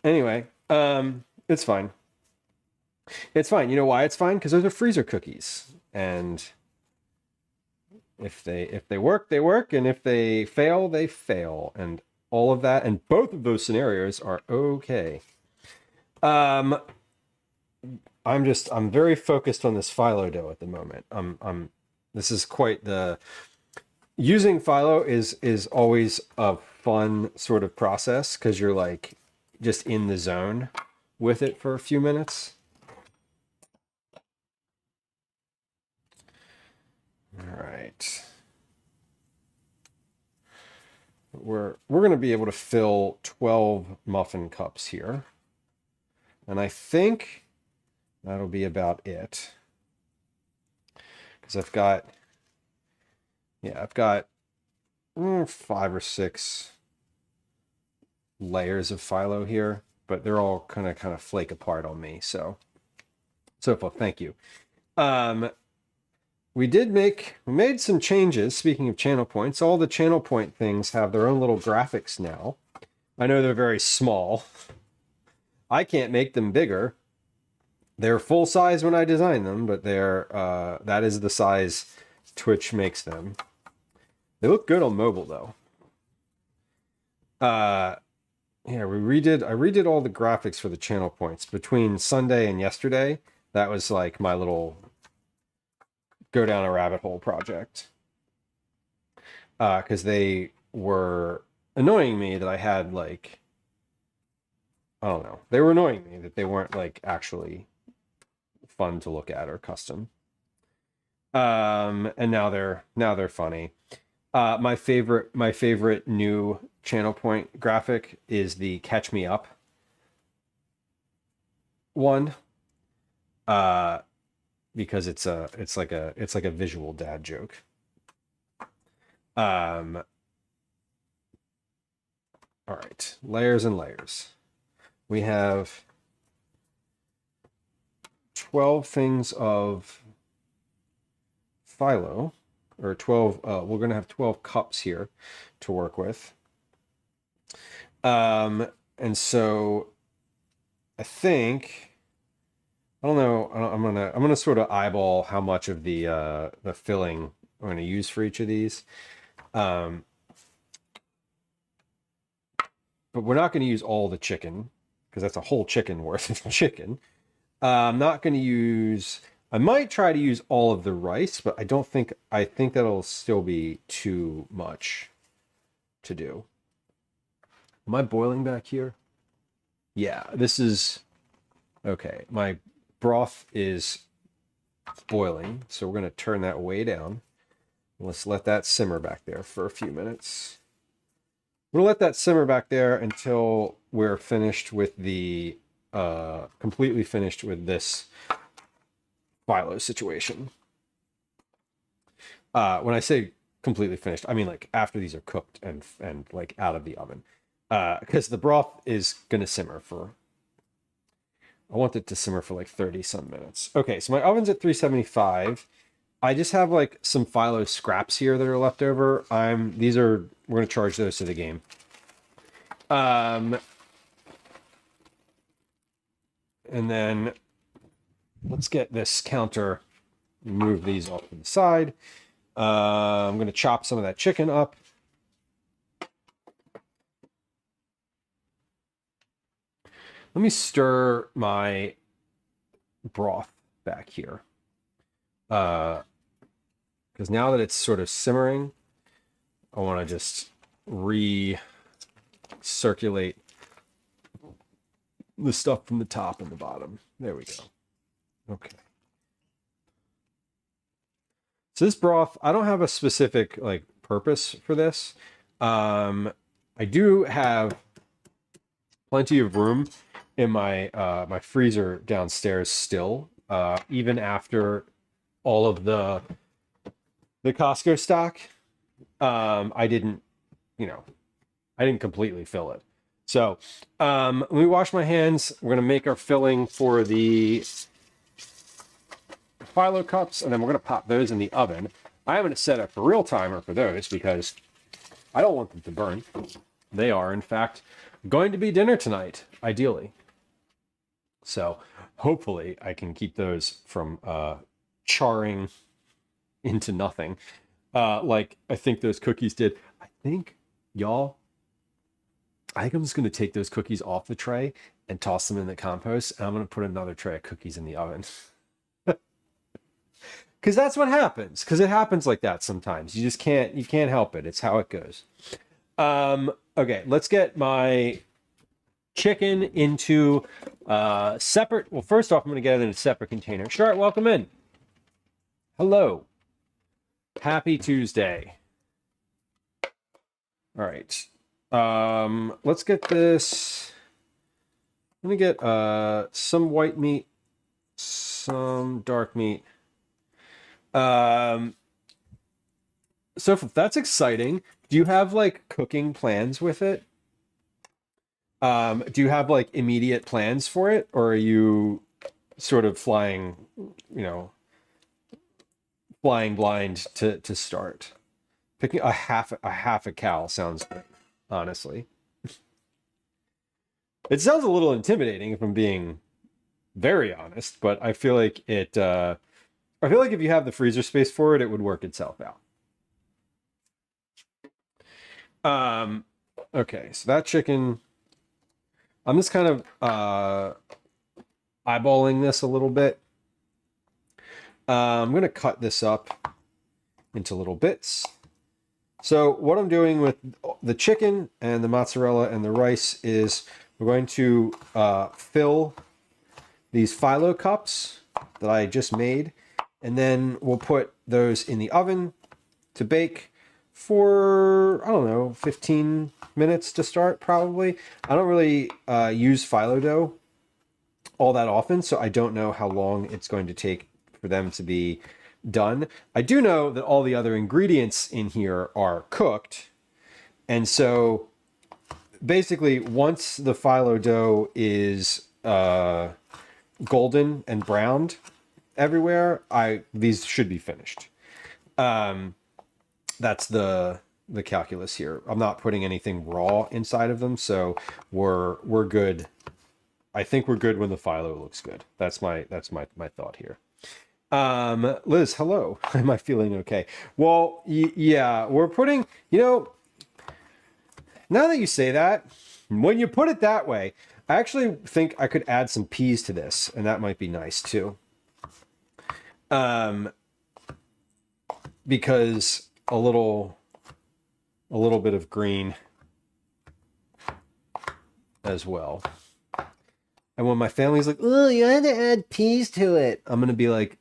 Anyway, it's fine. It's fine. You know why it's fine? Because those are freezer cookies, and if they work, they work, and if they fail, they fail, and all of that, and both of those scenarios are okay. I'm very focused on this Phyllo dough at the moment. This is quite the, using Phyllo is always a fun sort of process because you're like just in the zone with it for a few minutes. All right. We're going to be able to fill 12 muffin cups here. And I think that'll be about it. Because I've got 5 or 6 layers of Phyllo here, but they're all kind of flake apart on me. So far, thank you. We made some changes. Speaking of channel points, all the channel point things have their own little graphics now. I know they're very small. I can't make them bigger. They're full size when I design them, but that is the size Twitch makes them. They look good on mobile though. Yeah, I redid all the graphics for the channel points between Sunday and yesterday. That was like my little go down a rabbit hole project. Because they were annoying me that I had like, I don't know. They were annoying me that they weren't like actually fun to look at or custom. And now they're funny. My favorite new channel point graphic is the Catch Me Up one. Because it's like a visual dad joke. All right, layers and layers. We have 12 things of Phyllo, or 12, we're going to have 12 cups here to work with. And so I think, I don't know, I'm gonna sort of eyeball how much of the filling I'm going to use for each of these. But we're not going to use all the chicken, because that's a whole chicken worth of chicken. I'm not going to use, I might try to use all of the rice, but I think that'll still be too much to do. Am I boiling back here? Yeah, this is okay. My broth is boiling, so we're going to turn that way down. Let's let that simmer back there for a few minutes. We'll let that simmer back there until we're finished with the completely finished with this Phyllo situation. When I say completely finished, I mean like after these are cooked and like out of the oven, because the broth is gonna simmer for. I want it to simmer for like 30 some minutes. Okay, so my oven's at 375. I just have like some Phyllo scraps here that are left over. We're gonna charge those to the game. And then let's get this counter, move these off to the side. I'm gonna chop some of that chicken up. Let me stir my broth back here. Because now that it's sort of simmering, I want to just recirculate the stuff from the top and the bottom. There we go. Okay. So this broth, I don't have a specific like purpose for this. I do have plenty of room in my my freezer downstairs still, even after all of the Costco stock. I didn't completely fill it. So let me wash my hands. We're gonna make our filling for the Phyllo cups, and then we're gonna pop those in the oven. I haven't set up a real timer for those because I don't want them to burn. They are, in fact, going to be dinner tonight, ideally. So hopefully I can keep those from charring into nothing, like I think those cookies did. I think I'm just going to take those cookies off the tray and toss them in the compost, and I'm going to put another tray of cookies in the oven. Because that's what happens. Because it happens like that sometimes. You can't help it. It's how it goes. Okay, let's get my chicken into separate. Well, first off, I'm going to get it in a separate container. Shart, welcome in. Hello. Happy Tuesday. All right. Let's get this. Let me get some white meat, some dark meat. So that's exciting. Do you have like cooking plans with it? Do you have like immediate plans for it, or are you sort of flying blind to start? Picking a half a cow sounds great, honestly. It sounds a little intimidating if I'm being very honest, but I feel like if you have the freezer space for it, it would work itself out. Okay, so that chicken, I'm just kind of eyeballing this a little bit. I'm going to cut this up into little bits. So what I'm doing with the chicken and the mozzarella and the rice is we're going to fill these Phyllo cups that I just made, and then we'll put those in the oven to bake for, I don't know, 15 minutes to start, probably. I don't really use Phyllo dough all that often, so I don't know how long it's going to take for them to be done. I do know that all the other ingredients in here are cooked, and so basically once the Phyllo dough is golden and browned everywhere, these should be finished. That's the calculus here. I'm not putting anything raw inside of them, so we're good. I think we're good when the Phyllo looks good. That's my thought here. Liz, hello. Am I feeling okay? Well, yeah, we're putting, now that you say that, when you put it that way, I actually think I could add some peas to this, and that might be nice too. Because a little bit of green as well. And when my family's like, oh, you had to add peas to it, I'm going to be like,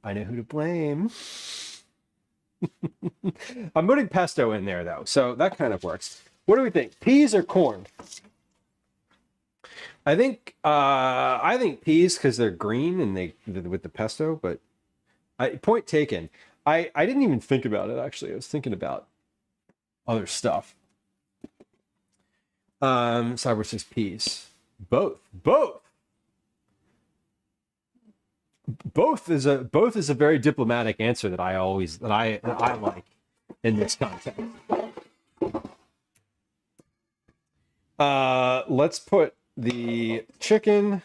I know who to blame. I'm putting pesto in there, though, so that kind of works. What do we think? Peas or corn? I think peas because they're green and they with the pesto, but point taken. I didn't even think about it, actually. I was thinking about other stuff. Cyber says peas. Both is a very diplomatic answer that I like in this context. Let's put the chicken.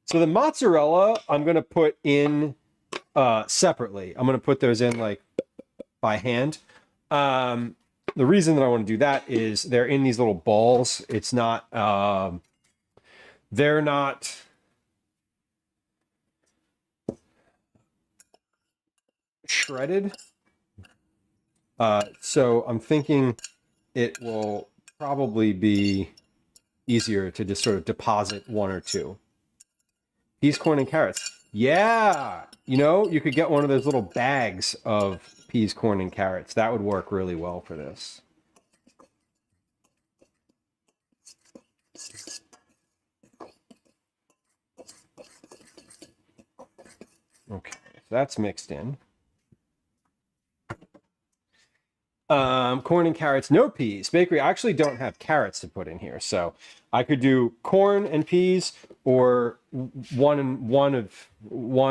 So the mozzarella I'm going to put in separately. I'm going to put those in like by hand. The reason that I want to do that is they're in these little balls. It's not they're not shredded. So I'm thinking it will probably be easier to just sort of deposit one or two. Peas, corn, and carrots. Yeah, you know, you could get one of those little bags of peas, corn, and carrots. That would work really well for this. Okay, so that's mixed in. Corn and carrots, no peas. Bakery, I actually don't have carrots to put in here, so I could do corn and peas, or one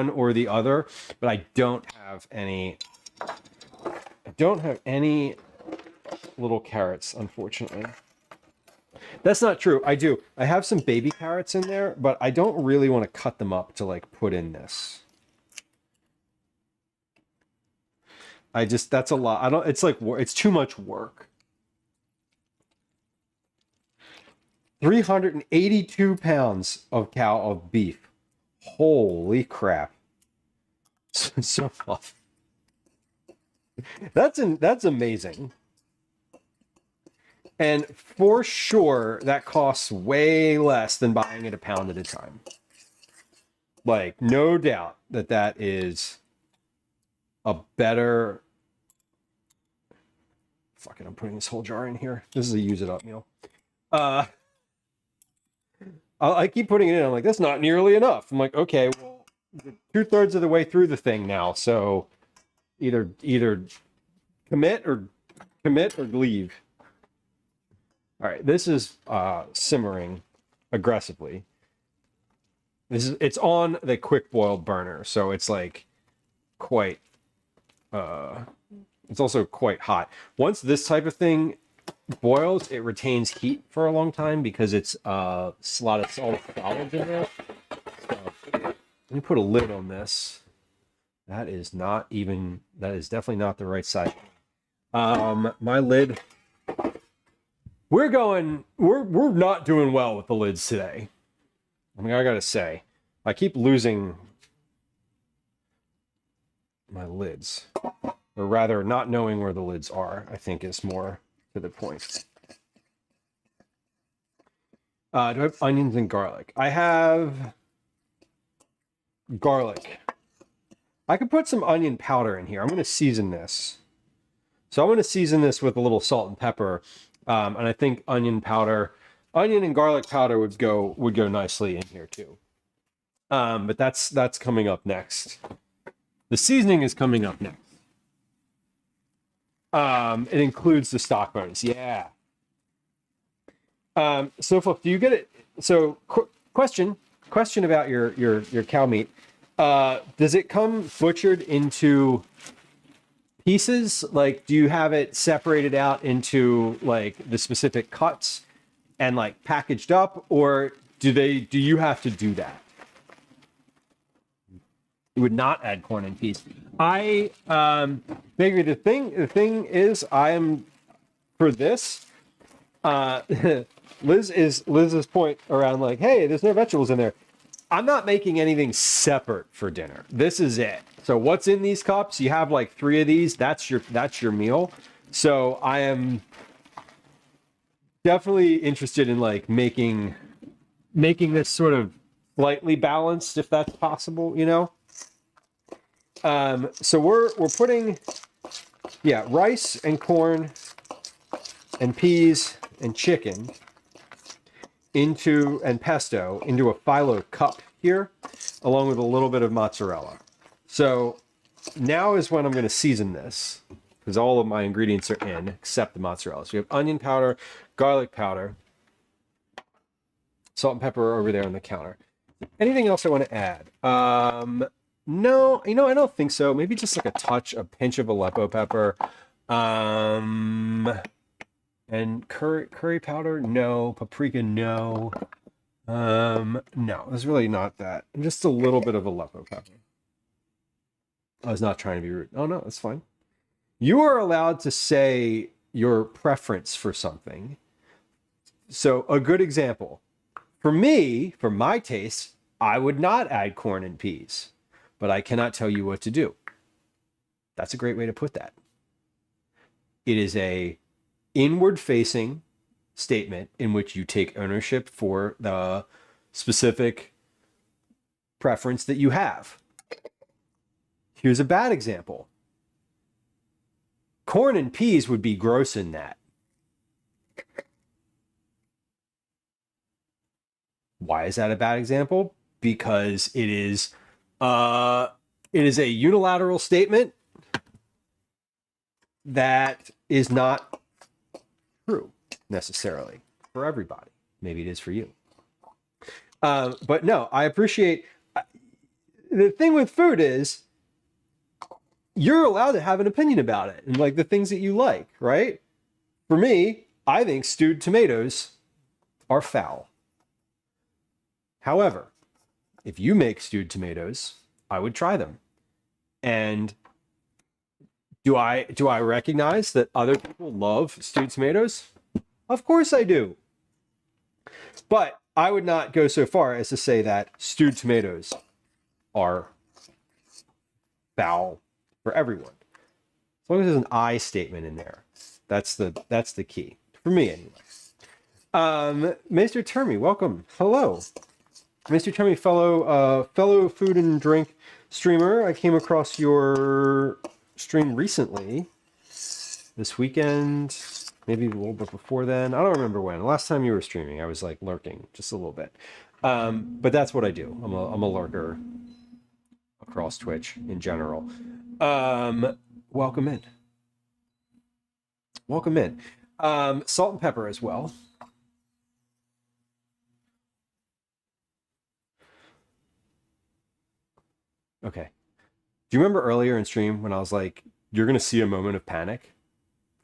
or the other. But I don't have any. I don't have any little carrots, unfortunately. That's not true. I do. I have some baby carrots in there, but I don't really want to cut them up to like put in this. That's a lot. It's too much work. 382 pounds of beef. Holy crap. So fluff. That's amazing. And for sure, that costs way less than buying it a pound at a time. Like, no doubt that is a better... Fuck it, I'm putting this whole jar in here. This is a use it up meal. I keep putting it in. I'm like, that's not nearly enough. I'm like, okay, well, 2/3 of the way through the thing now. So either commit or leave. All right, this is simmering aggressively. It's on the quick boiled burner, so it's like quite it's also quite hot. Once this type of thing boils, it retains heat for a long time because it's a lot of solids in there. So let me put a lid on this. That is definitely not the right size. My lid. We're not doing well with the lids today. I mean, I gotta say, I keep losing my lids. Or rather, not knowing where the lids are, I think is more to the point. Do I have onions and garlic? I have garlic. I could put some onion powder in here. I'm going to season this. So I'm going to season this with a little salt and pepper. And I think onion and garlic powder would go nicely in here too. But that's coming up next. The seasoning is coming up next. It includes the stock bonus. Yeah. So Fluff, do you get it? So question about your cow meat. Does it come butchered into pieces? Like, do you have it separated out into like the specific cuts and like packaged up, or do you have to do that? You would not add corn and peas. Maybe the thing is, I am for this. Liz's point around like, hey, there's no vegetables in there. I'm not making anything separate for dinner. This is it. So what's in these cups? You have like 3 of these. That's your meal. So I am definitely interested in like making this sort of slightly balanced, if that's possible, you know. So we're putting rice and corn and peas and chicken and pesto into a Phyllo cup here, along with a little bit of mozzarella. So now is when I'm going to season this, because all of my ingredients are in except the mozzarella. So we have onion powder, garlic powder, salt and pepper over there on the counter. Anything else I want to add? No, I don't think so. Maybe just like a pinch of Aleppo pepper. And curry powder, no. Paprika, no. No, there's really not that. Just a little bit of Aleppo pepper. I was not trying to be rude. Oh no, that's fine. You are allowed to say your preference for something. So a good example. For me, for my taste, I would not add corn and peas, but I cannot tell you what to do. That's a great way to put that. It is a inward-facing statement in which you take ownership for the specific preference that you have. Here's a bad example. Corn and peas would be gross in that. Why is that a bad example? Because it is a unilateral statement that is not true necessarily for everybody. Maybe it is for you. But no, I appreciate the thing with food is you're allowed to have an opinion about it and like the things that you like, right? For me, I think stewed tomatoes are foul. However, if you make stewed tomatoes, I would try them. And do I recognize that other people love stewed tomatoes? Of course I do. But I would not go so far as to say that stewed tomatoes are foul for everyone. As long as there's an I statement in there. That's the key. For me anyway. Mr. Termy, welcome. Hello. Mr. Termy, fellow food and drink streamer. I came across your stream recently. This weekend, maybe a little bit before then. I don't remember when. Last time you were streaming, I was like lurking just a little bit. But that's what I do. I'm a lurker across Twitch in general. Welcome in. Welcome in. Salt and pepper as well. Okay. Do you remember earlier in stream when I was like, you're going to see a moment of panic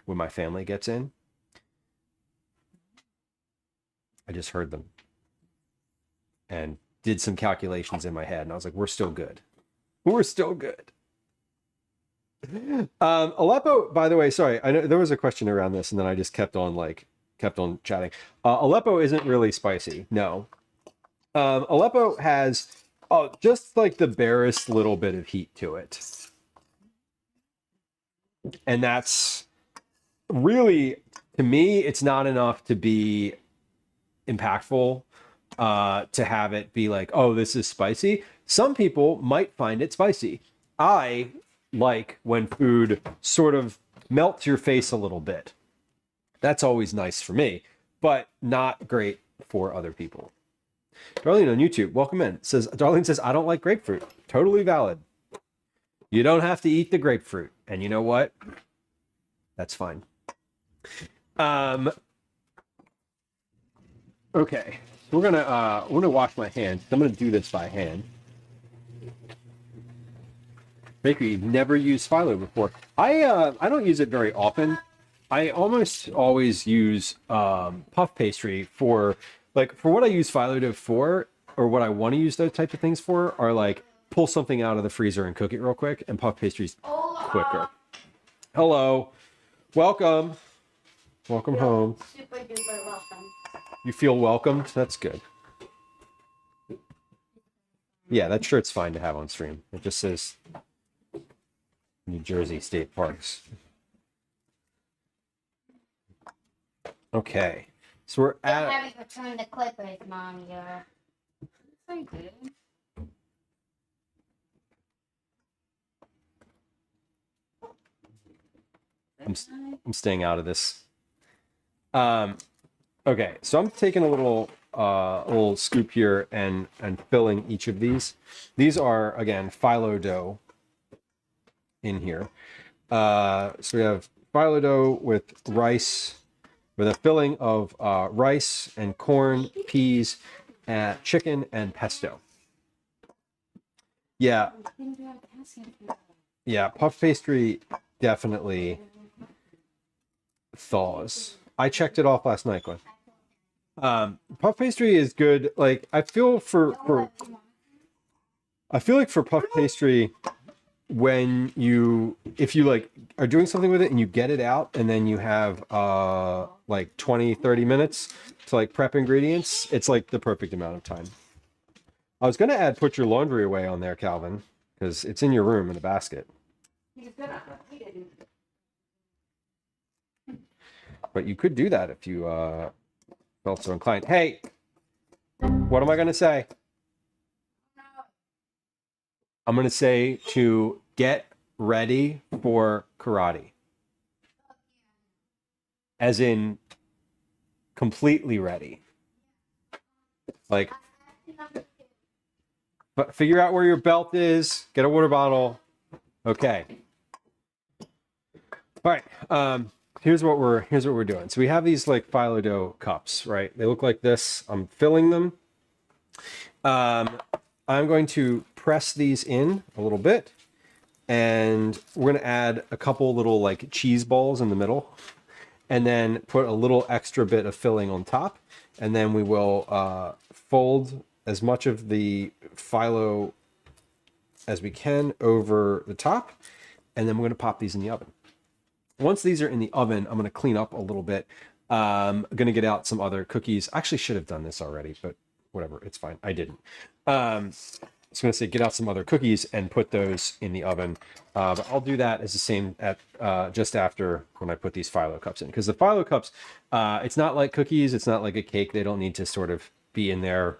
when my family gets in? I just heard them and did some calculations in my head. And I was like, we're still good. We're still good. Aleppo, by the way, sorry, I know there was a question around this and then I just kept on chatting. Aleppo isn't really spicy. No. Aleppo has just like the barest little bit of heat to it. And that's really, to me, it's not enough to be impactful, to have it be like, oh, this is spicy. Some people might find it spicy. I like when food sort of melts your face a little bit. That's always nice for me, but not great for other people. Darlene on YouTube, welcome in. Darlene says, I don't like grapefruit. Totally valid. You don't have to eat the grapefruit. And you know what? That's fine. Okay. We're gonna wash my hands. I'm gonna do this by hand. Bakery, you've never used Phyllo before. I don't use it very often. I almost always use puff pastry for what I use Phyllo for, or what I want to use those types of things for, are like pull something out of the freezer and cook it real quick, and puff pastry's quicker. Hello. Welcome. Welcome home. Super duper welcome. You feel welcomed? That's good. Yeah, that shirt's fine to have on stream. It just says New Jersey State Parks. Okay. So we're Still at... haven't returned the clippers, Mom. You're so good. I'm staying out of this. Okay, so I'm taking a little scoop here and filling each of these. These are, again, phyllo dough in here. So we have phyllo dough with rice, with a filling of rice and corn, peas, chicken, and pesto. Yeah. Yeah, puff pastry definitely thaws. I checked it off last night, Glenn. Puff pastry is good. Like, I feel like for puff pastry, if you like are doing something with it and you get it out and then you have like 20-30 minutes to like prep ingredients, it's like the perfect amount of time. I was gonna add put your laundry away on there, Calvin, because it's in your room in a basket. But you could do that if you felt so inclined. Hey, what am I gonna say? I'm gonna say to get ready for karate. As in completely ready. Like, but figure out where your belt is, get a water bottle. Okay. All right. Here's what we're doing. So we have these like phyllo dough cups, right? They look like this. I'm filling them. I'm going to press these in a little bit, and we're going to add a couple little like cheese balls in the middle, and then put a little extra bit of filling on top, and then we will fold as much of the phyllo as we can over the top, and then we're going to pop these in the oven. Once these are in the oven, I'm going to clean up a little bit. I'm going to get out some other cookies. I actually should have done this already, but whatever, it's fine. I didn't. I was going to say get out some other cookies and put those in the oven. But I'll do that as the same at just after when I put these phyllo cups in. Because the phyllo cups, it's not like cookies. It's not like a cake. They don't need to sort of be in there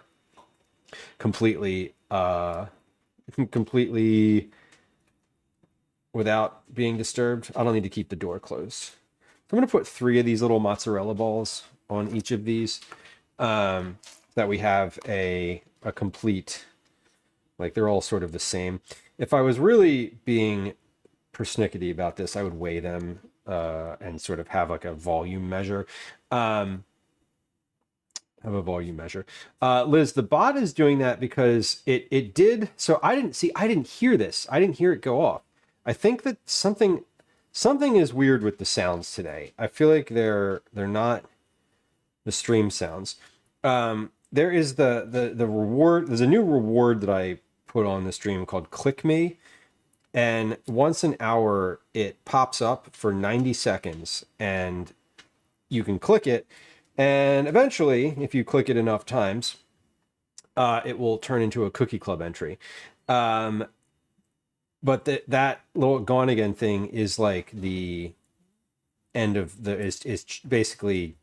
completely without being disturbed. I don't need to keep the door closed. So I'm going to put 3 of these little mozzarella balls on each of these, that we have a complete, like they're all sort of the same. If I was really being persnickety about this, I would weigh them and sort of have like a volume measure. Liz, the bot is doing that because it did. So I didn't hear this. I didn't hear it go off. I think that something is weird with the sounds today. I feel like they're not the stream sounds. There is the reward. There's a new reward that I put on the stream called Click Me, and once an hour it pops up for 90 seconds, and you can click it, and eventually, if you click it enough times, it will turn into a Cookie Club entry. But that little gone again thing is like the end of is basically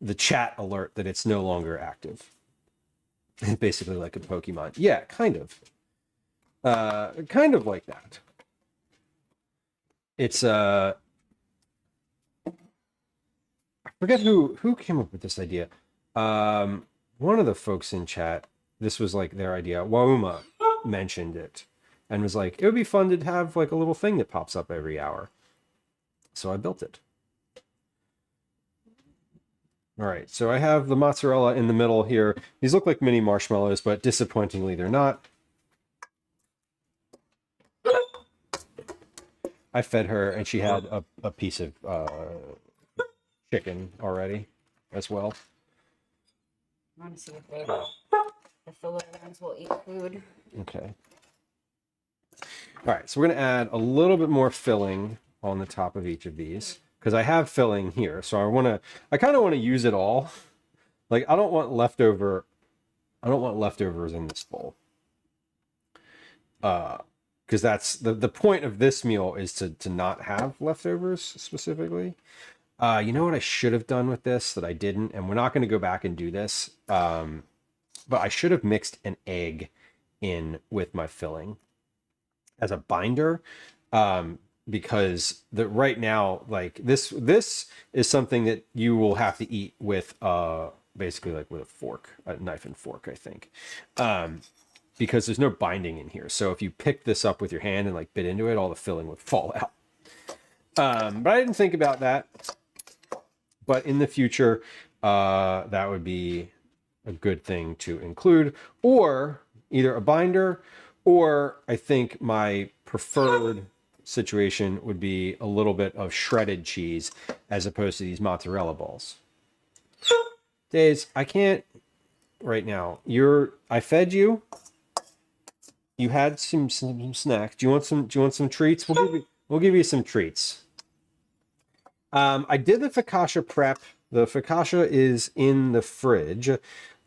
the chat alert that it's no longer active. Basically like a Pokemon. Yeah, kind of like that. It's I forget who came up with this idea. One of the folks in chat, this was like their idea. Wauma mentioned it and was like, it would be fun to have like a little thing that pops up every hour. So I built it. All right, so I have the mozzarella in the middle here. These look like mini marshmallows, but disappointingly they're not. I fed her and she had a piece of chicken already as well. I want to see if the Phyllo ones will eat food. Okay. All right, so we're going to add a little bit more filling on the top of each of these because I have filling here. So I kind of want to use it all. Like I don't want leftovers in this bowl. because that's the point of this meal is to not have leftovers specifically. You know what I should have done with this that I didn't, and we're not going to go back and do this. But I should have mixed an egg in with my filling as a binder, because right now, like this is something that you will have to eat with basically like with a fork, a knife and fork, I think, because there's no binding in here. So if you pick this up with your hand and like bit into it, all the filling would fall out. But I didn't think about that. But in the future, that would be a good thing to include, or either a binder, or I think my preferred situation would be a little bit of shredded cheese as opposed to these mozzarella balls. Days, I can't right now. I fed you. You had some snacks. Do you want some treats? We'll give you some treats. I did the focaccia prep. The focaccia is in the fridge.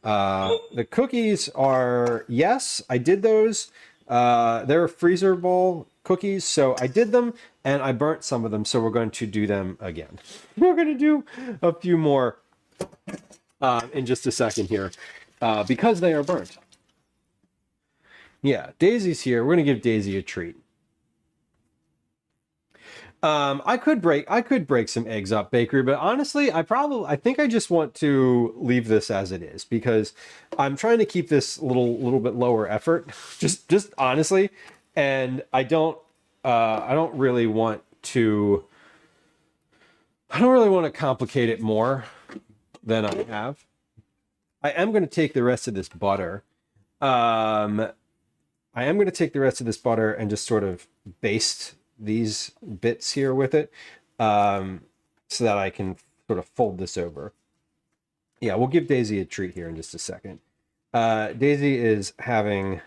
The cookies are, yes, I did those. They're freezer bowl cookies, so I did them and I burnt some of them, so we're going to do them again. We're going to do a few more in just a second here, because they are burnt. Yeah, Daisy's here. We're going to give Daisy a treat. I could break some eggs up, bakery, but honestly, I think I just want to leave this as it is because I'm trying to keep this little bit lower effort, just honestly, and I don't really want to complicate it more than I have. I am going to take the rest of this butter. I am going to take the rest of this butter and just sort of baste these bits here with it, so that I can sort of fold this over. Yeah, we'll give Daisy a treat here in just a second. Daisy is having,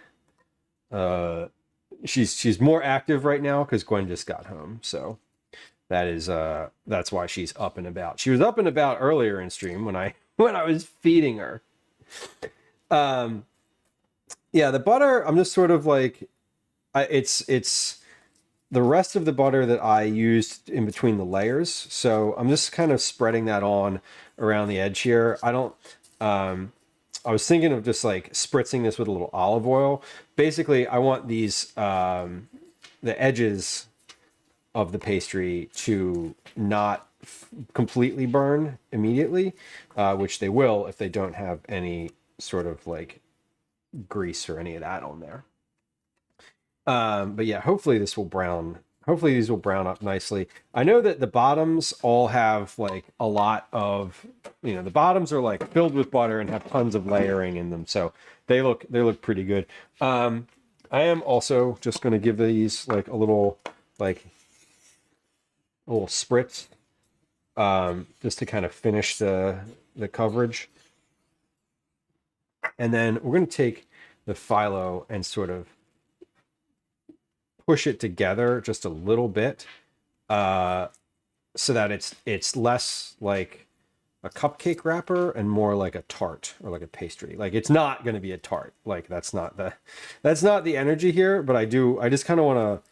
she's more active right now because Gwen just got home, so that's why she's up and about. She was up and about earlier in stream when I was feeding her. Yeah, the butter, I'm just sort of like, it's the rest of the butter that I used in between the layers. So I'm just kind of spreading that on around the edge here. I was thinking of just like spritzing this with a little olive oil. Basically, I want these, the edges of the pastry to not completely burn immediately, which they will if they don't have any sort of like grease or any of that on there. But yeah, hopefully these will brown up nicely. I know that the bottoms all have like a lot of, the bottoms are like filled with butter and have tons of layering in them. So they look pretty good. I am also just going to give these like a little spritz, just to kind of finish the coverage. And then we're going to take the phyllo and sort of push it together just a little bit, so that it's less like a cupcake wrapper and more like a tart or like a pastry. Like it's not going to be a tart. Like that's not the energy here. But I just kind of want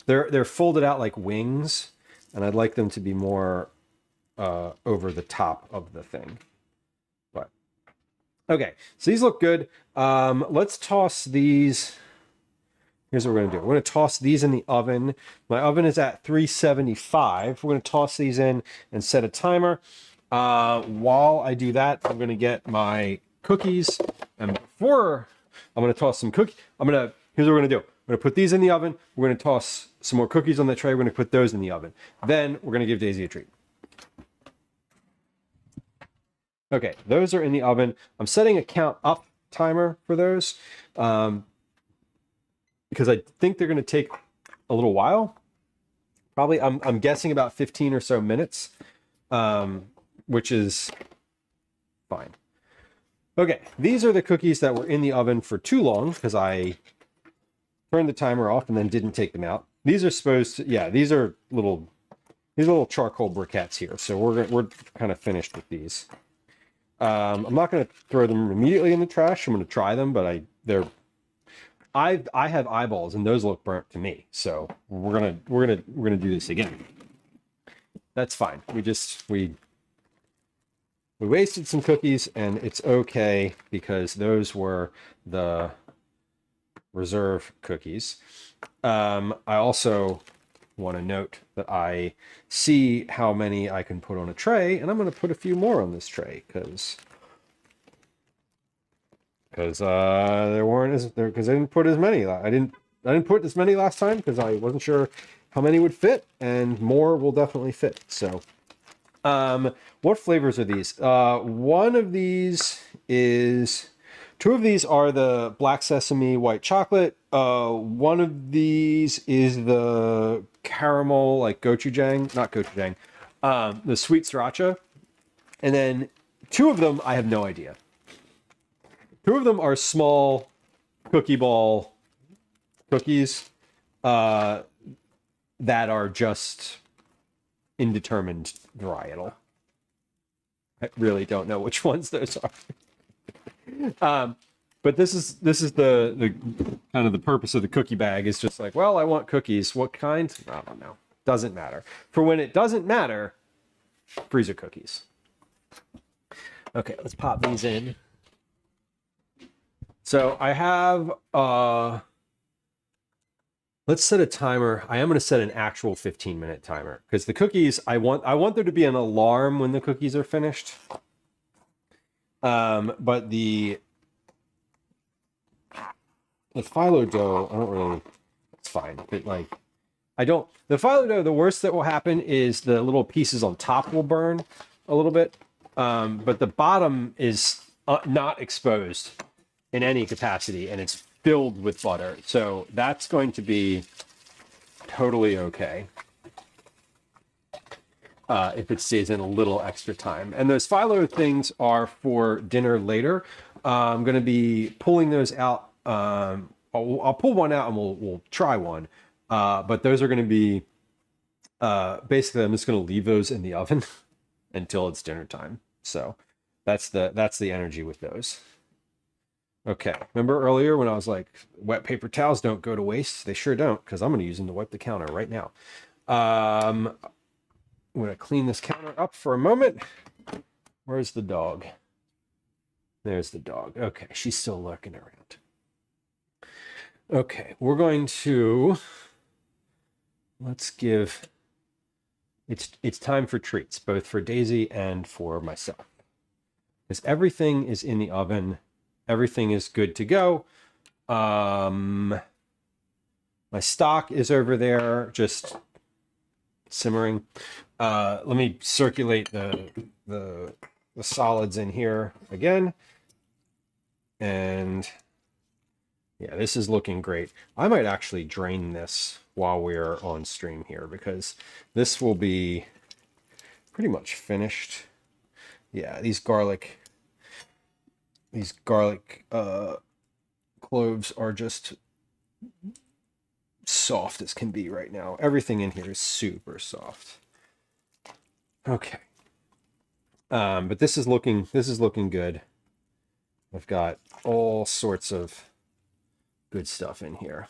to. They're folded out like wings, and I'd like them to be more over the top of the thing. But okay, so these look good. Let's toss these. Here's what we're going to do. We're going to toss these in the oven. My oven is at 375. We're going to toss these in and set a timer. While I do that, I'm going to get my cookies. And before I'm going to toss some cookies, here's what we're going to do. We're going to put these in the oven. We're going to toss some more cookies on the tray. We're going to put those in the oven. Then we're going to give Daisy a treat. Okay, those are in the oven. I'm setting a count up timer for those. Because I think they're going to take a little while. Probably, I'm guessing about 15 or so minutes, which is fine. Okay, these are the cookies that were in the oven for too long because I turned the timer off and then didn't take them out. These are supposed to, yeah, these are little charcoal briquettes here. So we're kind of finished with these. I'm not going to throw them immediately in the trash. I'm going to try them, but they're I have eyeballs and those look burnt to me. So we're gonna do this again. That's fine. We wasted some cookies and it's okay because those were the reserve cookies. I also want to note that I see how many I can put on a tray, and I'm going to put a few more on this tray because there weren't as there because I didn't put as many. I didn't put as many last time because I wasn't sure how many would fit, and more will definitely fit. So, what flavors are these? One of these is. Two of these are the black sesame white chocolate. One of these is the caramel, like gochujang, not gochujang, the sweet sriracha. And then two of them, I have no idea. Two of them are small cookie ball cookies that are just indeterminate varietal. I really don't know which ones those are. But this is the kind of the purpose of the cookie bag is just like, well, I want cookies. What kind? I don't know. Doesn't matter. For when it doesn't matter, freezer cookies. Okay, let's pop these in. So I have let's set a timer. I am going to set an actual 15-minute timer because the cookies I want there to be an alarm when the cookies are finished. But the phyllo dough, I don't really, it's fine. But like, the phyllo dough, the worst that will happen is the little pieces on top will burn a little bit. But the bottom is not exposed in any capacity and it's filled with butter. So that's going to be totally okay. If it stays in a little extra time. And those phyllo things are for dinner later. I'm going to be pulling those out. I'll pull one out and we'll try one. But those are going to be, basically I'm just going to leave those in the oven until it's dinner time. So that's the energy with those. Okay. Remember earlier when I was like, wet paper towels don't go to waste? They sure don't, because I'm going to use them to wipe the counter right now. I'm going to clean this counter up for a moment. Where's the dog? There's the dog. Okay, she's still lurking around. Okay, we're going to... Let's give... It's time for treats, both for Daisy and for myself. Because everything is in the oven. Everything is good to go. My stock is over there, just simmering. Let me circulate the solids in here again. And yeah, this is looking great. I might actually drain this while we're on stream here because this will be pretty much finished. Yeah, these garlic cloves are just soft as can be right now. Everything in here is super soft. Okay. But this is looking good. I've got all sorts of good stuff in here.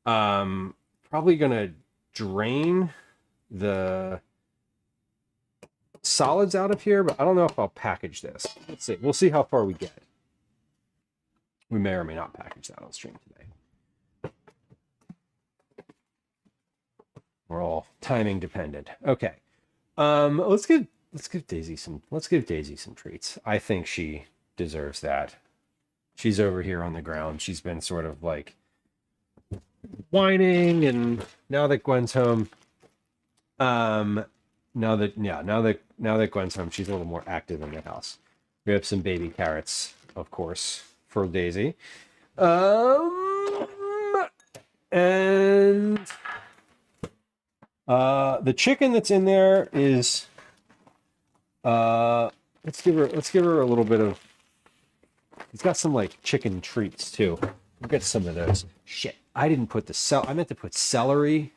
Probably gonna drain the solids out of here, but I don't know if I'll package this. Let's see. We'll see how far we get. We may or may not package that on stream today. We're all timing dependent. Okay. Let's give Daisy some treats. I think she deserves that. She's over here on the ground. She's been sort of like whining, and now that Gwen's home, now that Gwen's home, she's a little more active in the house. We have some baby carrots, of course, for Daisy. And the chicken that's in there is let's give her a little bit of, it's got some like chicken treats too. We'll get some of those. Shit, I didn't put I meant to put celery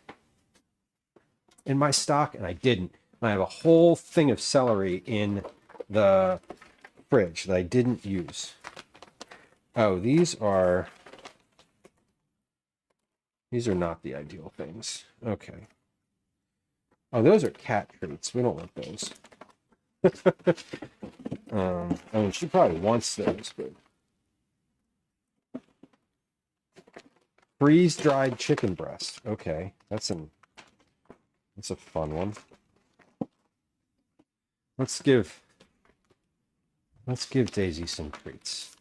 in my stock and I didn't. I have a whole thing of celery in the fridge that I didn't use. Oh, these are These are not the ideal things. Okay. Oh, those are cat treats. We don't want those. I mean, she probably wants those, but freeze-dried chicken breast. Okay, that's a fun one. Let's give Daisy some treats.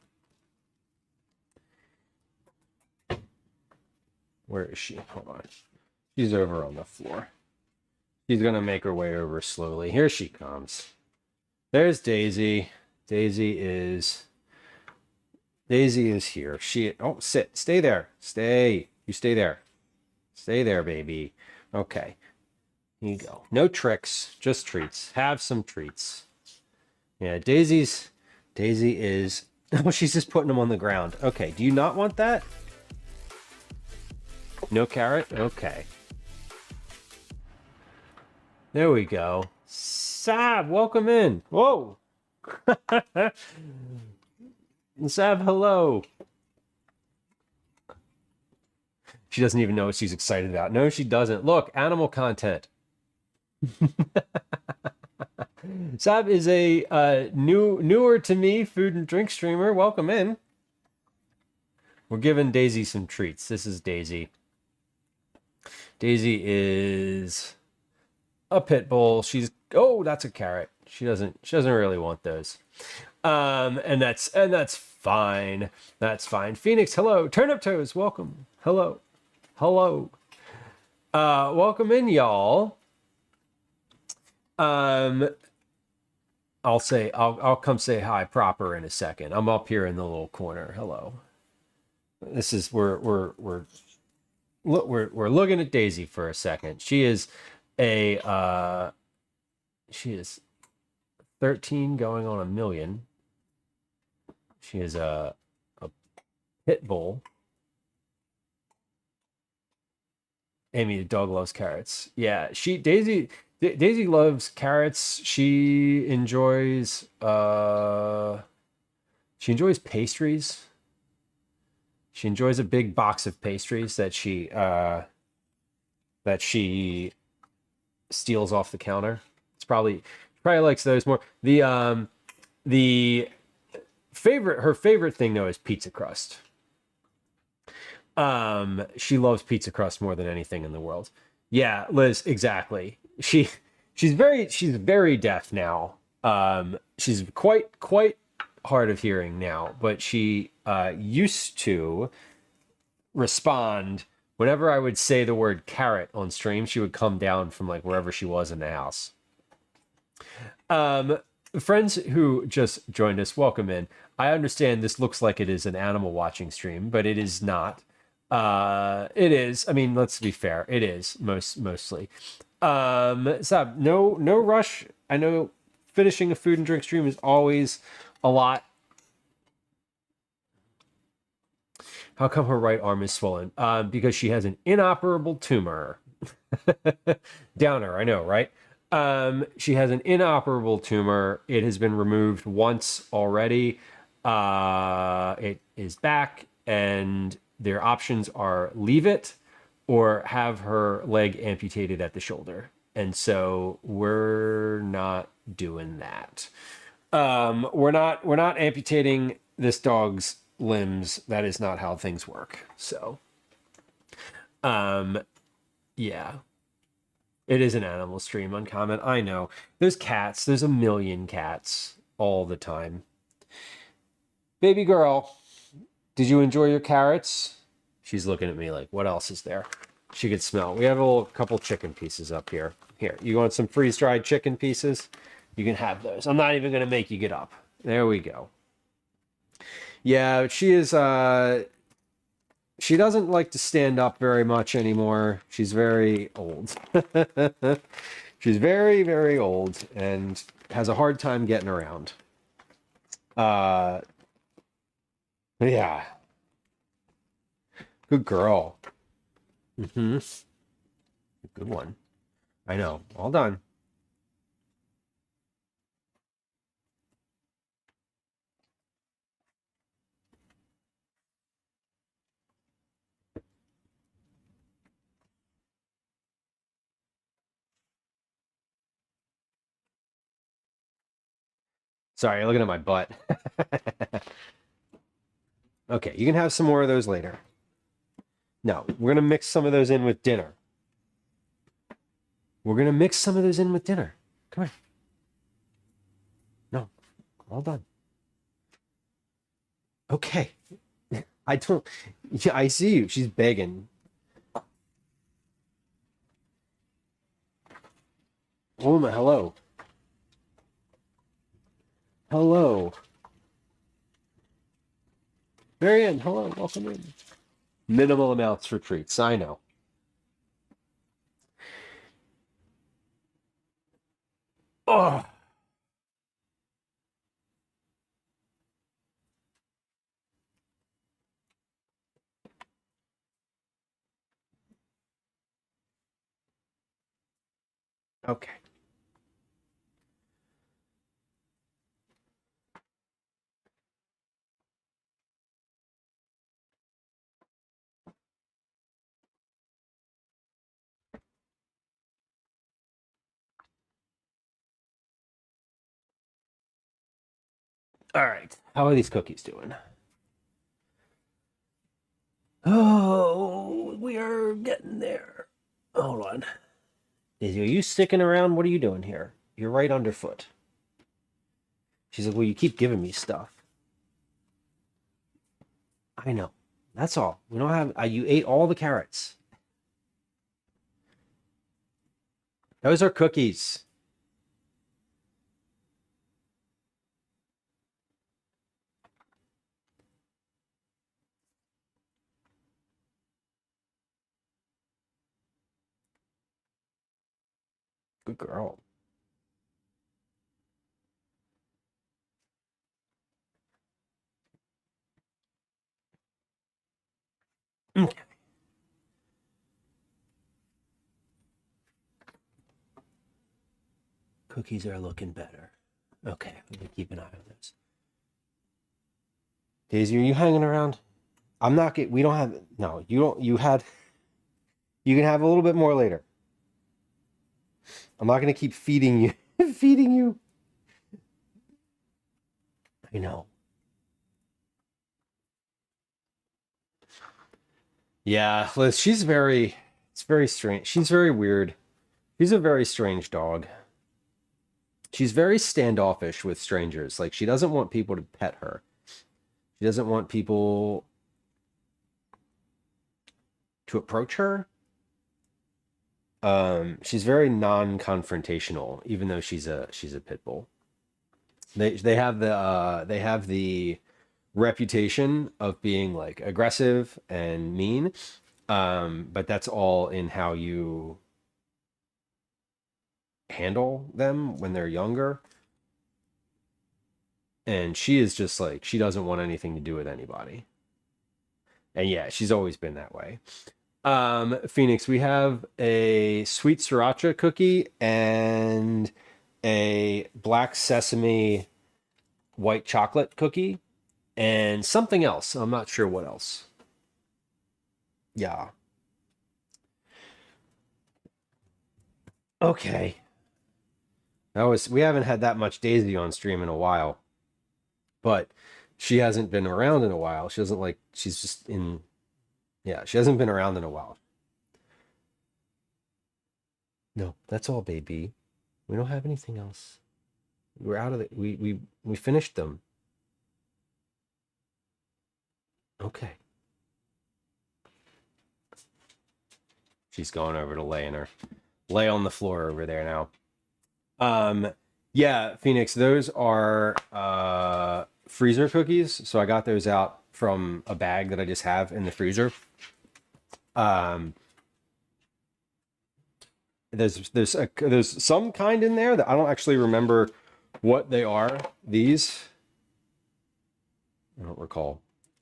Where is she? Hold on. She's over on the floor. She's gonna make her way over slowly. Here she comes. There's Daisy. Daisy is here. Sit. Stay there. Stay. You stay there. Stay there, baby. Okay. Here you go. No tricks, just treats. Have some treats. Yeah, Daisy is oh, she's just putting them on the ground. Okay, do you not want that? No carrot? Okay. There we go. Sab, welcome in. Whoa. Sab, hello. She doesn't even know what she's excited about. No, she doesn't. Look, animal content. Sab is a newer to me food and drink streamer. Welcome in. We're giving Daisy some treats. This is Daisy. Daisy is a pit bull. Oh, that's a carrot. She doesn't really want those. And that's fine. That's fine. Phoenix, hello. Turnip Toes, welcome. Hello. Welcome in, y'all. I'll come say hi proper in a second. I'm up here in the little corner. Hello. This is we're looking at Daisy for a second. She is 13 going on 1 million. She is a pit bull. Amy, the dog, loves carrots. Yeah, Daisy loves carrots. She enjoys pastries. She enjoys a big box of pastries that she steals off the counter. She probably likes those more. Her favorite thing though is pizza crust. She loves pizza crust more than anything in the world. Yeah, Liz, exactly. She's very deaf now. She's quite hard of hearing now, but she used to respond whenever I would say the word carrot on stream. She would come down from like wherever she was in the house. Friends who just joined us, welcome in. I understand this looks like it is an animal watching stream, but it is not. It is. I mean, let's be fair. It is mostly. Sab, no rush. I know finishing a food and drink stream is always a lot. How come her right arm is swollen? Because she has an inoperable tumor. Downer, I know, right? She has an inoperable tumor. It has been removed once already. It is back, and their options are leave it or have her leg amputated at the shoulder. And so we're not doing that. We're not amputating this dog's limbs. That is not how things work. So, yeah. It is an animal stream, Uncommon. I know. There's cats. There's 1 million cats all the time. Baby girl, did you enjoy your carrots? She's looking at me like, what else is there? She could smell. We have a couple chicken pieces up here. Here, you want some freeze-dried chicken pieces? You can have those. I'm not even going to make you get up. There we go. Yeah, she is... She doesn't like to stand up very much anymore. She's very old. She's very, very old and has a hard time getting around. Yeah. Good girl. Mm-hmm. Good one. I know. All done. Sorry, looking at my butt. Okay, you can have some more of those later. No, we're gonna mix some of those in with dinner. We're gonna mix some of those in with dinner. Come here. No, all done. Okay. I don't. Yeah, I see you. She's begging. Woman, hello. Hello. Marianne, hello. Welcome in. Minimal amounts for treats. I know. Oh. Okay. All right. How are these cookies doing? Oh, we are getting there. Hold on. Daisy, are you sticking around? What are you doing here? You're right underfoot. She's like, well, you keep giving me stuff. I know. That's all. We don't have. You ate all the carrots. Those are cookies. Good girl. Okay. Cookies are looking better. Okay, I'm gonna keep an eye on those. Daisy, are you hanging around? I'm not get. We don't have. No, you don't. You had. You can have a little bit more later. I'm not gonna keep feeding you. Feeding you. I know. Yeah, Liz. She's very. It's very strange. She's very weird. She's a very strange dog. She's very standoffish with strangers. Like, she doesn't want people to pet her. She doesn't want people to approach her. She's very non-confrontational, even though she's a pit bull. They have the reputation of being like aggressive and mean, but that's all in how you handle them when they're younger. And she is just like, she doesn't want anything to do with anybody. And yeah, she's always been that way. Phoenix, we have a sweet sriracha cookie and a black sesame white chocolate cookie and something else. I'm not sure what else. Yeah. Okay. We haven't had that much Daisy on stream in a while. But she hasn't been around in a while. She doesn't like, she's just in, yeah, she hasn't been around in a while. No, that's all, baby. We don't have anything else. We're out of it. We finished them. Okay. She's going over to lay on the floor over there now. Yeah, Phoenix, those are freezer cookies. So I got those out from a bag that I just have in the freezer. There's some kind in there that I don't actually remember what they are. These I don't recall.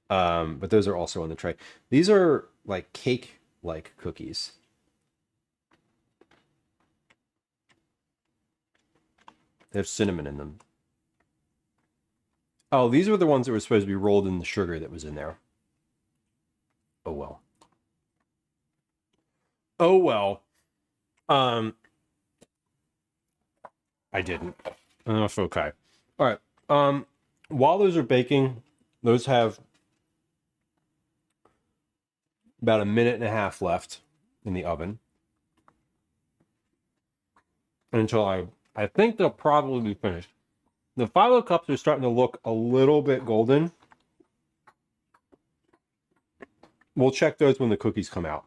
But those are also on the tray. These are like cake-like cookies. They have cinnamon in them. Oh, these were the ones that were supposed to be rolled in the sugar that was in there. Oh well. Oh well. I didn't. That's okay. All right. While those are baking, those have about a minute and a half left in the oven until I think they'll probably be finished. The Phyllo cups are starting to look a little bit golden. We'll check those when the cookies come out.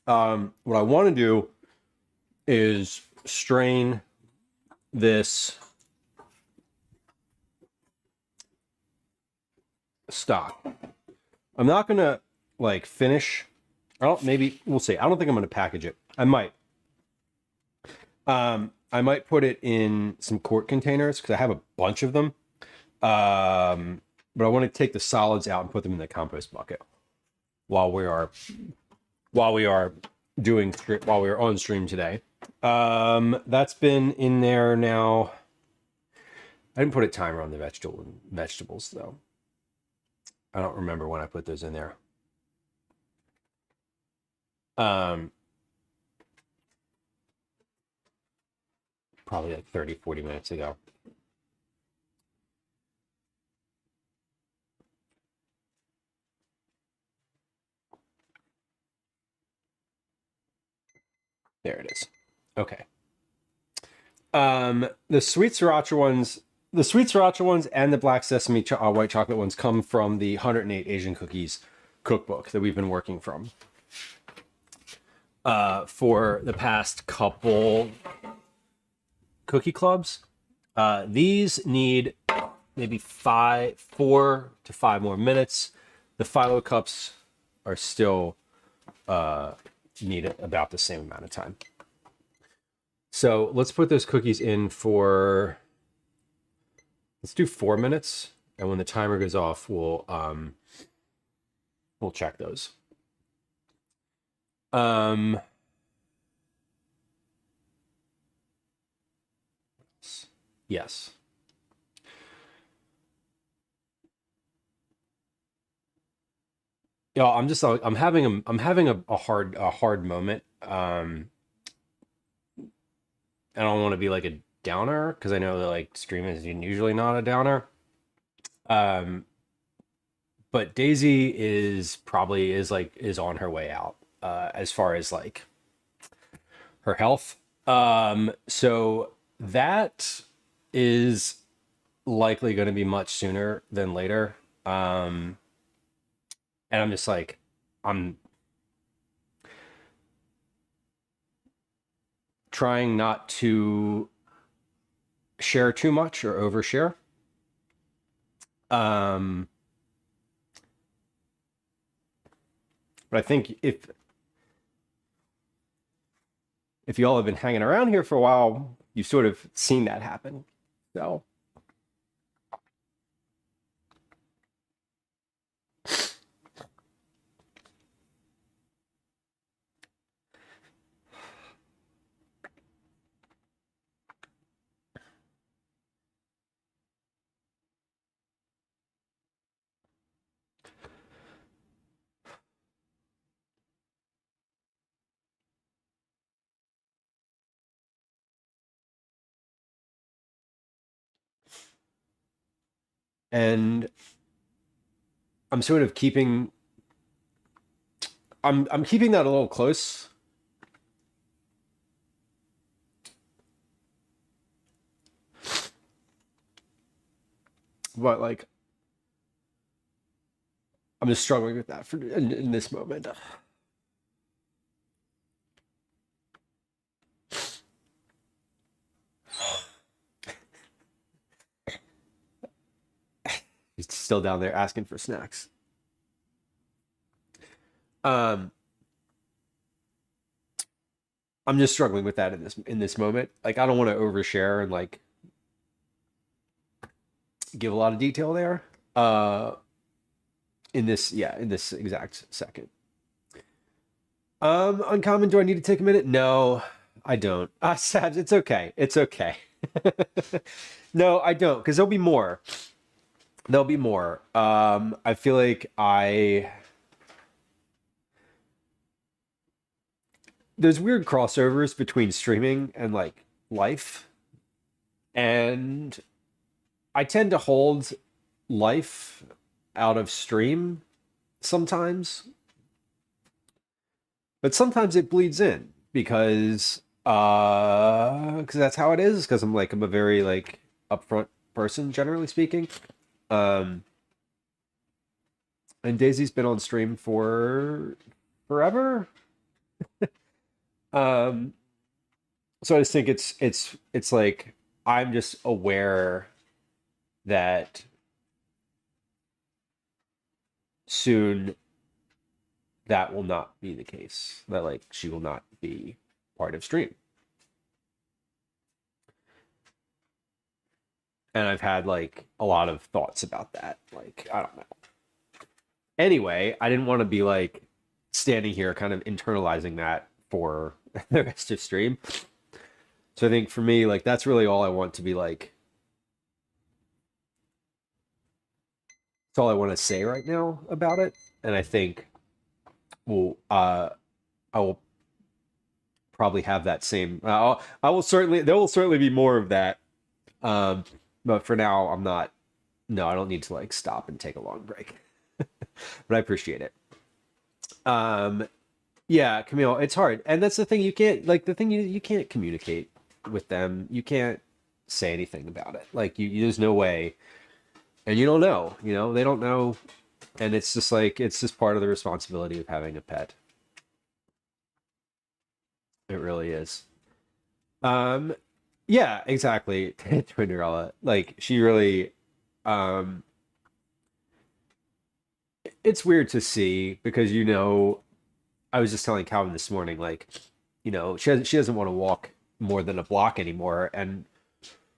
What I want to do is strain this stock. I'm not gonna like finish. Maybe we'll see. I don't think I'm gonna package it. I might. I might put it in some quart containers because I have a bunch of them. But I want to take the solids out and put them in the compost bucket while we are on stream today. That's been in there now. I didn't put a timer on the vegetables though. I don't remember when I put those in there. Probably like 30, 40 minutes ago. There it is. Okay. The sweet sriracha ones and the black sesame white chocolate ones come from the 108 Asian Cookies cookbook that we've been working from for the past couple cookie clubs. These need maybe 4 to 5 more minutes. The Phyllo cups are still need about the same amount of time. So let's put those cookies in for, let's do 4 minutes. And when the timer goes off, we'll check those. Yes. Yeah, I'm having a hard moment. I don't want to be like a downer because I know that like stream is usually not a downer. But Daisy is on her way out as far as like her health. So that is likely going to be much sooner than later. And I'm just like, I'm trying not to share too much or overshare. But I think if y'all have been hanging around here for a while, you've sort of seen that happen. So and I'm sort of keeping I'm keeping that a little close. But like I'm just struggling with that in this moment. He's still down there asking for snacks. I'm just struggling with that in this moment. Like I don't want to overshare and like give a lot of detail there. In this exact second. Uncommon, do I need to take a minute? No, I don't. Sad, it's okay. It's okay. No, I don't, because there'll be more. There'll be more. I feel like there's weird crossovers between streaming and like life. And I tend to hold life out of stream sometimes, but sometimes it bleeds in because that's how it is. Because I'm a very like upfront person, generally speaking. And Daisy's been on stream for forever. So I just think it's like I'm just aware that soon that will not be the case. That like she will not be part of stream. And I've had like a lot of thoughts about that. Like, I don't know. Anyway, I didn't want to be like standing here kind of internalizing that for the rest of stream. So I think for me, like that's really all I want to be like. That's all I want to say right now about it. And I think I will probably have that same I will certainly there will certainly be more of that. But for now I'm not no, I don't need to like stop and take a long break. But I appreciate it. Yeah, Camille, it's hard. And that's the thing you can't like the thing you can't communicate with them. You can't say anything about it. Like there's no way. And you don't know, they don't know. And it's just like it's just part of the responsibility of having a pet. It really is. Yeah, exactly. Twinderella. Like she really it's weird to see because I was just telling Calvin this morning, like, she doesn't want to walk more than a block anymore. And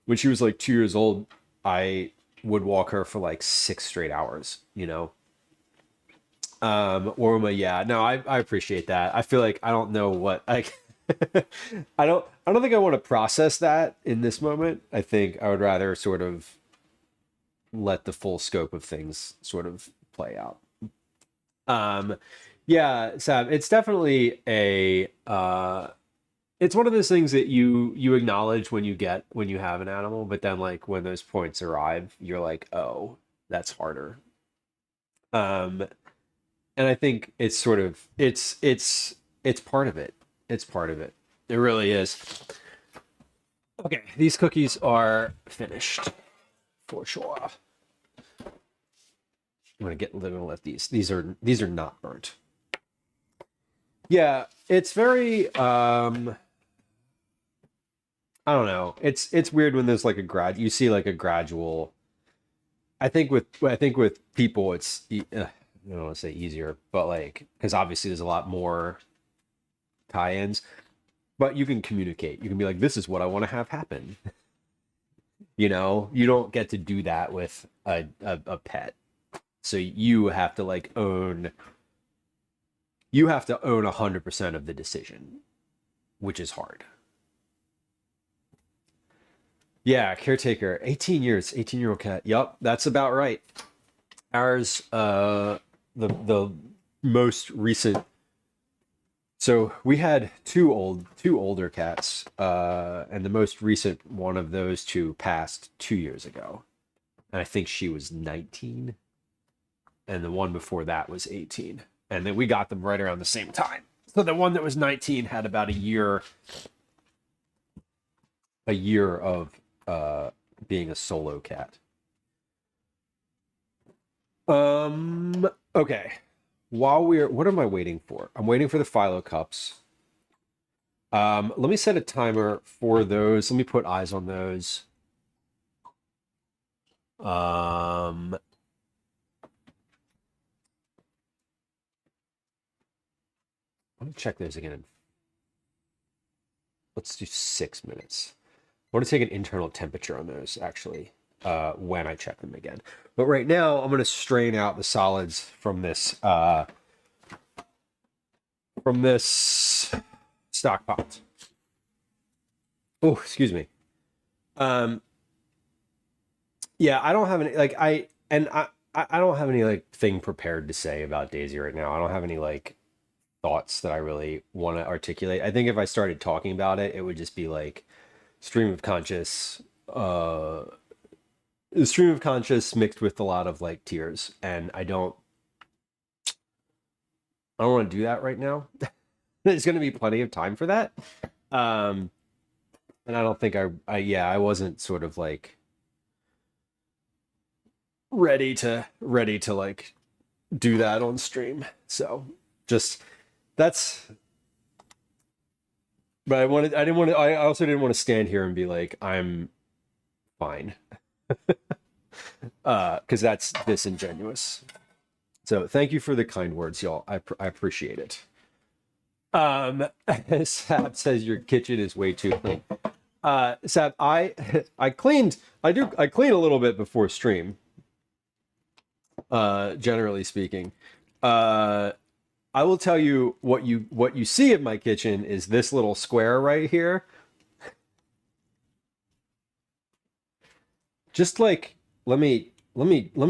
when she was like 2 years old, I would walk her for like 6 straight hours, Orma, yeah, no, I appreciate that. I feel like I don't know what like I don't think I want to process that in this moment. I think I would rather sort of let the full scope of things sort of play out. Yeah, Sam, it's definitely it's one of those things that you acknowledge when you have an animal, but then like when those points arrive, you're like, oh, that's harder. And I think it's sort of it's part of it. It's part of it. It really is. Okay, these cookies are finished for sure. I'm gonna let these are not burnt. Yeah, it's very I don't know. It's weird when there's like you see like a gradual. I think with people it's I don't want to say easier, but like because obviously there's a lot more tie-ins, but you can communicate. You can be like, this is what I want to have happen. You don't get to do that with a pet. So you have to like own 100% of the decision, which is hard. Yeah, caretaker, 18 years, 18-year-old cat. Yup, that's about right. Ours, the most recent. So we had two older cats, and the most recent one of those two passed 2 years ago, and I think she was 19, and the one before that was 18, and then we got them right around the same time. So the one that was 19 had about a year of being a solo cat. Okay. What am I waiting for? I'm waiting for the Phyllo cups. Let me set a timer for those. Let me put eyes on those. Let me check those again. Let's do 6 minutes. I want to take an internal temperature on those, actually, when I check them again. But right now, I'm going to strain out the solids from this stock pot. Oh, excuse me. Yeah, I don't have any I don't have any like thing prepared to say about Daisy right now. I don't have any like thoughts that I really want to articulate. I think if I started talking about it, it would just be like stream of conscious a stream of conscious mixed with a lot of like tears, and I don't want to do that right now. There's going to be plenty of time for that. And I don't think I wasn't sort of like ready to like do that on stream. So just that's, but I also didn't want to stand here and be like, I'm fine. Because that's disingenuous. So thank you for the kind words, y'all. I appreciate it. Sab says your kitchen is way too clean. Sab, I clean a little bit before stream. Generally speaking. I will tell you what you see in my kitchen is this little square right here. Just like let me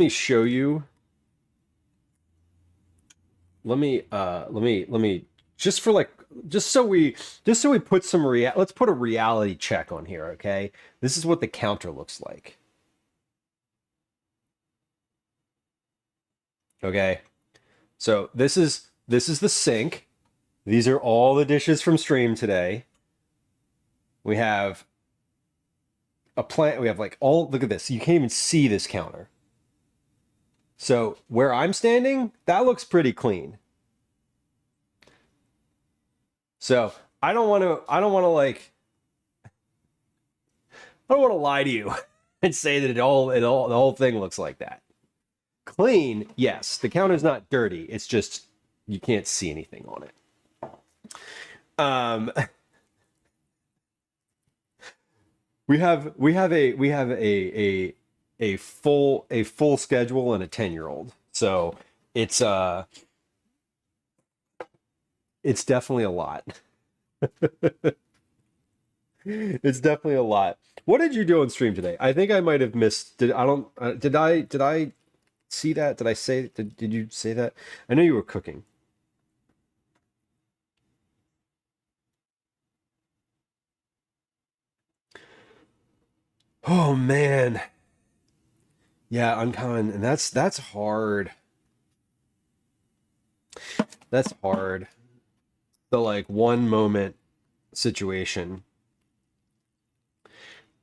show you. Let me just so we put some let's put a reality check on here, okay? This is what the counter looks like. Okay. So this is the sink. These are all the dishes from stream today. We have a plant, we have like look at this. You can't even see this counter. So where I'm standing, that looks pretty clean. So I don't want to lie to you and say that the whole thing looks like that. Clean, yes. The counter's not dirty. It's just you can't see anything on it. We have a full schedule and a 10-year-old. So it's definitely a lot. It's definitely a lot. What did you do on stream today? I think I might have missed. Did I see that? Did you say that? I know you were cooking. Oh man. Yeah, uncommon, and that's hard. That's hard. The like one moment situation.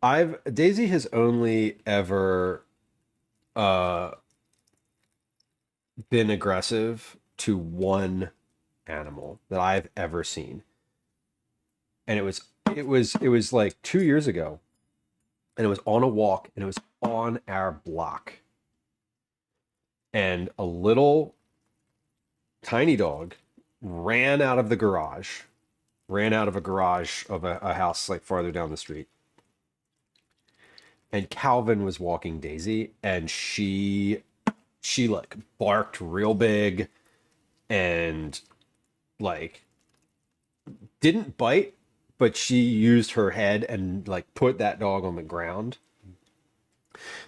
Daisy has only ever been aggressive to one animal that I've ever seen. And it was like 2 years ago. And it was on a walk, and it was on our block. And a little tiny dog ran out of a garage of a house like farther down the street. And Calvin was walking Daisy, and she like barked real big and like didn't bite, but she used her head and like put that dog on the ground.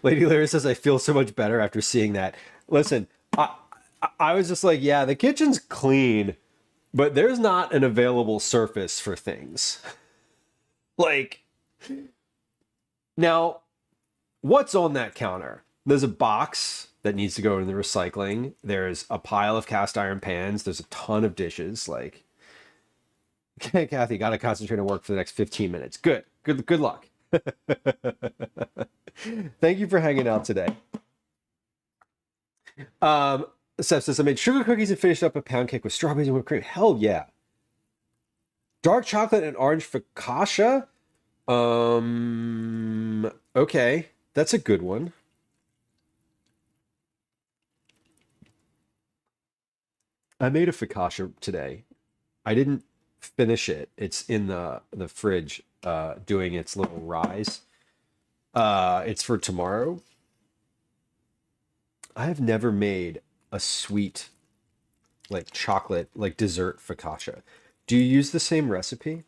Lady Lyra says, I feel so much better after seeing that. Listen, I was just like, yeah, the kitchen's clean, but there's not an available surface for things. Like, now, what's on that counter? There's a box that needs to go in the recycling. There's a pile of cast iron pans. There's a ton of dishes. Like, okay, Kathy, got to concentrate on work for the next 15 minutes. Good luck. Thank you for hanging out today. Seth says, I made sugar cookies and finished up a pound cake with strawberries and whipped cream. Hell yeah. Dark chocolate and orange focaccia? Okay. That's a good one. I made a focaccia today. I didn't finish it. It's in the fridge doing its little rise. It's for tomorrow. I have never made a sweet like chocolate like dessert focaccia. Do you use the same recipe?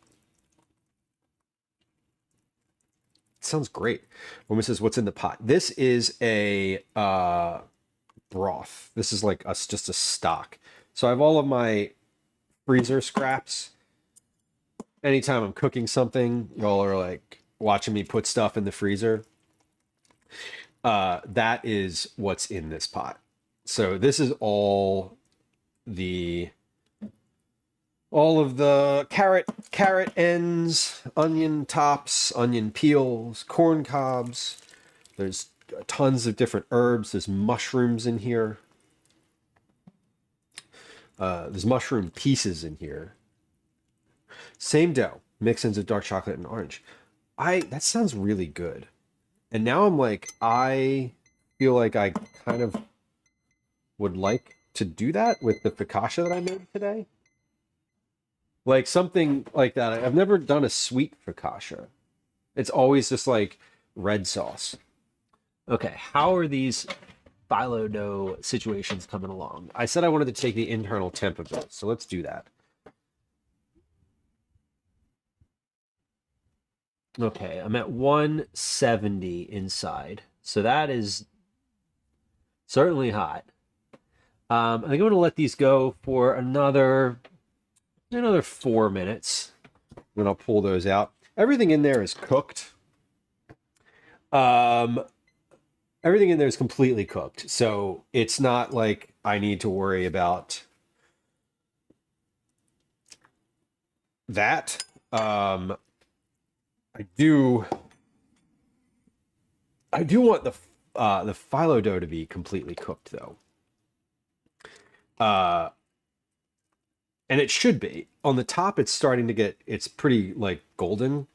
It sounds great. Woman says, what's in the pot? This is a broth. This is like just a stock. So I have all of my freezer scraps. Anytime I'm cooking something, y'all are like, watching me put stuff in the freezer, that is what's in this pot. So this is all of the carrot ends, onion tops, onion peels, corn cobs. There's tons of different herbs. There's mushrooms in here. There's mushroom pieces in here. Same dough, mix-ins of dark chocolate and orange. That sounds really good. And now I'm like, I feel like I kind of would like to do that with the focaccia that I made today. Like something like that. I've never done a sweet focaccia. It's always just like red sauce. Okay, how are these phyllo dough situations coming along? I said I wanted to take the internal temp of this, so let's do that. Okay, I'm at 170 inside, so that is certainly hot. I think I'm going to let these go for another 4 minutes. Then I'll pull those out. Everything in there is cooked. Everything in there is completely cooked, so it's not like I need to worry about that. I do want the phyllo dough to be completely cooked though. And it should be. On the top, it's starting to get, it's pretty like golden.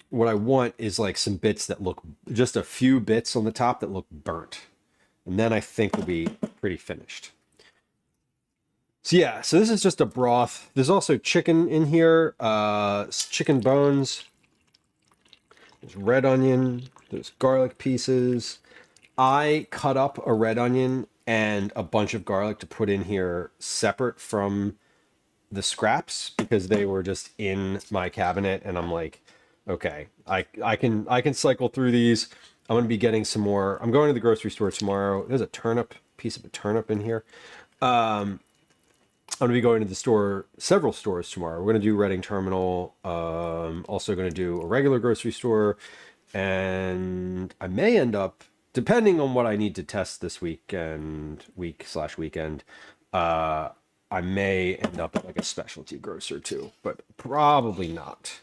What I want is like some bits that look, just a few bits on the top that look burnt. And then I think we'll be pretty finished. So yeah, so this is just a broth. There's also chicken in here, chicken bones. There's red onion, there's garlic pieces. I cut up a red onion and a bunch of garlic to put in here separate from the scraps because they were just in my cabinet, and I'm like, okay, I can cycle through these. I'm gonna be getting some more. I'm going to the grocery store tomorrow. There's a piece of a turnip in here. I'm gonna be going to the store, several stores tomorrow. We're gonna do Reading Terminal. Also gonna do a regular grocery store, and I may end up, depending on what I need to test this weekend, I may end up at like a specialty grocer too, but probably not.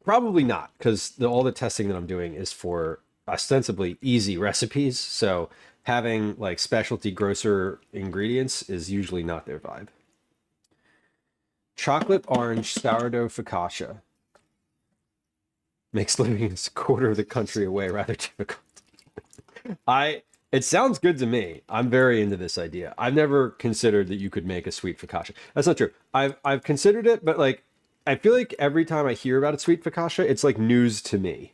Probably not, because all the testing that I'm doing is for ostensibly easy recipes. So having like specialty grocer ingredients is usually not their vibe. Chocolate orange sourdough focaccia makes living a quarter of the country away rather difficult. It sounds good to me. I'm very into this idea. I've never considered that you could make a sweet focaccia. That's not true. I've considered it, but like I feel like every time I hear about a sweet focaccia, it's like news to me.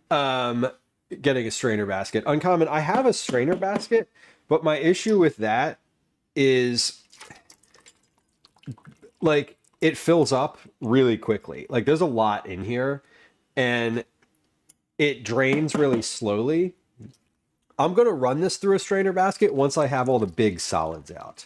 Getting a strainer basket. Uncommon. I have a strainer basket, but my issue with that is like it fills up really quickly. Like there's a lot in here and it drains really slowly. I'm going to run this through a strainer basket once I have all the big solids out.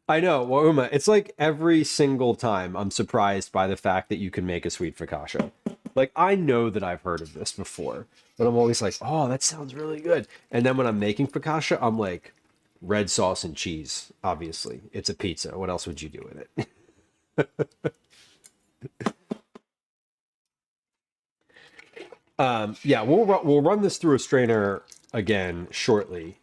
I know, well, Uma, it's like every single time I'm surprised by the fact that you can make a sweet focaccia. Like, I know that I've heard of this before, but I'm always like, oh, that sounds really good. And then when I'm making focaccia, I'm like, red sauce and cheese, obviously. It's a pizza. What else would you do with it? Yeah, we'll run this through a strainer again shortly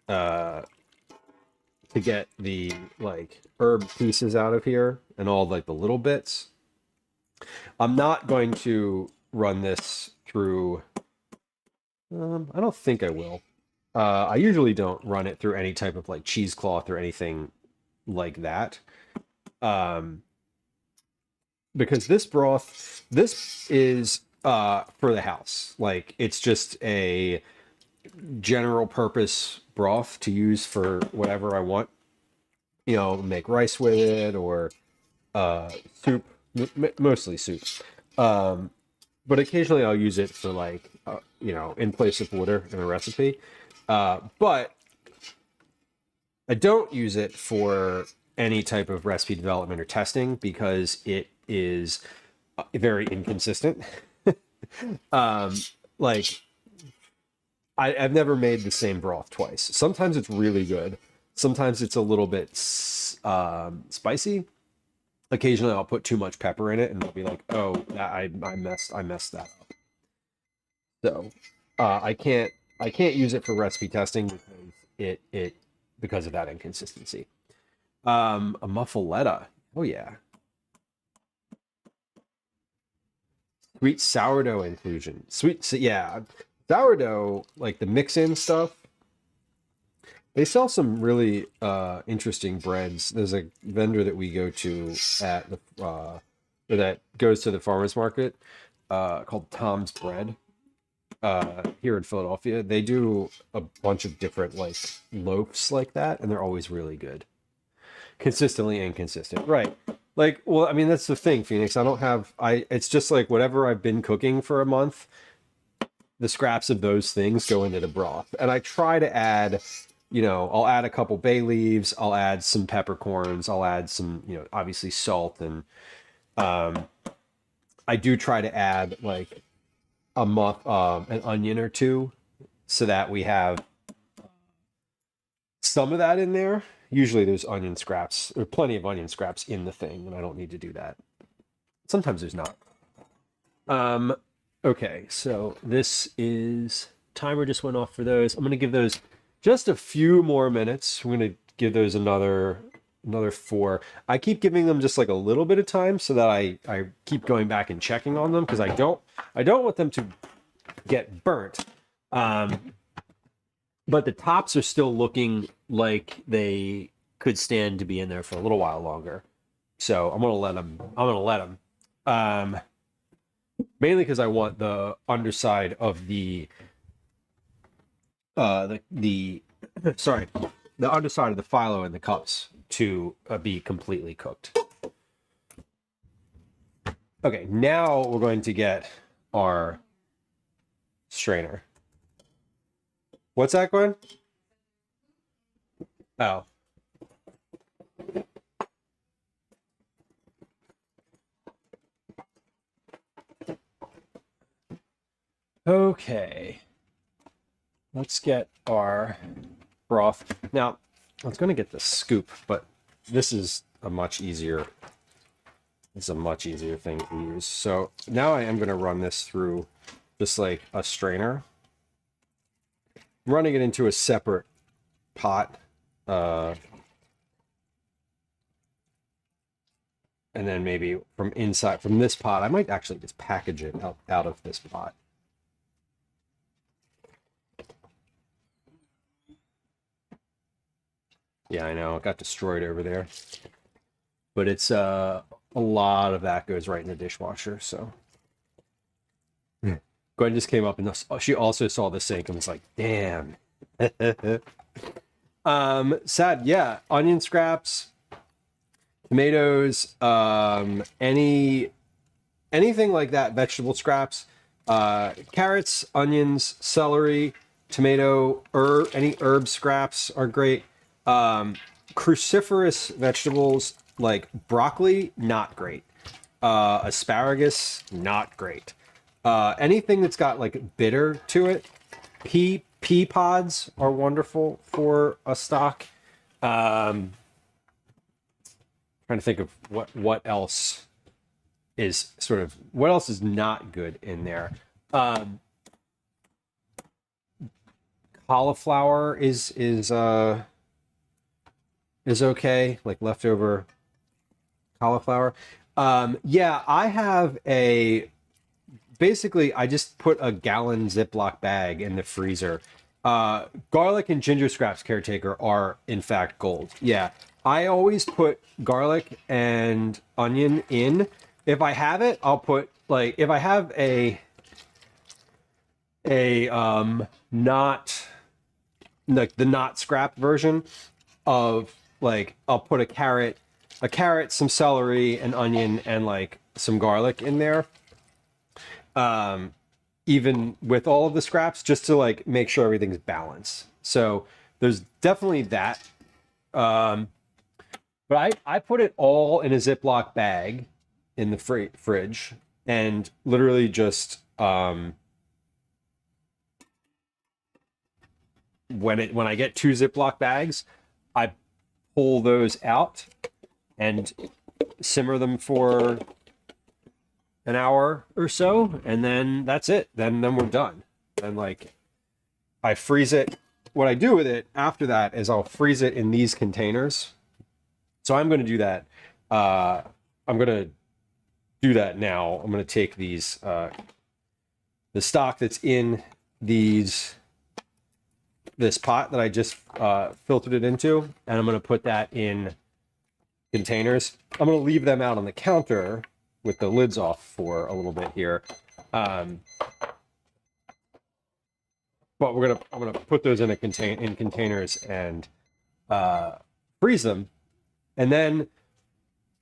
to get the like herb pieces out of here and all like the little bits. I'm not going to run this through. I don't think I will. I usually don't run it through any type of like cheesecloth or anything like that. Because this broth, this is for the house. Like it's just a general purpose broth to use for whatever I want. You know, make rice with it or soup, mostly soup. But occasionally I'll use it for like, you know, in place of water in a recipe. But I don't use it for any type of recipe development or testing because it is very inconsistent. Like I've never made the same broth twice. Sometimes it's really good. Sometimes it's a little bit spicy. Occasionally I'll put too much pepper in it and I'll be like, oh, I messed that up. So I can't use it for recipe testing because of that inconsistency. A muffaletta. Oh yeah. Sweet sourdough inclusion. Yeah. Sourdough, like the mix-in stuff. They sell some really interesting breads. There's a vendor that we go to at the that goes to the farmers market called Tom's Bread here in Philadelphia. They do a bunch of different like loaves like that, and they're always really good. Consistently inconsistent, right? Like, well, I mean, that's the thing, Phoenix. It's just like whatever I've been cooking for a month, the scraps of those things go into the broth. And I try to add, I'll add a couple bay leaves, I'll add some peppercorns, I'll add some, obviously salt. And I do try to add like an onion or two so that we have some of that in there. Usually there's onion scraps, or plenty of onion scraps in the thing, and I don't need to do that. Sometimes there's not. Okay, so this is timer just went off for those. I'm going to give those just a few more minutes. I'm going to give those another 4. I keep giving them just like a little bit of time so that I keep going back and checking on them because I don't want them to get burnt. But the tops are still looking like they could stand to be in there for a little while longer. So I'm going to let them. Mainly because I want the underside of the underside of the phyllo and the cups to be completely cooked. Okay, now we're going to get our strainer. What's that, Gwen? Oh. Okay. Let's get our broth. Now, I was going to get the scoop, but this is a much easier thing to use. So now I am going to run this through just like a strainer. I'm running it into a separate pot. And then maybe from this pot, I might actually just package it out of this pot. Yeah, I know, it got destroyed over there. But it's a lot of that goes right in the dishwasher, so. Gwen just came up and she also saw the sink and was like, damn. Sad, yeah. Onion scraps, tomatoes, anything like that, vegetable scraps, carrots, onions, celery, tomato, any herb scraps are great. Cruciferous vegetables like broccoli, not great. Asparagus, not great. Anything that's got like bitter to it. Pea pods are wonderful for a stock. Trying to think of what else is not good in there. Cauliflower is okay, like leftover cauliflower. Yeah, I have basically I just put a gallon Ziploc bag in the freezer. Garlic and ginger scraps, caretaker, are in fact gold. Yeah, I always put garlic and onion in. If I have it, I'll put like, if I have not like the not scrap version of like, I'll put a carrot, some celery, an onion, and like some garlic in there. Even with all of the scraps, just to like make sure everything's balanced. So there's definitely that. But I put it all in a Ziploc bag in the fridge and literally just when I get 2 Ziploc bags, I pull those out and simmer them for an hour or so, and then that's it. Then we're done. And like I freeze it. What I do with it after that is I'll freeze it in these containers. So I'm going to do that. I'm going to do that now. I'm going to take these the stock that's in this pot that I just filtered it into, and I'm going to put that in containers. I'm going to leave them out on the counter with the lids off for a little bit here. But I'm gonna put those in containers and freeze them, and then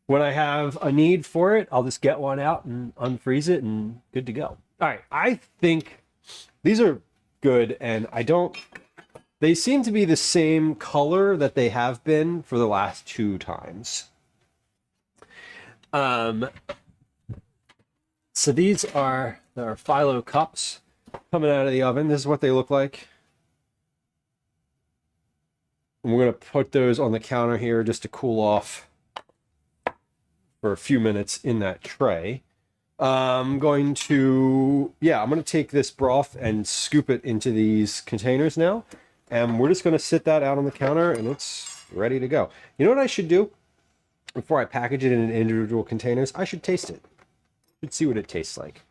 when I have a need for it, I'll just get one out and unfreeze it, and good to go. All right, I think these are good, and they seem to be the same color that they have been for the last 2 times. So these are our Phyllo cups coming out of the oven. This is what they look like. And we're going to put those on the counter here just to cool off for a few minutes in that tray. I'm going to take this broth and scoop it into these containers now. And we're just going to sit that out on the counter, and it's ready to go. You know what I should do? Before I package it in individual containers, I should taste it. Should see what it tastes like.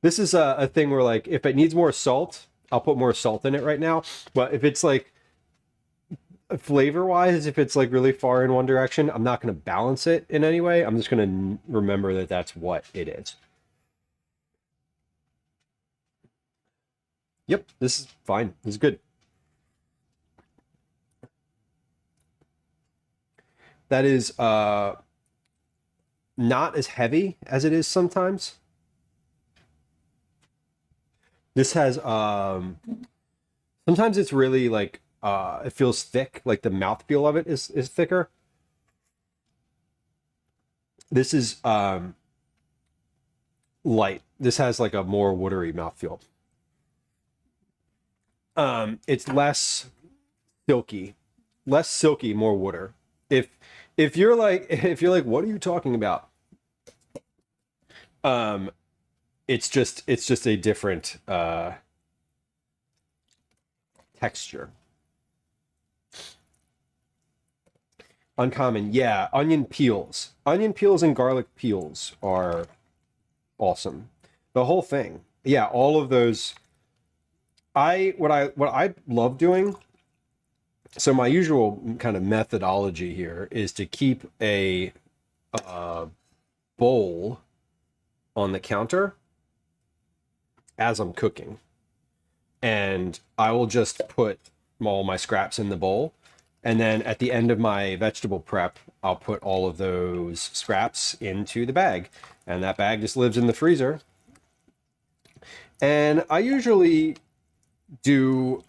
This is a thing where, like, if it needs more salt, I'll put more salt in it right now. But if it's like flavor-wise, if it's like really far in one direction, I'm not going to balance it in any way. I'm just going to remember that that's what it is. Yep, this is fine. This is good. That is not as heavy as it is sometimes. This has sometimes it's really like it feels thick, like the mouthfeel of it is thicker. This is light. This has like a more watery mouthfeel. It's less silky, more water. If you're like, what are you talking about? It's just a different texture. Uncommon, yeah. Onion peels and garlic peels are awesome. The whole thing, yeah. All of those. What I love doing. So my usual kind of methodology here is to keep a bowl on the counter as I'm cooking, and I will just put all my scraps in the bowl, and then at the end of my vegetable prep, I'll put all of those scraps into the bag, and that bag just lives in the freezer. And I usually do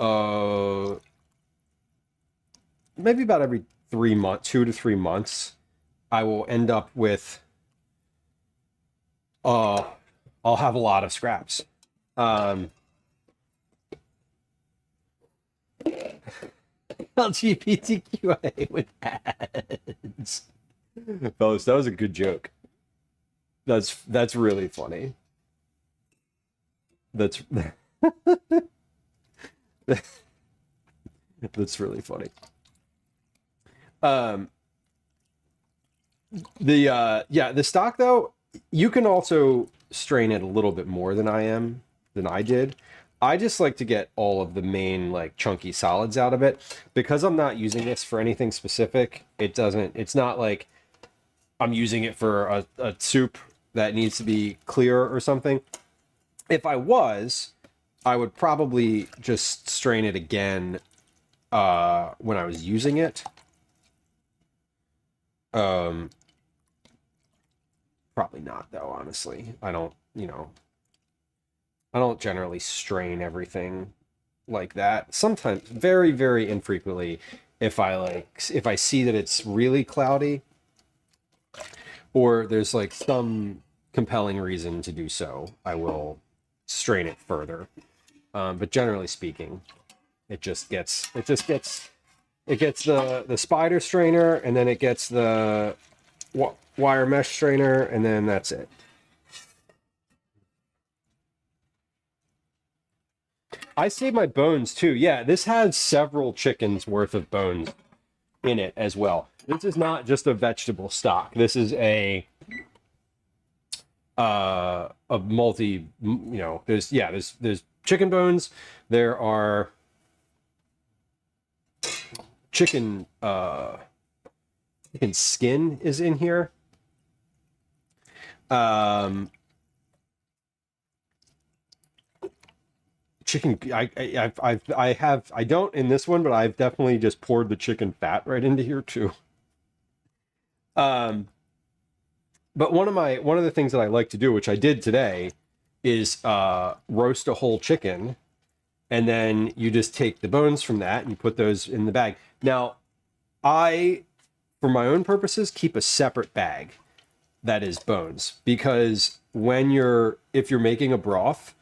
maybe about every 3 months, 2 to 3 months, I will end up with I'll have a lot of scraps. LGBTQIA with ads. Fellas, that was a good joke. That's really funny. That's that's really funny. The stock though, you can also strain it a little bit more than I did. I just like to get all of the main like chunky solids out of it because I'm not using this for anything specific. It's not like I'm using it for a soup that needs to be clear or something. If I was, I would probably just strain it again when I was using it. Probably not though, honestly. I don't generally strain everything like that. Sometimes, very, very infrequently, if I see that it's really cloudy, or there's like some compelling reason to do so, I will strain it further. But generally speaking, it gets the spider strainer, and then it gets the wire mesh strainer, and then that's it. I save my bones too. Yeah, this has several chickens worth of bones in it as well. This is not just a vegetable stock. This is a multi, there's chicken bones. There are chicken skin is in here. Chicken, I don't in this one, but I've definitely just poured the chicken fat right into here too. But one of the things that I like to do, which I did today, is roast a whole chicken, and then you just take the bones from that and you put those in the bag. Now, I, for my own purposes, keep a separate bag that is bones, because if you're making a broth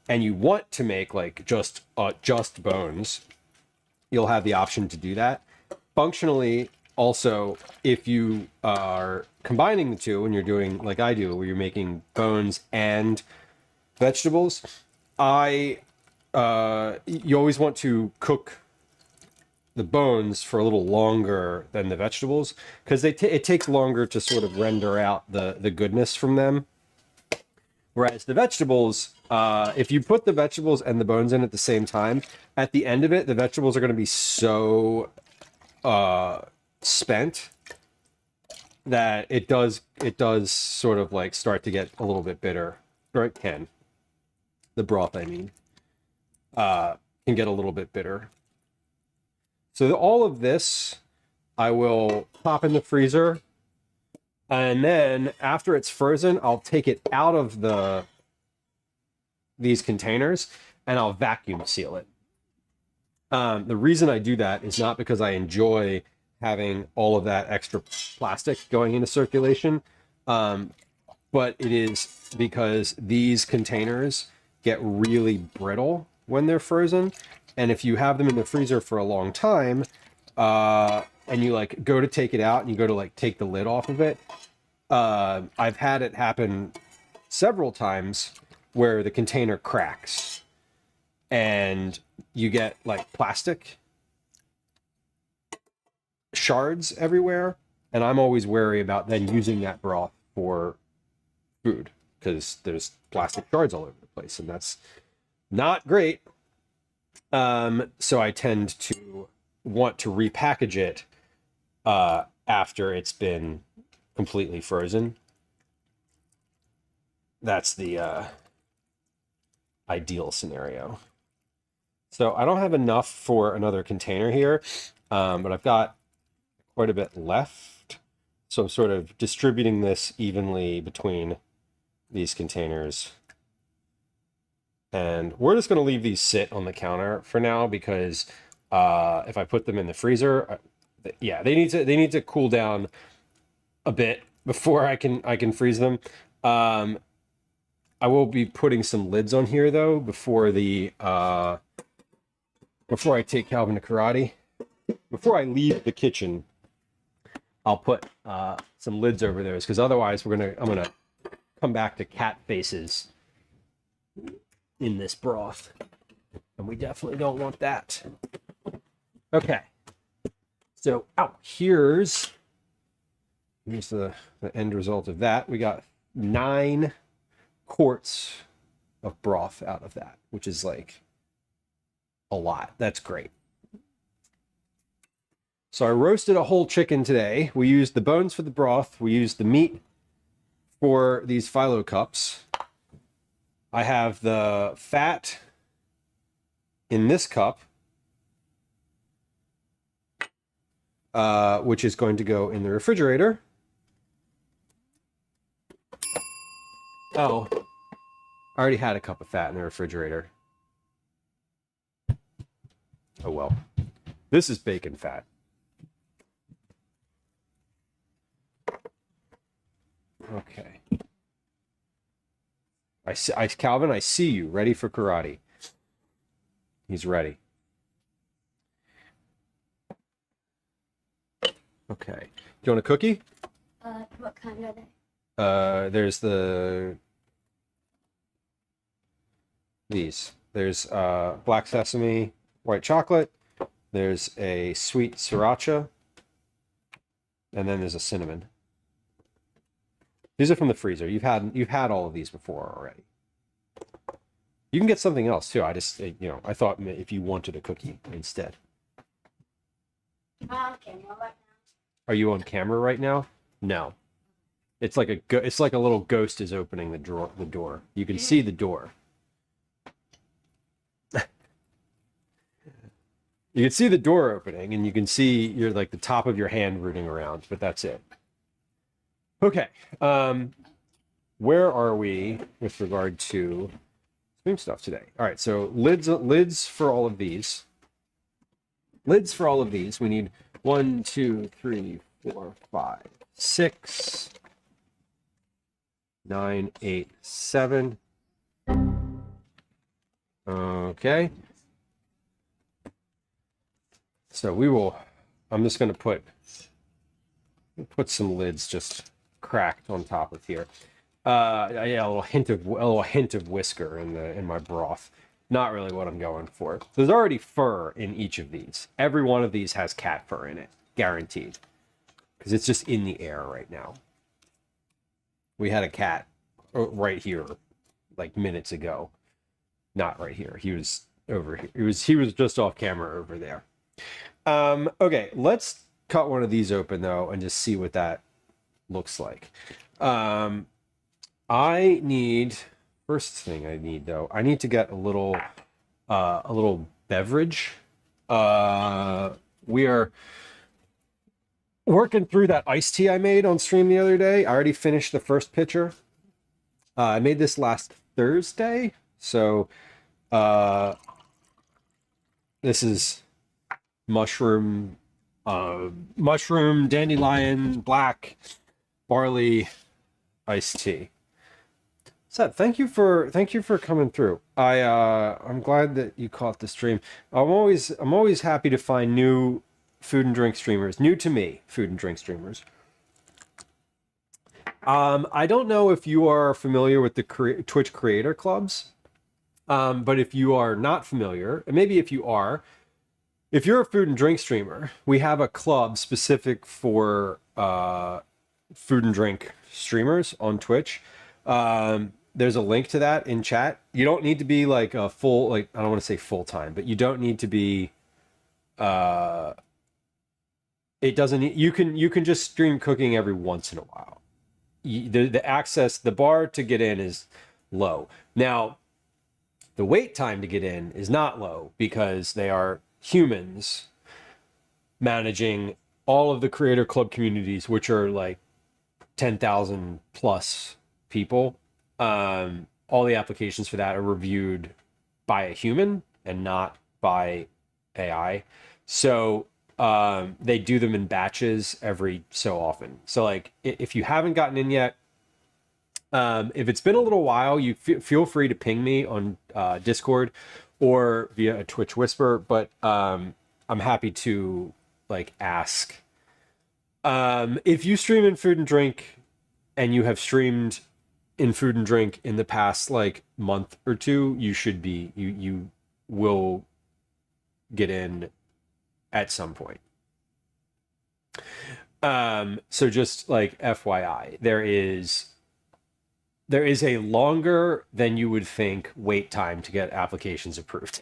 and you want to make like just bones, you'll have the option to do that. Functionally, also, if you are combining the two and you're doing like I do, where you're making bones and vegetables, you always want to cook the bones for a little longer than the vegetables, because it takes longer to sort of render out the goodness from them. Whereas the vegetables, if you put the vegetables and the bones in at the same time, at the end of it, the vegetables are going to be so spent that it does sort of like start to get a little bit bitter. Or it can. The broth, I mean, can get a little bit bitter. So all of this, I will pop in the freezer. And then after it's frozen, I'll take it out of these containers and I'll vacuum seal it. The reason I do that is not because I enjoy having all of that extra plastic going into circulation, but it is because these containers get really brittle when they're frozen. And if you have them in the freezer for a long time, and you like go to take it out and you go to like take the lid off of it, I've had it happen several times where the container cracks and you get like plastic shards everywhere. And I'm always wary about then using that broth for food, because there's plastic shards all over the place, and that's not great. So I tend to want to repackage it after it's been completely frozen. That's the ideal scenario. So I don't have enough for another container here, but I've got quite a bit left. So I'm sort of distributing this evenly between these containers. And we're just going to leave these sit on the counter for now, because if I put them in the freezer, yeah, they need to cool down a bit before I can freeze them. I will be putting some lids on here though before I take Calvin to karate. Before I leave the kitchen, I'll put some lids over those, because otherwise I'm gonna come back to cat faces in this broth, and we definitely don't want that. Okay, so here's the end result of that. We got 9 quarts of broth out of that, which is like a lot. That's great. So I roasted a whole chicken today. We used the bones for the broth. We used the meat for these Phyllo cups. I have the fat in this cup, which is going to go in the refrigerator. Oh, I already had a cup of fat in the refrigerator. Oh well. This is bacon fat. Okay. Calvin, I see you. Ready for karate. He's ready. Okay. Do you want a cookie? What kind are they? There's these. There's black sesame, white chocolate. There's a sweet sriracha. And then there's a cinnamon. These are from the freezer. You've had all of these before already. You can get something else too. I just, I thought if you wanted a cookie instead. Okay, well, right now. Are you on camera right now? No. It's like a little ghost is opening the door. You can see the door. You can see the door opening, and you can see the top of your hand rooting around, but that's it. Okay. Where are we with regard to stream stuff today? All right, so lids for all of these. Lids for all of these. We need 1, 2, 3, 4, 5, 6, 9, 8, 7. Okay. So I'm just going to put some lids just cracked on top of here. Yeah, a little hint of whisker in my broth. Not really what I'm going for. There's already fur in each of these. Every one of these has cat fur in it, guaranteed, because it's just in the air right now. We had a cat right here, like minutes ago. Not right here. He was over here. He was just off camera over there. Okay, let's cut one of these open though and just see what that looks like. First thing I need though, I need to get a little beverage. We are working through that iced tea I made on stream the other day. I already finished the first pitcher. I made this last Thursday, so this is mushroom, dandelion, black, barley, iced tea. Seth, thank you for coming through. I'm glad that you caught the stream. I'm always happy to find new food and drink streamers, new to me food and drink streamers. I don't know if you are familiar with the Twitch creator clubs, but if you are not familiar, and maybe if you are, if you're a food and drink streamer, we have a club specific for food and drink streamers on Twitch. There's a link to that in chat. You don't need to be like a full, I don't want to say full time, but you don't need to be. It doesn't. You can just stream cooking every once in a while. The access, the bar to get in is low. Now, the wait time to get in is not low because they are humans managing all of the creator club communities, which are like 10,000 plus people. All the applications for that are reviewed by a human and not by AI. So they do them in batches every so often. So like if you haven't gotten in yet, if it's been a little while, you feel free to ping me on Discord or via a Twitch whisper, but I'm happy to like ask. If you stream in food and drink and you have streamed in food and drink in the past like month or two, you will get in at some point. So just like FYI, there is a longer than you would think wait time to get applications approved.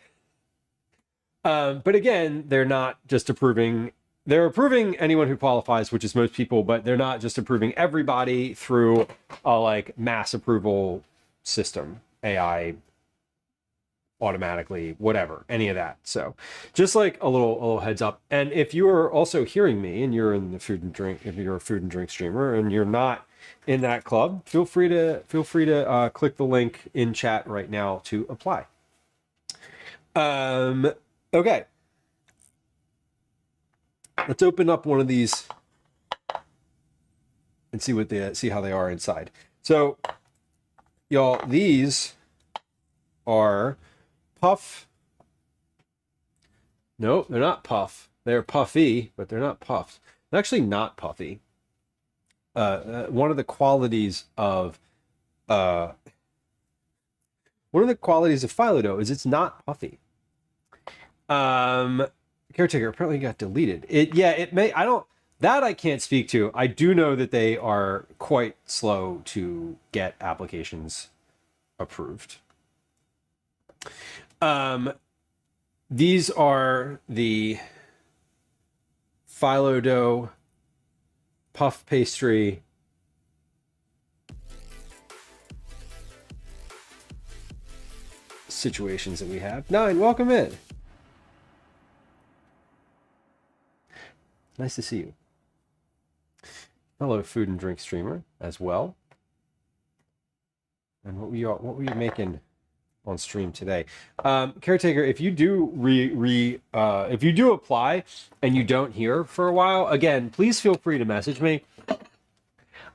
But again, they're not just approving, they're approving anyone who qualifies, which is most people, but they're not just approving everybody through a like mass approval system, AI, automatically, whatever, any of that. So just like a little heads up. And if you are also hearing me and you're in the food and drink, if you're a food and drink streamer and you're not in that club, feel free to click the link in chat right now to apply. Okay. Let's open up one of these and see how they are inside. So, y'all, these are puff. No, they're not puff. They're puffy, but they're not puffed. They're actually not puffy. One of the qualities of Phyllo dough is it's not puffy. Caretaker apparently got deleted. It may. I can't speak to. I do know that they are quite slow to get applications approved. These are the Phyllo dough puff pastry situations that we have. Nine, welcome in. Nice to see you. Hello, food and drink streamer as well. And what were you making on stream today? Caretaker, if you do if you do apply and you don't hear for a while, again, please feel free to message me.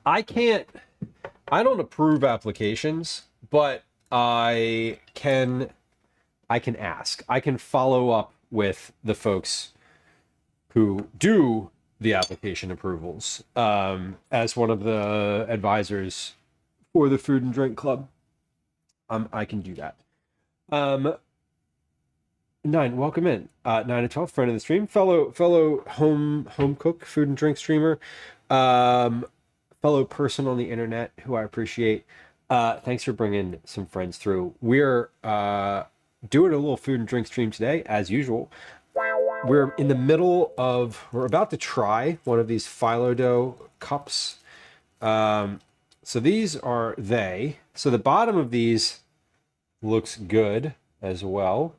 I don't approve applications, but I can ask. I can follow up with the folks who do the application approvals as one of the advisors for the Food and Drink Club. I can do that. 9, welcome in. 9 to 12, friend of the stream, fellow home cook, food and drink streamer, fellow person on the internet who I appreciate. Thanks for bringing some friends through. We're doing a little food and drink stream today, as usual. We're in the middle of, we're about to try one of these Phyllo dough cups. So these are they. So the bottom of these looks good as well.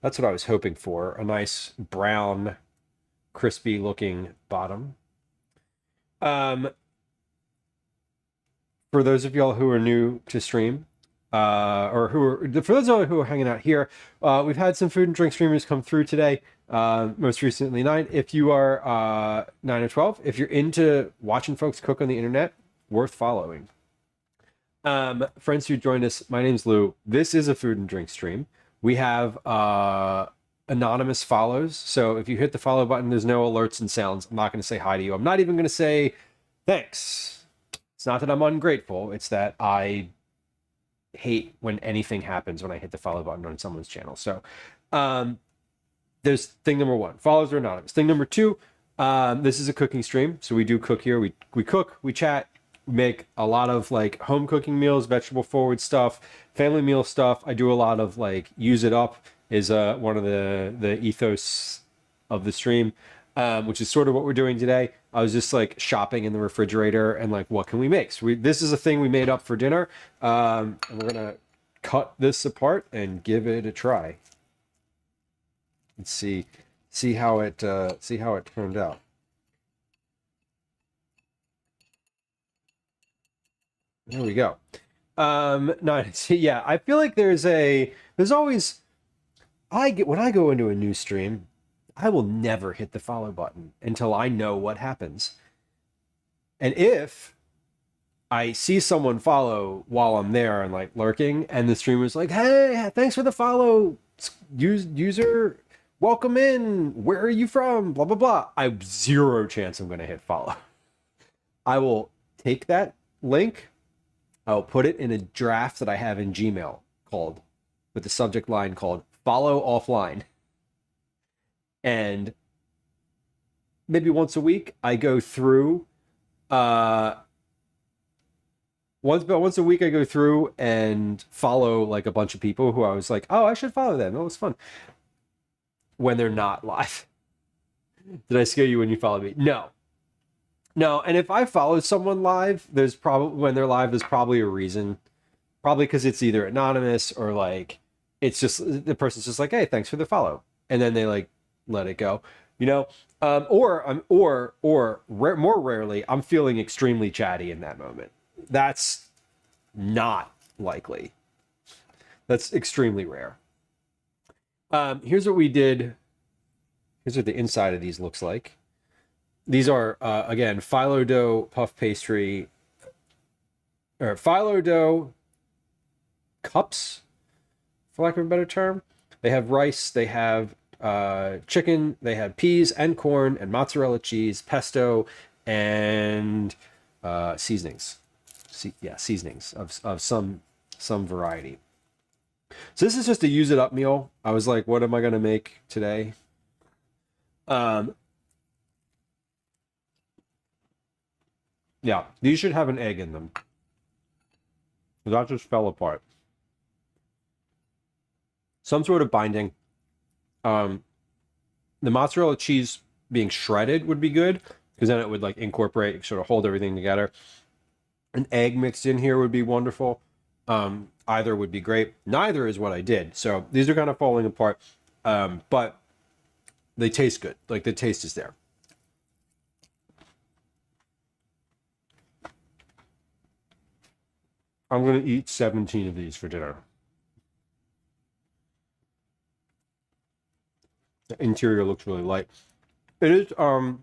That's what I was hoping for. A nice brown, crispy looking bottom. For those of y'all who are new to stream, for those of you who are hanging out here, we've had some food and drink streamers come through today. Most recently 9. If you are 9 or 12, if you're into watching folks cook on the internet, worth following. Friends who joined us, my name's Lou. This is a food and drink stream. We have anonymous follows. So if you hit the follow button, there's no alerts and sounds. I'm not going to say hi to you. I'm not even going to say thanks. It's not that I'm ungrateful. It's that I hate when anything happens when I hit the follow button on someone's channel. So there's thing number 1. Follows are anonymous. Thing number 2, this is a cooking stream. So we do cook here. We cook, we chat, we make a lot of like home cooking meals, vegetable forward stuff, family meal stuff. I do a lot of like use it up is one of the ethos of the stream, which is sort of what we're doing today. I was just like shopping in the refrigerator and like, what can we make? So this is a thing we made up for dinner. And we're going to cut this apart and give it a try. Let's see how it turned out. There we go. Nice. Yeah, I feel like there's always, when I go into a new stream, I will never hit the follow button until I know what happens. And if I see someone follow while I'm there and like lurking, and the streamer's like, "Hey, thanks for the follow, user, welcome in. Where are you from? Blah blah blah." I have zero chance I'm going to hit follow. I will take that link. I'll put it in a draft that I have in Gmail with the subject line called "Follow Offline." And maybe once a week, I go through. Once a week, I go through and follow like a bunch of people who I was like, "Oh, I should follow them. It was fun." When they're not live. Did I scare you when you followed me? No. And if I follow someone live, when they're live, there's probably a reason. Probably because it's either anonymous or like it's just the person's just like, "Hey, thanks for the follow," and then they like let it go, or more rarely, I'm feeling extremely chatty in that moment. That's not likely. That's extremely rare. Here's what we did. Here's what the inside of these looks like. these are again phyllo dough puff pastry, or phyllo dough cups, for lack of a better term. They have rice, they have chicken, they have peas and corn and mozzarella cheese, pesto, and seasonings. Seasonings of some variety. So this is just a use it up meal. I was like, what am I gonna make today? Yeah, these should have an egg in them. That just fell apart. Some sort of binding. The mozzarella cheese being shredded would be good, because then it would like incorporate, sort of hold everything together. An egg mixed in here would be wonderful. Either would be great. Neither is what I did. So these are kind of falling apart, but they taste good. Like the taste is there. I'm going to eat 17 of these for dinner. The interior looks really light. It is, I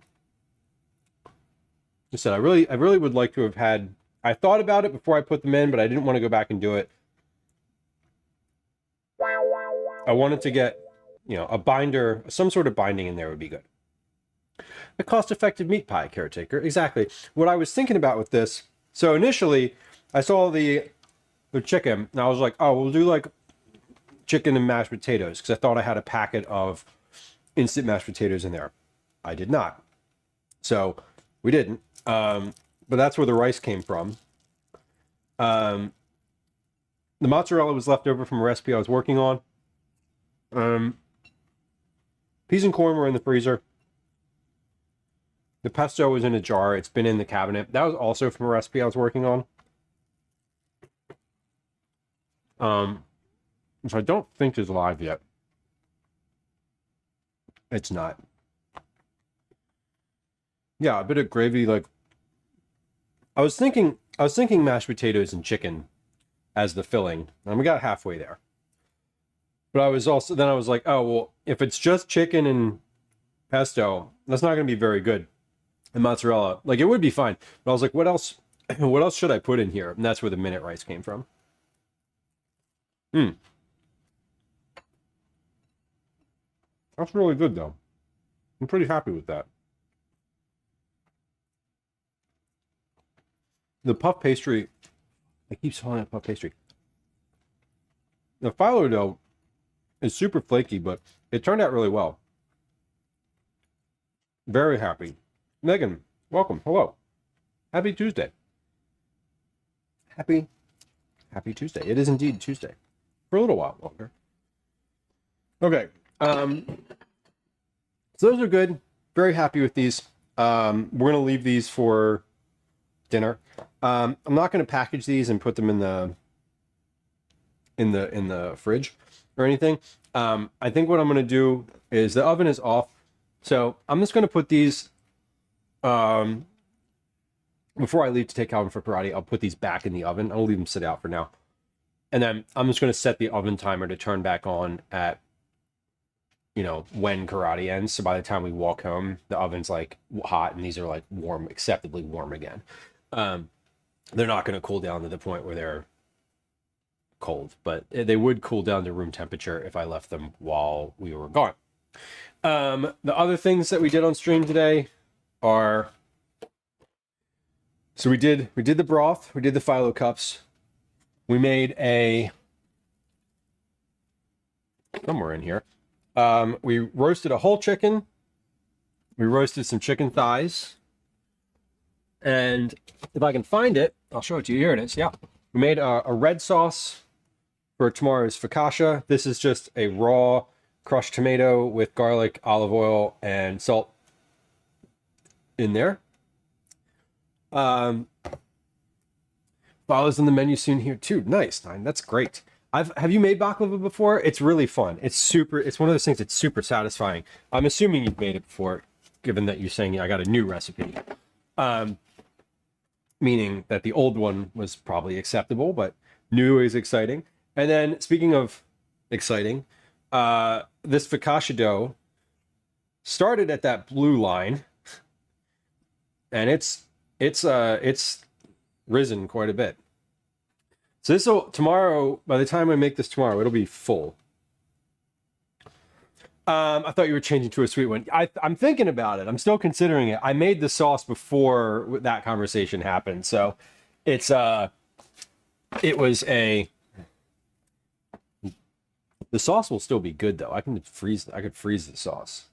said, I really would like to have had, I thought about it before I put them in, but I didn't want to go back and do it. I wanted to get, you know, a binder, some sort of binding in there would be good. A cost-effective meat pie, caretaker. Exactly. What I was thinking about with this, so initially I saw the chicken and I was like, oh, we'll do like chicken and mashed potatoes, because I thought I had a packet of instant mashed potatoes in there. I did not. So we didn't. But that's where the rice came from. The mozzarella was left over from a recipe I was working on. Peas and corn were in the freezer. The pesto was in a jar. It's been in the cabinet. That was also from a recipe I was working on. Which I don't think is live yet. It's not. Yeah, a bit of gravy. Like, I was thinking mashed potatoes and chicken as the filling, and we got halfway there. But I was like, oh, well, if it's just chicken and pesto, that's not going to be very good. And mozzarella, like, it would be fine. But I was like, what else should I put in here? And that's where the minute rice came from. That's really good, though. I'm pretty happy with that. The puff pastry, I keep calling it puff pastry. The phyllo dough is super flaky, but it turned out really well. Very happy. Megan, welcome. Hello. Happy Tuesday. Happy Tuesday. It is indeed Tuesday. For a little while longer. Okay. So those are good. Very happy with these. We're going to leave these for dinner. I'm not going to package these and put them in the fridge or anything. I think what I'm going to do is, the oven is off, so I'm just going to put these before I leave to take Calvin for karate. I'll put these back in the oven. I'll leave them sit out for now, and then I'm just going to set the oven timer to turn back on at, you know, when karate ends. So by the time we walk home, the oven's like hot and these are like warm, acceptably warm again. They're not going to cool down to the point where they're cold, but they would cool down to room temperature if I left them while we were gone. The other things that we did on stream today are, so we did the broth, we did the phyllo cups, we made somewhere in here, we roasted a whole chicken, we roasted some chicken thighs, and if I can find it, I'll show it to you. Here it is. Yeah, we made a red sauce for tomorrow's focaccia. This is just a raw crushed tomato with garlic, olive oil, and salt in there. Follows on the menu soon here too. Nice, that's great. Have you made baklava before? It's really fun. It's one of those things that's super satisfying. I'm assuming you've made it before, given that you're saying I got a new recipe. Meaning that the old one was probably acceptable, but new is exciting. And then, speaking of exciting, this focaccia dough started at that blue line and it's risen quite a bit. So this will tomorrow. By the time I make this tomorrow, it'll be full. I thought you were changing to a sweet one. I'm thinking about it. I'm still considering it. I made the sauce before that conversation happened, so it was a. The sauce will still be good though. I could freeze the sauce.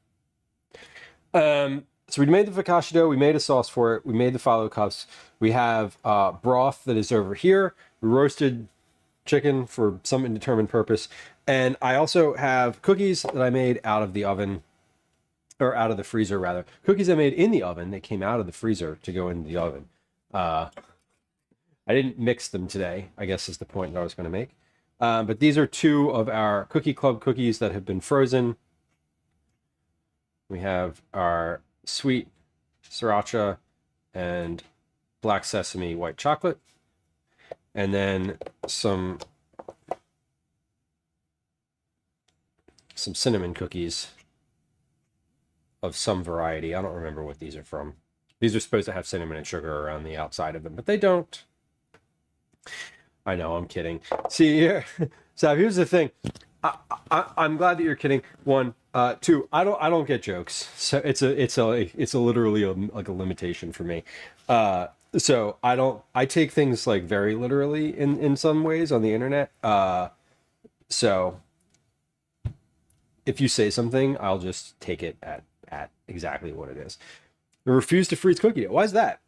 So we made the focaccia dough. We made a sauce for it. We made the phyllo cups. We have broth that is over here. We roasted chicken for some indeterminate purpose. And I also have cookies that I made out of the oven, or out of the freezer rather. Cookies I made in the oven. They came out of the freezer to go into the oven. I didn't mix them today, I guess is the point that I was going to make. But these are two of our Cookie Club cookies that have been frozen. We have our sweet sriracha and black sesame white chocolate. And then some cinnamon cookies of some variety. I don't remember what these are from. These are supposed to have cinnamon and sugar around the outside of them, but they don't. I know, I'm kidding. See here, so here's the thing. I'm glad that you're kidding. One, two. I don't get jokes, so it's a literally like a limitation for me. So I take things like very literally in some ways on the internet. So if you say something, I'll just take it at exactly what it is. I refuse to freeze cookie dough. Why is that?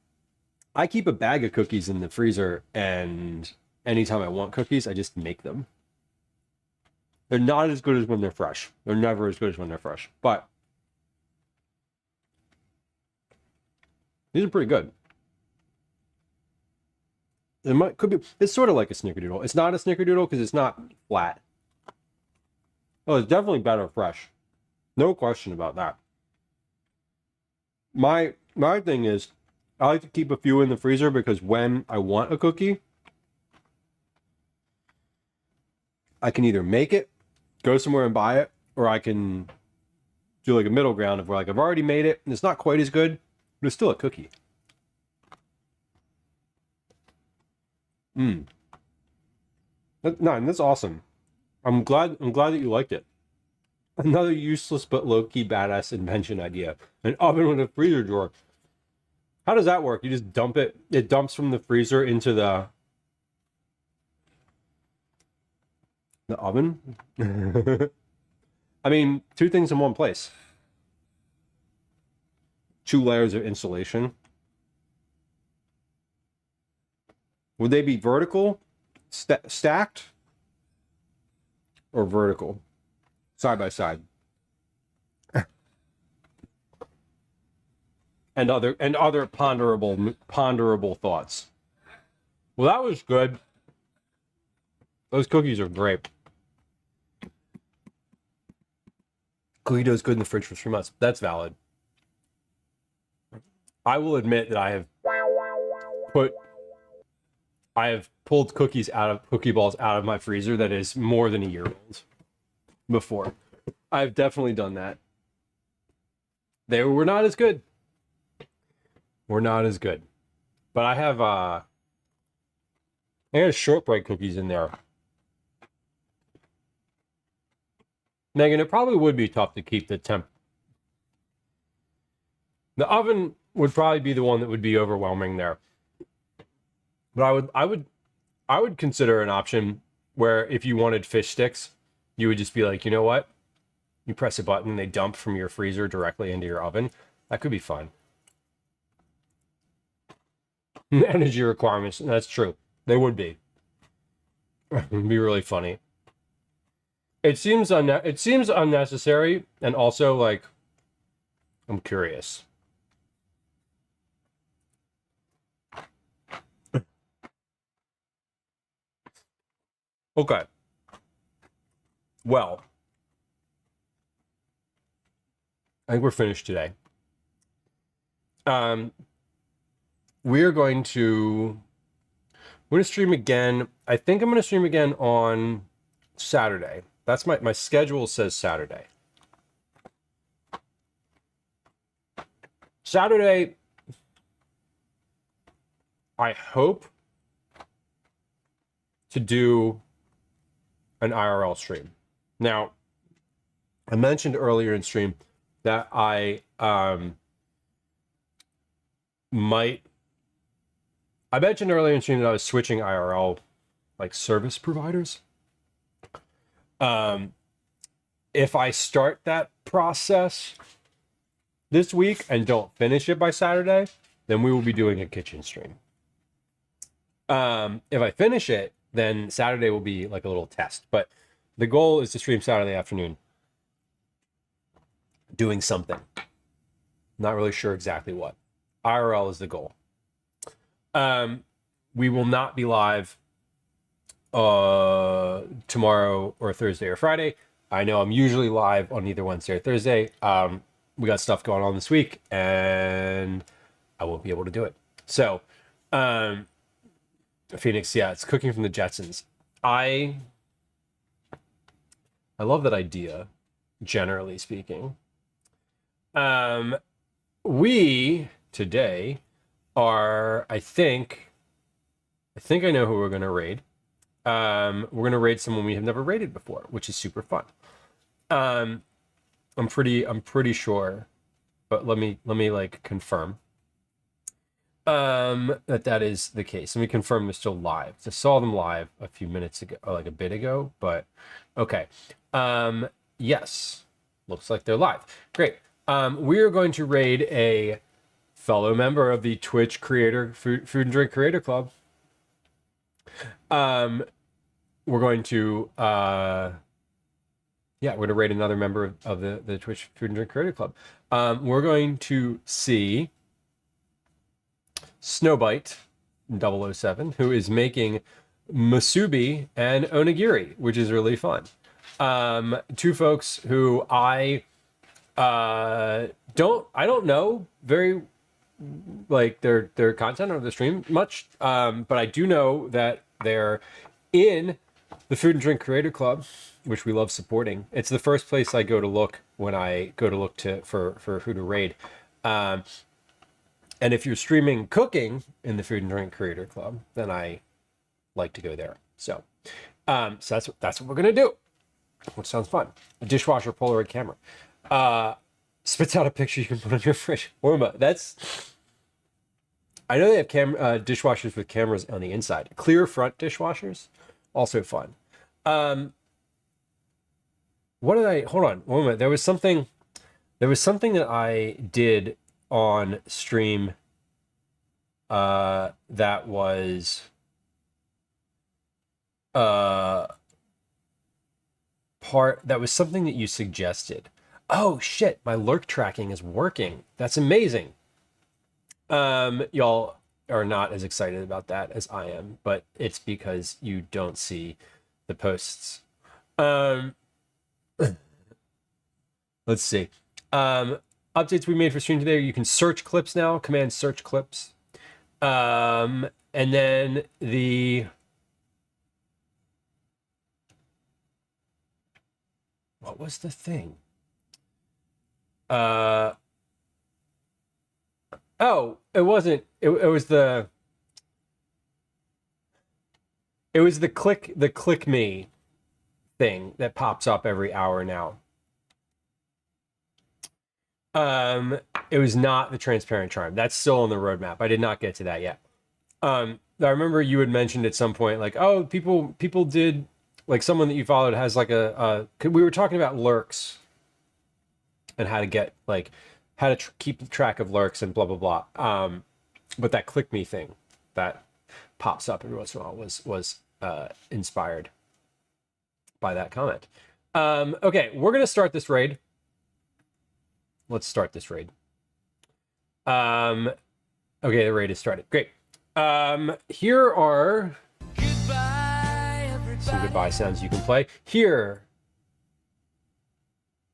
I keep a bag of cookies in the freezer, and anytime I want cookies, I just make them. They're not as good as when they're fresh. They're never as good as when they're fresh. But these are pretty good. It's sort of like a snickerdoodle. It's not a snickerdoodle because it's not flat. Oh, it's definitely better fresh. No question about that. My thing is, I like to keep a few in the freezer because when I want a cookie, I can either make it, go somewhere and buy it, or I can do like a middle ground of where like I've already made it and it's not quite as good, but it's still a cookie. That's awesome. I'm glad that you liked it. Another useless but low-key badass invention idea. An oven with a freezer drawer. How does that work? You just dump it. It dumps from the freezer into the oven? I mean, two things in one place. 2 layers of insulation. Would they be vertical, stacked, or vertical, side by side? and other ponderable thoughts. Well, that was good. Those cookies are great. Cookie dough's good in the fridge for 3 months. That's valid. I will admit that I have pulled cookie balls out of my freezer that is more than a year old before. I've definitely done that. They were not as good. But I have shortbread cookies in there. Megan, it probably would be tough to keep the temp. The oven would probably be the one that would be overwhelming there. But I would consider an option where if you wanted fish sticks, you would just be like, you know what? You press a button and they dump from your freezer directly into your oven. That could be fun. Energy requirements, that's true. They would be. It'd be really funny. It seems unnecessary, and also like I'm curious. Okay. Well, I think we're finished today. We're going to stream again. I think I'm going to stream again on Saturday. That's my schedule says Saturday. Saturday, I hope to do an IRL stream. Now, I mentioned earlier in stream that I mentioned earlier in stream that I was switching IRL like service providers. If I start that process this week and don't finish it by Saturday, then we will be doing a kitchen stream. If I finish it, then Saturday will be like a little test. But the goal is to stream Saturday afternoon doing something. Not really sure exactly what. IRL is the goal. We will not be live tomorrow or Thursday or Friday. I know I'm usually live on either Wednesday or Thursday. We got stuff going on this week and I won't be able to do it. So, Phoenix, yeah, it's cooking from the Jetsons. I love that idea, generally speaking. We today are, I think I know who we're going to raid. We're going to raid someone we have never raided before, which is super fun. I'm pretty sure, but let me like confirm that is the case. Let me confirm they're still live. I saw them live a few minutes ago, or like a bit ago, but okay. Yes, looks like they're live. Great. We are going to raid a fellow member of the Twitch creator food and drink creator club. We're going to we're going to raid another member of the Twitch food and drink creator club. We're going to see Snowbite 007, who is making musubi and onigiri, which is really fun. Two folks who I don't know very like their content or the stream much, but I do know that they're in the Food and Drink Creator Club, which we love supporting. It's the first place I go to look when I go to look for who to raid. And if you're streaming cooking in the Food and Drink Creator Club, then I like to go there. So, so that's what we're gonna do, which sounds fun. A dishwasher Polaroid camera. Spits out a picture you can put on your fridge. Orma, I know they have dishwashers with cameras on the inside. Clear front dishwashers, also fun. What did I, hold on, one minute. There was something that I did on stream that was something that you suggested. Oh shit, my lurk tracking is working. That's amazing. Y'all are not as excited about that as I am, but it's because you don't see the posts. Let's see. Updates we made for stream today. You can search clips now, command search clips. And then what was the thing? Oh, it wasn't. It was the click me thing that pops up every hour now. It was not the transparent charm. That's still on the roadmap. I did not get to that yet. I remember you had mentioned at some point, like, oh, people did, like, someone that you followed has like we were talking about lurks and how to get, like, how to keep track of lurks and blah, blah, blah. But that click me thing that pops up every once in a while was inspired by that comment. Okay, we're going to start this raid. Let's start this raid. Okay, the raid is started. Great. Here are some goodbye sounds you can play. Here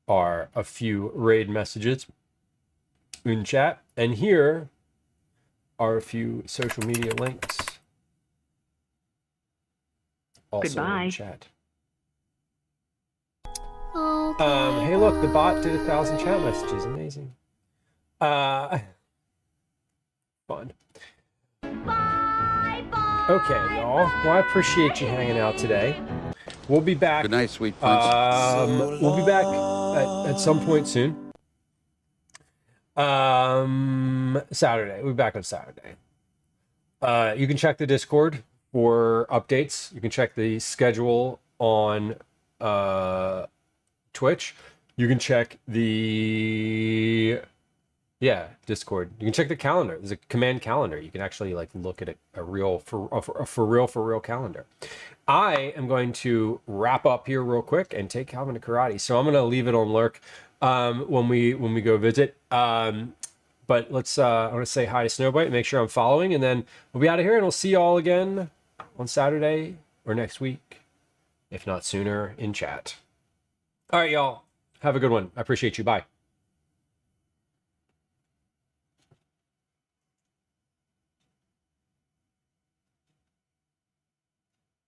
are a few raid messages in chat, and here are a few social media links also in chat. Hey, look, the bot did 1,000 chat messages. Amazing. Fun. Okay, y'all. Well, I appreciate you hanging out today. We'll be back. Good night, sweet prince. We'll be back at some point soon. Saturday. We'll be back on Saturday. You can check the Discord for updates. You can check the schedule on Twitch. You can check the Discord. You can check the calendar. There's a command calendar. You can actually like look at a real for real calendar. I am going to wrap up here real quick and take Calvin to karate. So I'm going to leave it on lurk when we go visit. But let's I want to say hi to Snowbite and make sure I'm following, and then we'll be out of here, and we'll see you all again on Saturday or next week, if not sooner, in chat. All right, y'all. Have a good one. I appreciate you. Bye.